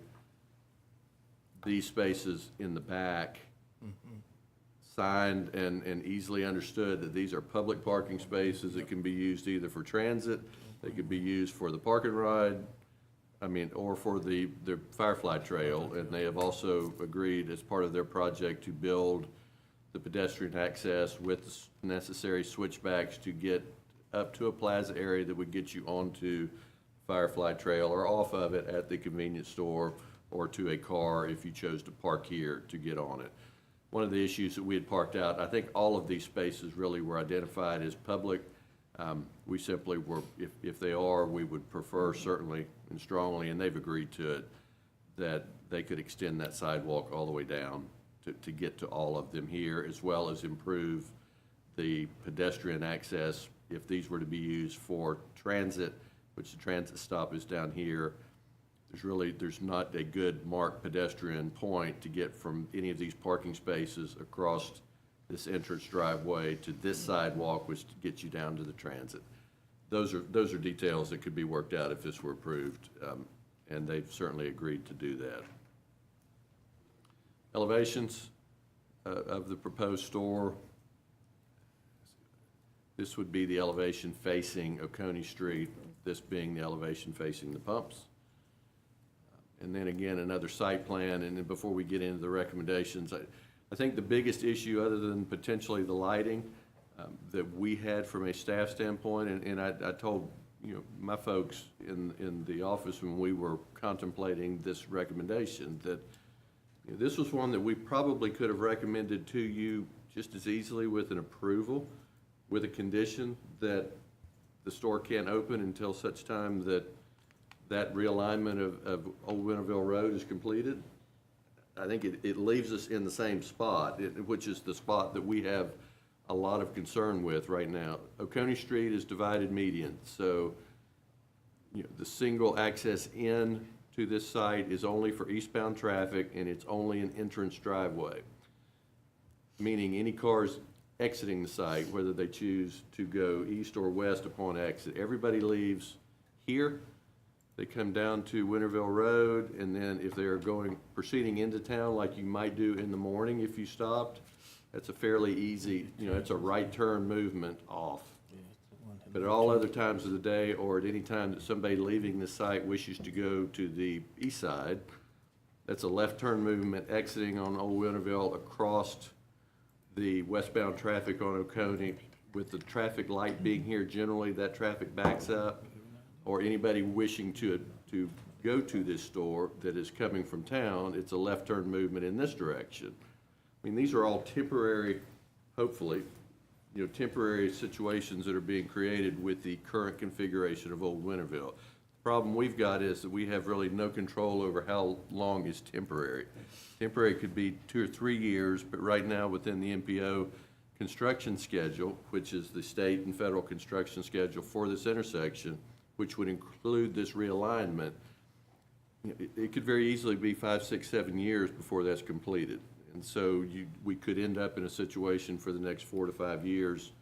these spaces in the back, signed and easily understood that these are public parking spaces that can be used either for transit, they could be used for the park and ride, or for the Firefly Trail. And they have also agreed, as part of their project, to build the pedestrian access with the necessary switchbacks to get up to a plaza area that would get you onto Firefly Trail or off of it at the convenience store, or to a car if you chose to park here to get on it. One of the issues that we had parked out, I think all of these spaces really were identified as public. We simply were, if they are, we would prefer certainly and strongly, and they've agreed to it, that they could extend that sidewalk all the way down to get to all of them here, as well as improve the pedestrian access if these were to be used for transit, which the transit stop is down here. There's not a good marked pedestrian point to get from any of these parking spaces across this entrance driveway to this sidewalk, which gets you down to the transit. Those are details that could be worked out if this were approved, and they've certainly agreed to do that. Elevations of the proposed store. This would be the elevation facing Oconee Street, this being the elevation facing the pumps. And then again, another site plan, and then before we get into the recommendations, I think the biggest issue, other than potentially the lighting, that we had from a staff standpoint, and I told my folks in the office when we were contemplating this recommendation, that this was one that we probably could have recommended to you just as easily with an approval, with a condition that the store can't open until such time that realignment of Old Winterville Road is completed. I think it leaves us in the same spot, which is the spot that we have a lot of concern with right now. Oconee Street is divided median, so the single access in to this site is only for eastbound traffic, and it's only an entrance driveway, meaning any cars exiting the site, whether they choose to go east or west upon exit, everybody leaves here. They come down to Winterville Road, and then if they're proceeding into town like you might do in the morning if you stopped, that's a fairly easy, it's a right turn movement off. But at all other times of the day, or at any time that somebody leaving the site wishes to go to the east side, that's a left turn movement exiting on Old Winterville across the westbound traffic on Oconee. With the traffic light being here, generally that traffic backs up, or anybody wishing to go to this store that is coming from town, it's a left turn movement in this direction. I mean, these are all temporary, hopefully, temporary situations that are being created with the current configuration of Old Winterville. The problem we've got is that we have really no control over how long is temporary. Temporary could be 2 or 3 years, but right now within the MPO construction schedule, which is the state and federal construction schedule for this intersection, which would include this realignment, it could very easily be 5, 6, 7 years before that's completed. And so we could end up in a situation for the next 4 to 5 years.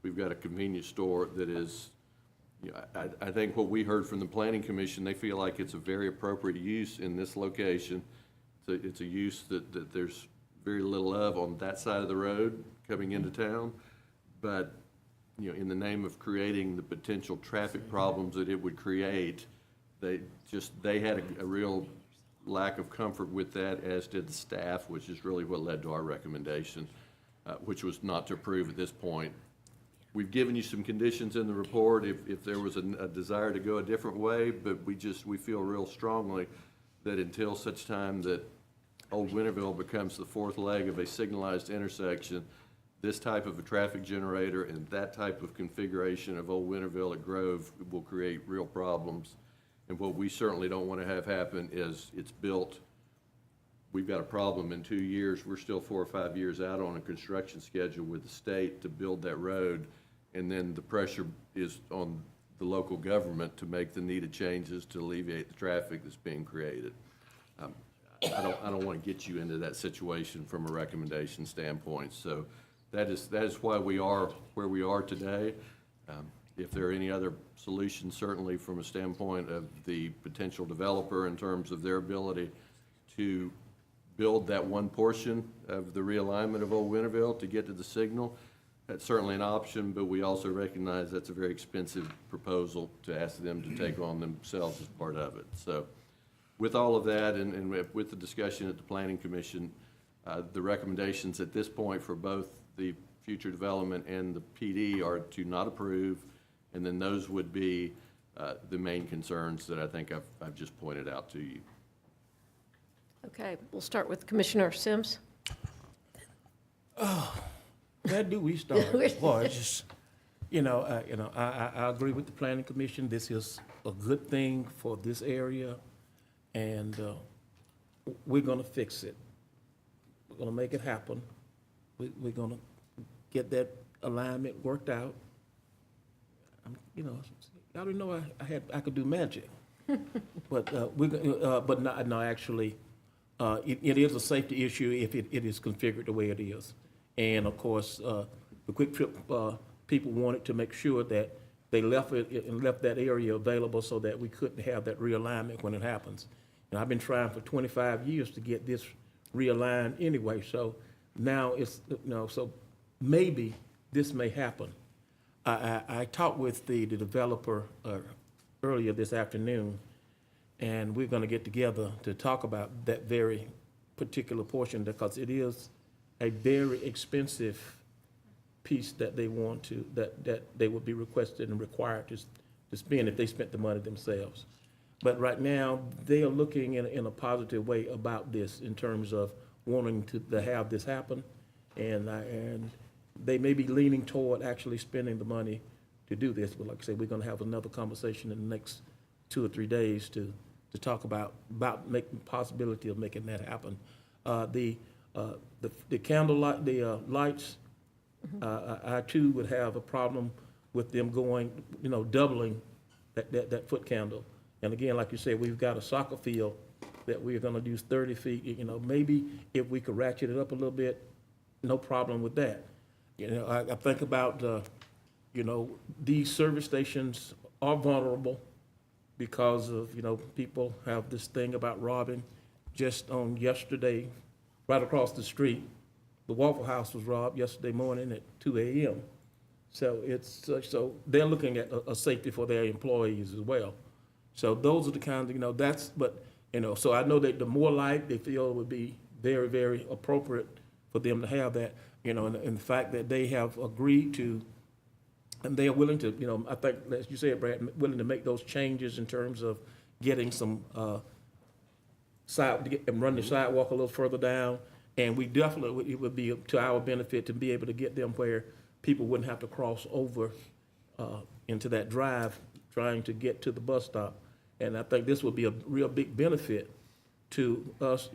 We've got a convenience store that is, I think what we heard from the Planning Commission, they feel like it's a very appropriate use in this location. It's a use that there's very little of on that side of the road coming into town. But in the name of creating the potential traffic problems that it would create, they had a real lack of comfort with that, as did the staff, which is really what led to our recommendation, which was not to approve at this point. We've given you some conditions in the report if there was a desire to go a different way, but we feel real strongly that until such time that Old Winterville becomes the fourth leg of a signalized intersection, this type of a traffic generator and that type of configuration of Old Winterville at Grove will create real problems. And what we certainly don't want to have happen is it's built we've got a problem in 2 years. We're still 4 or 5 years out on a construction schedule with the state to build that road. And then the pressure is on the local government to make the needed changes to alleviate the traffic that's being created. I don't want to get you into that situation from a recommendation standpoint. So that is why we are where we are today. If there are any other solutions, certainly from a standpoint of the potential developer in terms of their ability to build that one portion of the realignment of Old Winterville to get to the signal, that's certainly an option, but we also recognize that's a very expensive proposal to ask them to take on themselves as part of it. So with all of that and with the discussion at the Planning Commission, the recommendations at this point for both the future development and the PD are to not approve, and then those would be the main concerns that I think I've just pointed out to you. Okay, we'll start with Commissioner Sims. Where do we start? Boy, it's just, I agree with the Planning Commission. This is a good thing for this area, and we're gonna fix it. We're gonna make it happen. We're gonna get that alignment worked out. I already know I could do magic, but no, actually, it is a safety issue if it is configured the way it is. And of course, the Quick Trip people wanted to make sure that they left that area available so that we couldn't have that realignment when it happens. And I've been trying for 25 years to get this realigned anyway. So now it's so maybe this may happen. I talked with the developer earlier this afternoon, and we're going to get together to talk about that very particular portion because it is a very expensive piece that they want to, that they would be requested and required to spend if they spent the money themselves. But right now, they are looking in a positive way about this in terms of wanting to have this happen. And they may be leaning toward actually spending the money to do this. But like I said, we're going to have another conversation in the next 2 or 3 days to talk about making possibility of making that happen. The candlelight, the lights, I too would have a problem with them going, doubling that foot candle. And again, like you said, we've got a soccer field that we're gonna use 30 feet, maybe if we could ratchet it up a little bit, no problem with that. I think about, these service stations are vulnerable because of, people have this thing about robbing. Just on yesterday, right across the street, the Waffle House was robbed yesterday morning at 2 a.m. So so they're looking at a safety for their employees as well. So those are the kinds of, so I know that the more light they feel would be very, very appropriate for them to have that, and the fact that they have agreed to, and they are willing to, I think, as you said, Brad, willing to make those changes in terms of getting some and run the sidewalk a little further down. And we definitely, it would be to our benefit to be able to get them where people wouldn't have to cross over into that drive trying to get to the bus stop. And I think this would be a real big benefit to us,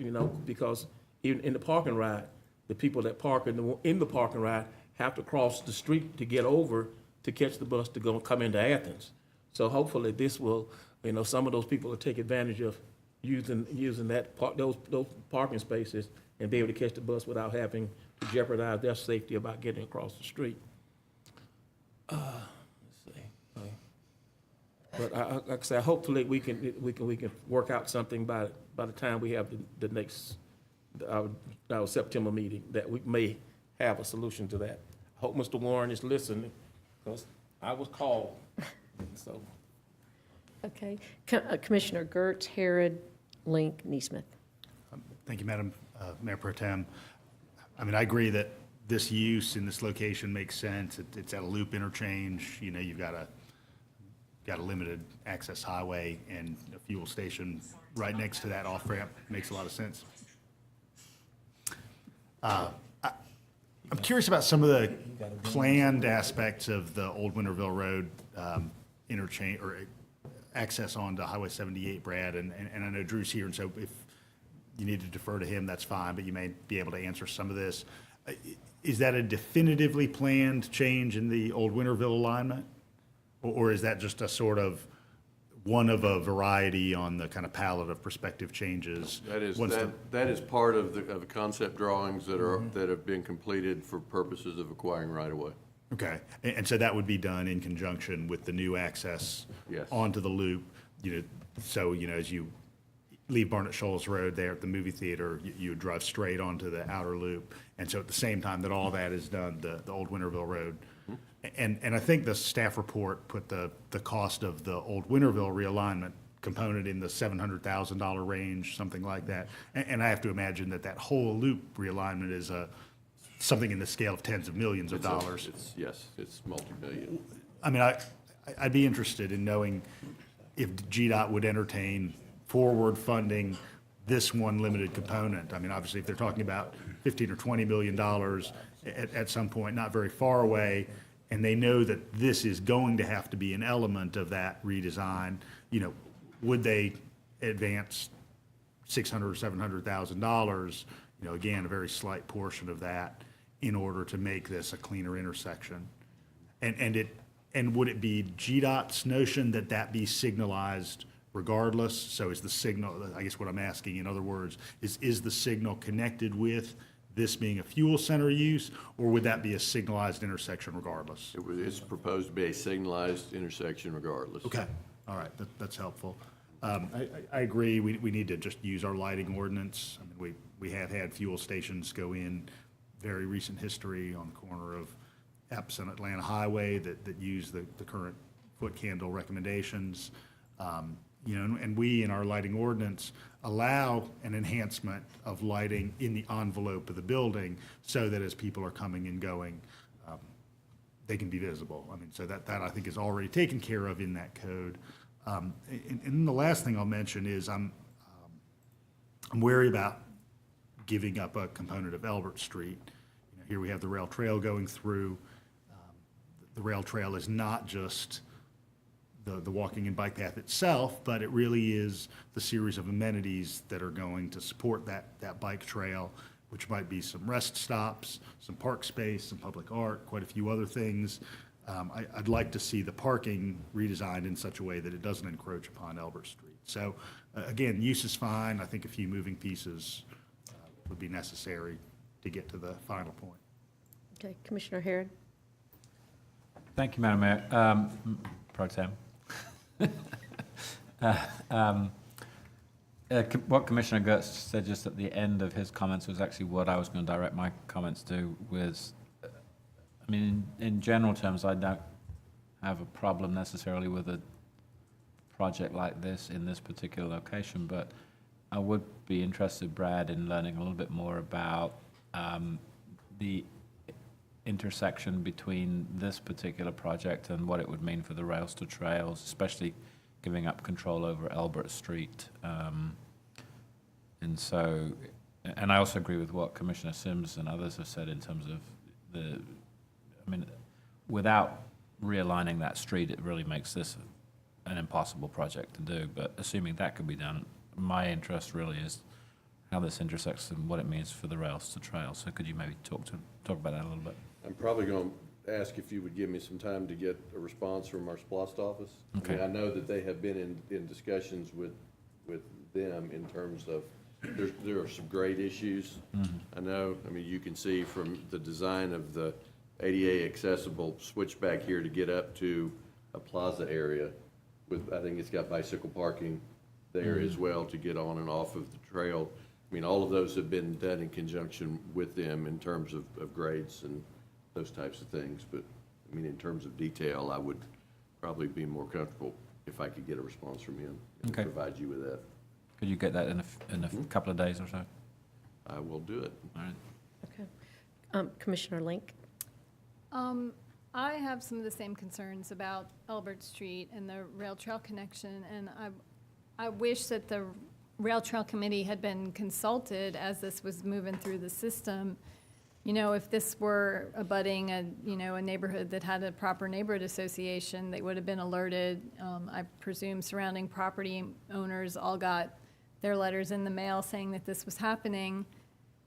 because in the parking ride, the people that park in the parking ride have to cross the street to get over to catch the bus to come into Athens. So hopefully this will, some of those people will take advantage of using those parking spaces and be able to catch the bus without having to jeopardize their safety about getting across the street. Let's see. But like I said, hopefully we can work out something by the time we have the next our September meeting, that we may have a solution to that. I hope Mr. Warren is listening, because I was called. So. Okay. Commissioner Gertz, Herod, Link, Neesmith. Thank you, Madam Mayor Pro Tem. I agree that this use in this location makes sense. It's at a loop interchange. You've got a limited access highway and a fuel station right next to that off-ramp. Makes a lot of sense. I'm curious about some of the planned aspects of the Old Winterville Road interchange or access onto Highway 78, Brad, and I know Drew's here, and so if you need to defer to him, that's fine, but you may be able to answer some of this. Is that a definitively planned change in the old Winterville alignment? Or is that just a sort of one of a variety on the kind of palette of prospective changes? That is, once that is part of the concept drawings that are, that have been completed for purposes of acquiring right-of-way. Okay, and so that would be done in conjunction with the new access Yes. onto the loop, so, as you leave Barnett Shoals Road there at the movie theater, you would drive straight onto the outer loop. And so at the same time that all that is done, the old Winterville Road. And I think the staff report put the cost of the old Winterville realignment component in the $700,000 range, something like that. And I have to imagine that whole loop realignment is something in the scale of tens of millions of dollars. Yes, it's multi-million. I mean, I'd be interested in knowing if GDOT would entertain forward funding this one limited component. I mean, obviously, if they're talking about $15 or $20 million at some point, not very far away, and they know that this is going to have to be an element of that redesign, would they advance $600,000 or $700,000? Again, a very slight portion of that in order to make this a cleaner intersection. And would it be GDOT's notion that be signalized regardless? So is the signal, I guess what I'm asking, in other words, is the signal connected with this being a fuel center use, or would that be a signalized intersection regardless? It's proposed to be a signalized intersection regardless. Okay, all right, that's helpful. I agree, we need to just use our lighting ordinance. I mean, we have had fuel stations go in very recent history on the corner of Epps and Atlanta Highway that use the current foot candle recommendations. And we, in our lighting ordinance, allow an enhancement of lighting in the envelope of the building so that as people are coming and going, they can be visible. I mean, so that I think is already taken care of in that code. And then the last thing I'll mention is I'm wary about giving up a component of Elbert Street. Here we have the rail trail going through. The rail trail is not just the walking and bike path itself, but it really is the series of amenities that are going to support that bike trail, which might be some rest stops, some park space, some public art, quite a few other things. I'd like to see the parking redesigned in such a way that it doesn't encroach upon Elbert Street. So again, use is fine. I think a few moving pieces would be necessary to get to the final point. Okay, Commissioner Herod? Thank you, Madam Mayor. Pro Tem. What Commissioner Gertz said just at the end of his comments was actually what I was going to direct my comments to. I mean, in general terms, I don't have a problem necessarily with a project like this in this particular location, but I would be interested, Brad, in learning a little bit more about the intersection between this particular project and what it would mean for the rails to trails, especially giving up control over Elbert Street. And I also agree with what Commissioner Sims and others have said in terms of without realigning that street, it really makes this an impossible project to do. But assuming that could be done, my interest really is how this intersects and what it means for the rails to trails. So could you maybe talk about that a little bit? I'm probably going to ask if you would give me some time to get a response from our SPLOST office. Okay. I know that they have been in discussions with them in terms of, there are some grade issues. Mm-hmm. I know, you can see from the design of the ADA accessible switchback here to get up to a plaza area with, I think it's got bicycle parking there as well to get on and off of the trail. All of those have been done in conjunction with them in terms of grades and those types of things. But, in terms of detail, I would probably be more comfortable if I could get a response from him and Okay. provide you with that. Could you get that in a couple of days or so? I will do it. All right. Okay. Commissioner Link? I have some of the same concerns about Elbert Street and the rail trail connection, and I wish that the Rail Trail Committee had been consulted as this was moving through the system. If this were abutting a neighborhood that had a proper neighborhood association, they would have been alerted. I presume surrounding property owners all got their letters in the mail saying that this was happening,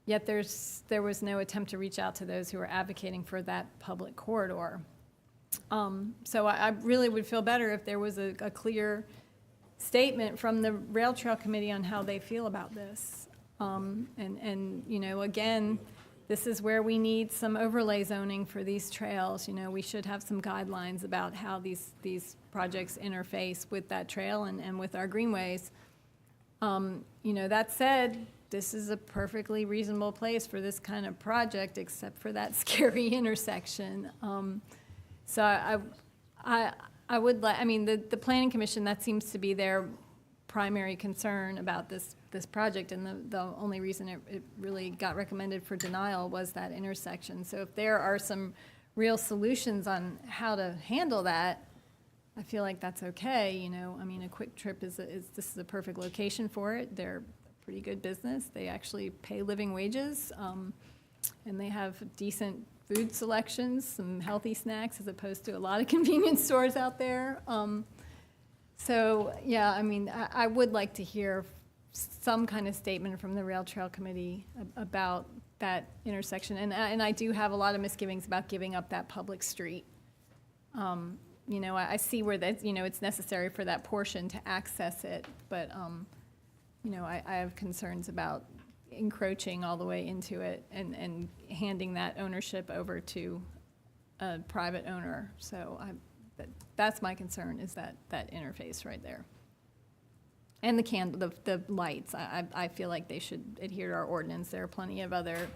yet there was no attempt to reach out to those who were advocating for that public corridor. So I really would feel better if there was a clear statement from the Rail Trail Committee on how they feel about this. And, you know, again, this is where we need some overlay zoning for these trails. You know, we should have some guidelines about how these projects interface with that trail and with our greenways. You know, that said, this is a perfectly reasonable place for this kind of project, except for that scary intersection. So I would like, I mean, the Planning Commission, that seems to be their primary concern about this project, and the only reason it really got recommended for denial was that intersection. So if there are some real solutions on how to handle that, I feel like that's okay, you know. I mean, a Quick Trip this is a perfect location for it. They're a pretty good business. They actually pay living wages, and they have decent food selections, some healthy snacks, as opposed to a lot of convenience stores out there. So, yeah, I mean, I would like to hear some kind of statement from the Rail Trail Committee about that intersection. And I do have a lot of misgivings about giving up that public street. You know, I see where that, you know, it's necessary for that portion to access it, but, you know, I have concerns about encroaching all the way into it and handing that ownership over to a private owner. So that's my concern, is that interface right there. And the lights, I feel like they should adhere to our ordinance. There are plenty of other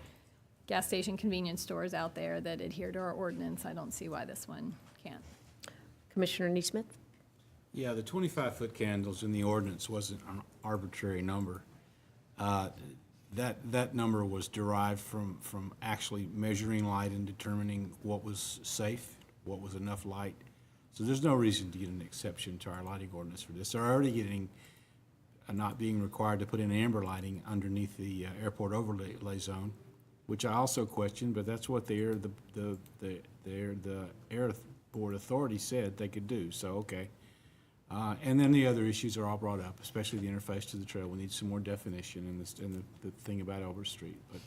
gas station convenience stores out there that adhere to our ordinance. I don't see why this one can't. Commissioner Neesmith? Yeah, the 25-foot candles in the ordinance wasn't an arbitrary number. That number was derived from actually measuring light and determining what was safe, what was enough light. So there's no reason to get an exception to our lighting ordinance for this. They're already getting, not being required to put in amber lighting underneath the airport overlay zone, which I also question, but that's what the airport authority said they could do, so okay. And then the other issues are all brought up, especially the interface to the trail. We need some more definition in the thing about Elbert Street, but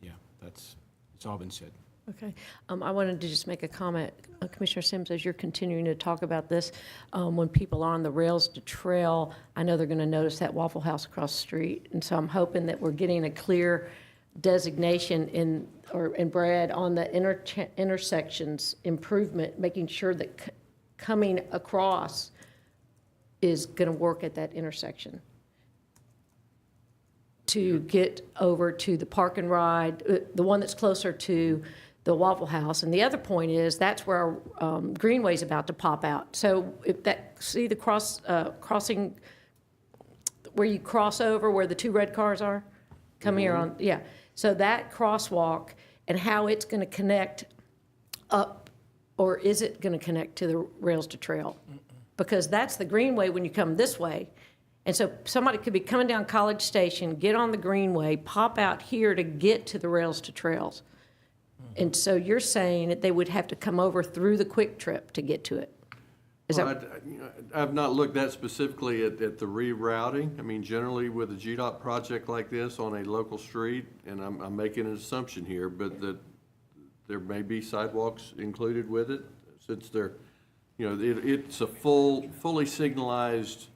yeah, it's all been said. Okay. I wanted to just make a comment. Commissioner Sims, as you're continuing to talk about this, when people are on the rails to trail, I know they're going to notice that Waffle House across the street. And so I'm hoping that we're getting a clear designation in Brad on the intersections improvement, making sure that coming across is going to work at that intersection to get over to the park and ride, the one that's closer to the Waffle House. And the other point is that's where our greenway's about to pop out. So if that, see the crossing where you cross over where the two red cars are? Come here on, yeah. So that crosswalk and how it's going to connect up, or is it going to connect to the rails to trail? Because that's the greenway when you come this way. And so somebody could be coming down College Station, get on the greenway, pop out here to get to the rails to trails. And so you're saying that they would have to come over through the Quick Trip to get to it? Is that? I've not looked that specifically at the rerouting. I mean, generally with a GDOT project like this on a local street, and I'm making an assumption here, but that there may be sidewalks included with it, since they're, you know, it's a fully signalized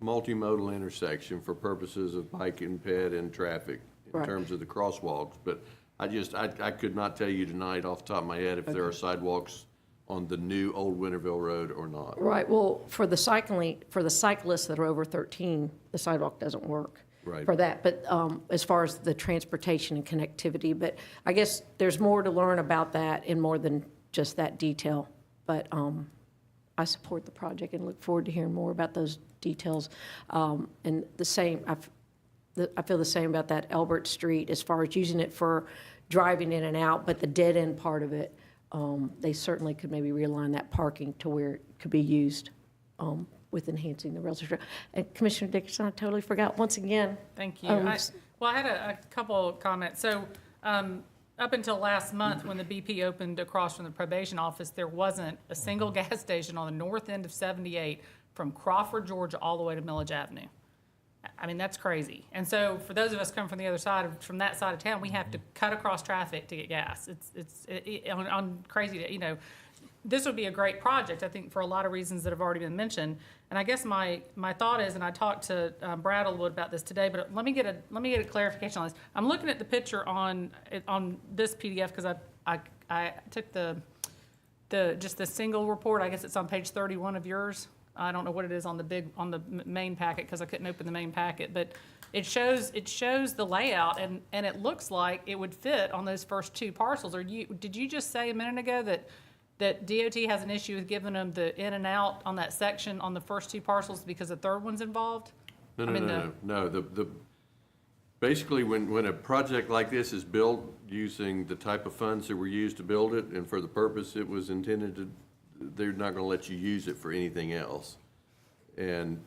multimodal intersection for purposes of bike and ped and traffic in Right. terms of the crosswalks. But I could not tell you tonight off the top of my head if there are sidewalks on the new Old Winterville Road or not. Right, well, for the cyclists that are over 13, the sidewalk doesn't work. Right. For that, but as far as the transportation and connectivity, but I guess there's more to learn about that and more than just that detail. But I support the project and look forward to hearing more about those details. And the same, I feel the same about that Elbert Street as far as using it for driving in and out, but the dead end part of it, they certainly could maybe realign that parking to where it could be used with enhancing the rails. And Commissioner Dickerson, I totally forgot once again. Thank you. I had a couple of comments. So up until last month, when the BP opened across from the probation office, there wasn't a single gas station on the north end of 78 from Crawford, Georgia, all the way to Millage Avenue. I mean, that's crazy. And so for those of us coming from the other side, from that side of town, we have to cut across traffic to get gas. On crazy, you know, this would be a great project, I think, for a lot of reasons that have already been mentioned. And I guess my thought is, and I talked to Brad a little bit about this today, but let me get a clarification on this. I'm looking at the picture on this PDF because I took just the single report. I guess it's on page 31 of yours. I don't know what it is on the main packet because I couldn't open the main packet, but it shows the layout and it looks like it would fit on those first two parcels. Did you just say a minute ago that DOT has an issue with giving them the in and out on that section on the first two parcels because the third one's involved? No. Basically, when a project like this is built using the type of funds that were used to build it and for the purpose it was intended to, they're not gonna let you use it for anything else. And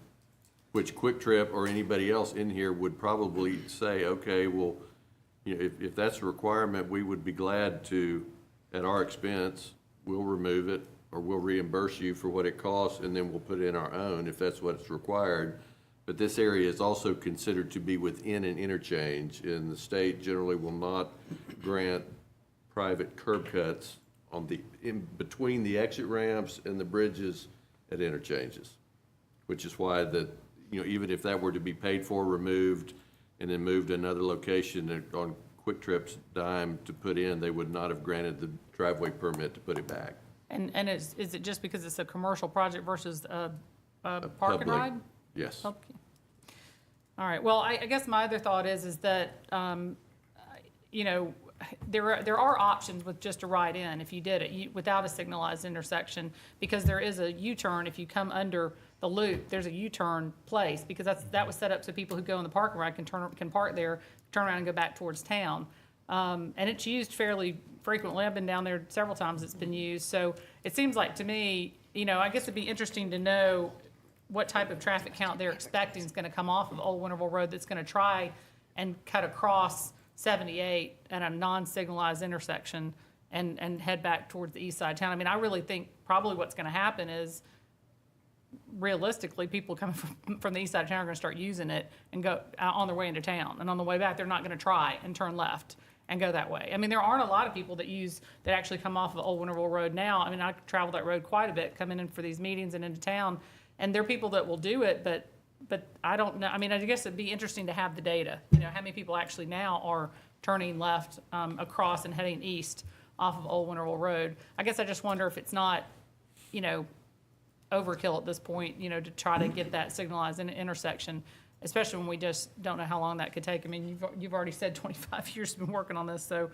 which Quick Trip or anybody else in here would probably say, okay, well, you know, if that's a requirement, we would be glad to, at our expense, we'll remove it or we'll reimburse you for what it costs and then we'll put in our own if that's what's required. But this area is also considered to be within an interchange, and the state generally will not grant private curb cuts in between the exit ramps and the bridges at interchanges, which is why even if that were to be paid for, removed, and then moved to another location on Quick Trip's dime to put in, they would not have granted the driveway permit to put it back. And is it just because it's a commercial project versus a park and public, ride? Yes. Okay. All right, well, I guess my other thought is that, you know, there are options with just a right in if you did it without a signalized intersection, because there is a U-turn. If you come under the loop, there's a U-turn place, because that was set up so people who go in the parking ride can park there, turn around and go back towards town. And it's used fairly frequently. I've been down there several times. It's been used. So it seems like to me, you know, I guess it'd be interesting to know what type of traffic count they're expecting is going to come off of Old Winterville Road that's going to try and cut across 78 at a non-signalized intersection and head back towards the east side of town. I mean, I really think probably what's going to happen is, realistically, people coming from the east side of town are going to start using it and go on their way into town. And on the way back, they're not going to try and turn left and go that way. I mean, there aren't a lot of people that actually come off of Old Winterville Road now. I mean, I travel that road quite a bit, coming in for these meetings and into town. And there are people that will do it, but I don't know. I mean, I guess it'd be interesting to have the data. You know, how many people actually now are turning left across and heading east off of Old Winterville Road. I guess I just wonder if it's not, you know, overkill at this point, you know, to try to get that signalized intersection, especially when we just don't know how long that could take. I mean, you've already said 25 years been working on this, so.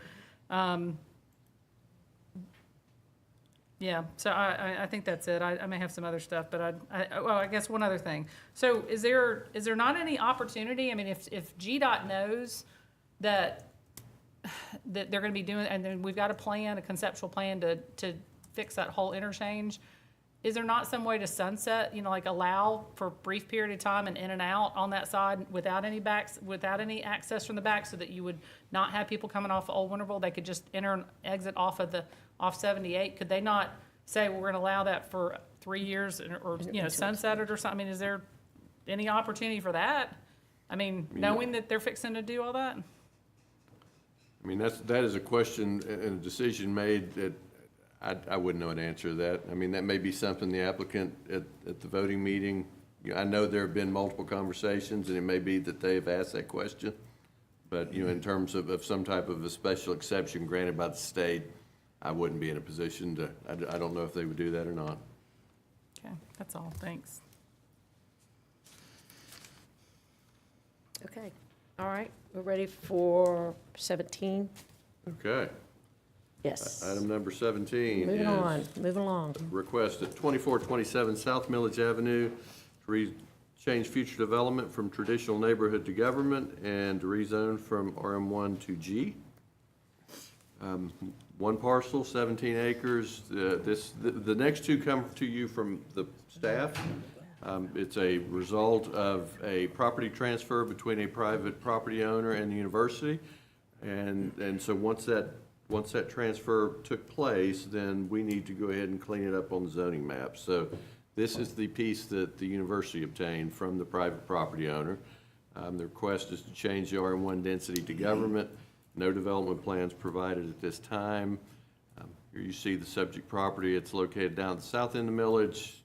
Yeah, so I think that's it. I may have some other stuff, but I guess one other thing. So is there not any opportunity? I mean, if GDOT knows that they're going to be doing, and then we've got a conceptual plan to fix that whole interchange, is there not some way to sunset, you know, like allow for a brief period of time and in and out on that side without any access from the back, so that you would not have people coming off of Old Winterville? They could just enter and exit off 78. Could they not say, well, we're going to allow that for 3 years or you know, sunset it or something? I mean, is there any opportunity for that? I mean, knowing that they're fixing to do all that? I mean, that is a question and a decision made that I wouldn't know an answer to that. I mean, that may be something the applicant at the voting meeting, you know, I know there have been multiple conversations, and it may be that they have asked that question. But, you know, in terms of some type of a special exception granted by the state, I wouldn't be in a position to, I don't know if they would do that or not. Okay, that's all. Thanks. Okay, all right, we're ready for 17? Okay. Yes. Item number 17 Moving along. Request at 2427 South Millage Avenue to change future development from traditional neighborhood to government and to rezone from RM1 to G. One parcel, 17 acres. The next two come to you from the staff. It's a result of a property transfer between a private property owner and the university. And so once that transfer took place, then we need to go ahead and clean it up on the zoning map. So this is the piece that the university obtained from the private property owner. The request is to change the RM1 density to government. No development plans provided at this time. Here you see the subject property. It's located down at the south end of Millage,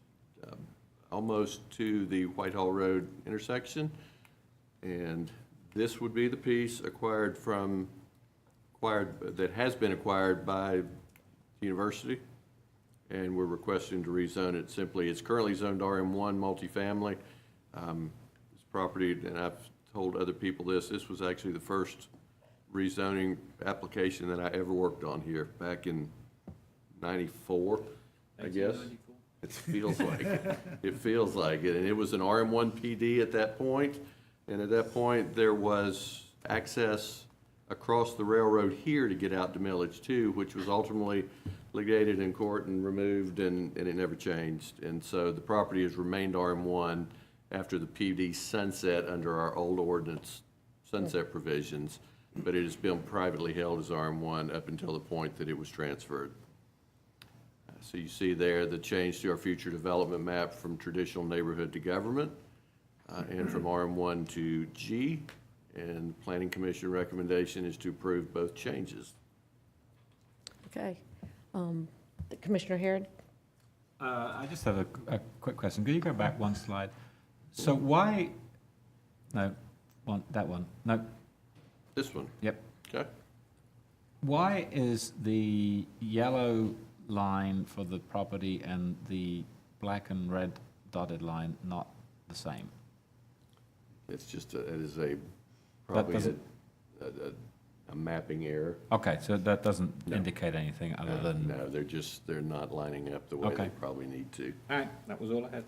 almost to the Whitehall Road intersection. And this would be the piece that has been acquired by the university. And we're requesting to rezone it simply. It's currently zoned RM1 multifamily. This property, and I've told other people this was actually the first rezoning application that I ever worked on here back in 94, I guess. It feels like it. It feels like it. And it was an RM1 PD at that point. And at that point, there was access across the railroad here to get out to Millage 2, which was ultimately litigated in court and removed, and it never changed. And so the property has remained RM1 after the PD sunset under our old ordinance sunset provisions, but it has been privately held as RM1 up until the point that it was transferred. So you see there the change to our future development map from traditional neighborhood to government, and from RM1 to G. And the Planning Commission recommendation is to approve both changes. Okay. Commissioner Harrod? I just have a quick question. Could you go back one slide? So why, no, that one, no. This one? Yep. Okay. Why is the yellow line for the property and the black and red dotted line not the same? It's just, it is probably a mapping error. Okay, so that doesn't indicate anything other than... No, they're not lining up the way they probably need to. All right, that was all I had.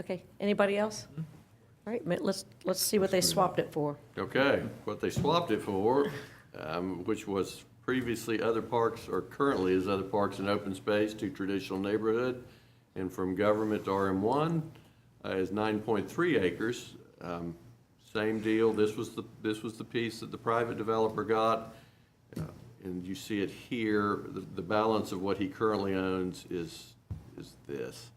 Okay, anybody else? All right, let's see what they swapped it for. Okay, what they swapped it for, which was previously other parks, or currently is other parks and open space, to traditional neighborhood, and from government to RM1 is 9.3 acres. Same deal. This was the piece that the private developer got, and you see it here. The balance of what he currently owns is this.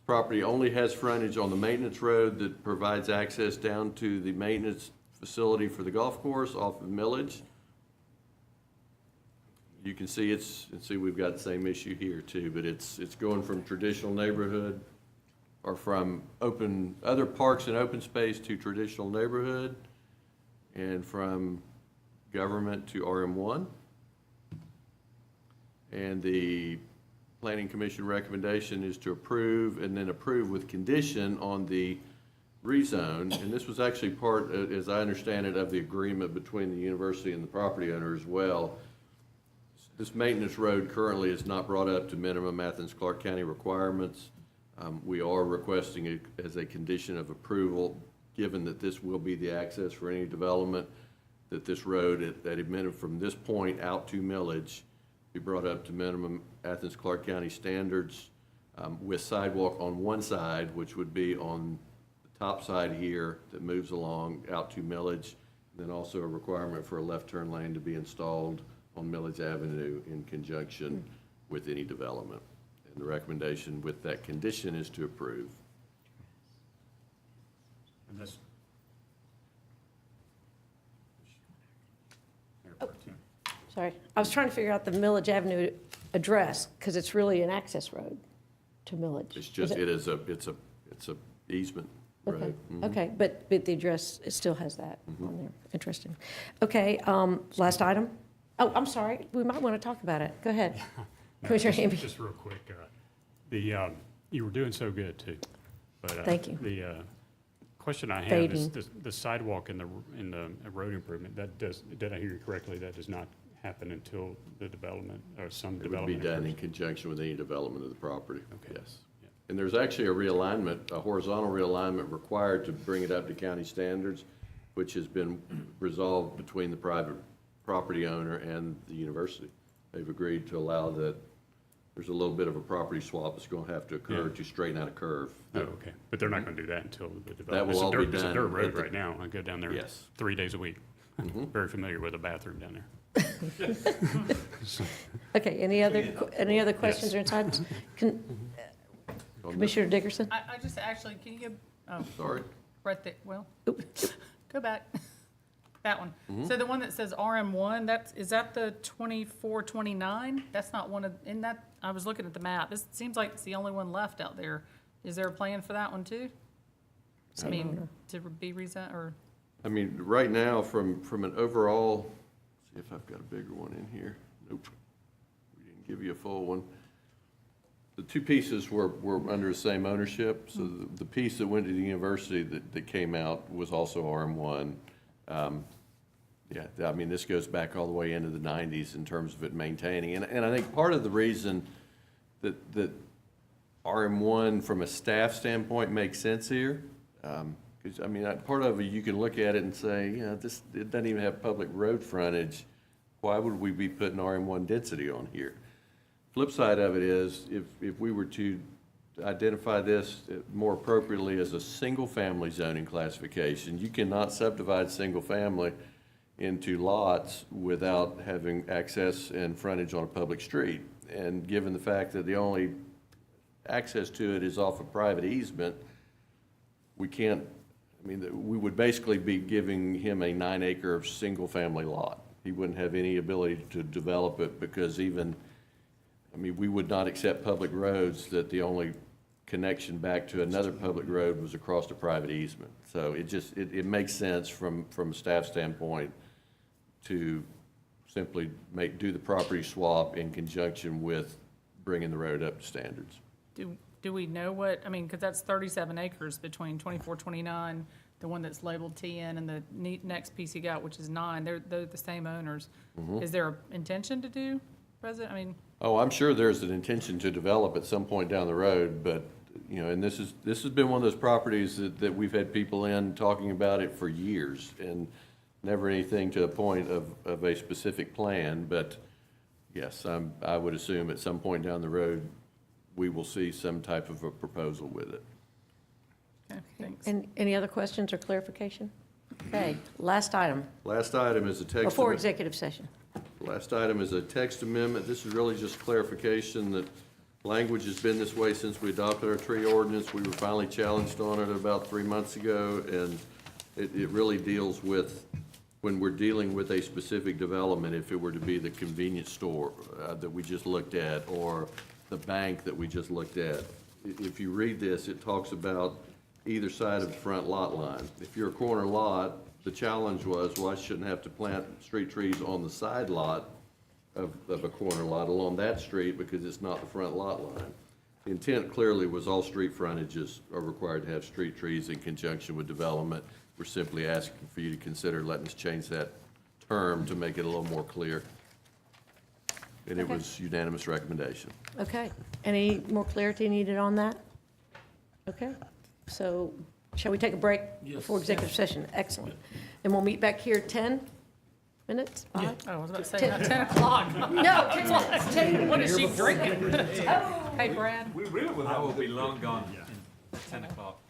Property only has frontage on the maintenance road that provides access down to the maintenance facility for the golf course off of Millage. You can see we've got the same issue here too, but it's going from traditional neighborhood, or from other parks and open space to traditional neighborhood, and from government to RM1. And the Planning Commission recommendation is to approve, and then approve with condition on the rezone. And this was actually part, as I understand it, of the agreement between the university and the property owner as well. This maintenance road currently is not brought up to minimum Athens-Clarke County requirements. We are requesting it as a condition of approval, given that this will be the access for any development, that this road at a minimum from this point out to Millage be brought up to minimum Athens-Clarke County standards, with sidewalk on one side, which would be on the top side here that moves along out to Millage, and then also a requirement for a left turn lane to be installed on Millage Avenue in conjunction with any development. And the recommendation with that condition is to approve. And this. Sorry, I was trying to figure out the Millage Avenue address, because it's really an access road to Millage. It's just, it's a easement Okay, road. okay, but the address, it still has that on there. Interesting. Okay, last item. Oh, I'm sorry, we might want to talk about it. Go ahead. Commissioner Hamby. Just real quick, you were doing so good too. But Thank you. The question I have is Fading. the sidewalk in the road improvement, did I hear you correctly, that does not happen until the development, or some It would be development done in occurs? conjunction with any development of the property. Okay. Yes. And there's actually a realignment, a horizontal realignment required to bring it up to county standards, which has been resolved between the private property owner and the university. They've agreed to allow that. There's a little bit of a property swap that's going to have to occur Yeah. to straighten out a curve. Oh, okay, but they're not going to do that until the development. That will all be It's a done dirt at road the- right now. I go down there Yes. 3 days a week. Mhm. Very familiar with a bathroom down there. Okay, any other questions or insights? On this- Commissioner Dickerson? I just actually, can you give, oh, Sorry. right there, well, go back. That one. So the one that says RM1, is that the 2429? That's not one of, in that, I was looking at the map. This seems like it's the only one left out there. Is there a plan for that one too? I mean, to be rezoned, or? I mean, right now, from an overall, see if I've got a bigger one in here. Nope. We didn't give you a full one. The two pieces were under the same ownership, so the piece that went to the university that came out was also RM1. Yeah, I mean, this goes back all the way into the 90s in terms of it maintaining. And I think part of the reason that RM1 from a staff standpoint makes sense here, because, I mean, part of it, you can look at it and say, you know, it doesn't even have public road frontage. Why would we be putting RM1 density on here? Flip side of it is, if we were to identify this more appropriately as a single-family zoning classification, you cannot subdivide single-family into lots without having access and frontage on a public street. And given the fact that the only access to it is off a private easement, we can't, I mean, we would basically be giving him a 9-acre single-family lot. He wouldn't have any ability to develop it because even, I mean, we would not accept public roads that the only connection back to another public road was across a private easement. So it makes sense from a staff standpoint to simply do the property swap in conjunction with bringing the road up to standards. Do we know what, I mean, because that's 37 acres between 2429, the one that's labeled TN, and the next piece you got, which is 9. They're the same owners. Is there an intention to do, President? I mean. Oh, I'm sure there's an intention to develop at some point down the road, but, you know, and this has been one of those properties that we've had people in talking about it for years, and never anything to a point of a specific plan, but yes, I would assume at some point down the road, we will see some type of a proposal with it. Okay, thanks. And any other questions or clarification? Okay, last item, Last item is a text. before executive session. Last item is a text amendment. This is really just clarification that language has been this way since we adopted our tree ordinance. We were finally challenged on it about 3 months ago, and it really deals with when we're dealing with a specific development, if it were to be the convenience store that we just looked at, or the bank that we just looked at. If you read this, it talks about either side of the front lot line. If you're a corner lot, the challenge was, well, I shouldn't have to plant street trees on the side lot of a corner lot along that street because it's not the front lot line. The intent clearly was all street frontages are required to have street trees in conjunction with development. We're simply asking for you to consider letting us change that term to make it a little more clear. And it was unanimous recommendation. Okay, any more clarity needed on that? Okay, so shall we take a break before executive session? Excellent. And we'll meet back here 10 minutes? Oh, I was about to say, not 10 o'clock. No, 10 minutes. 10 What is she drinking? Hey, Brad. I will be long gone in 10 o'clock.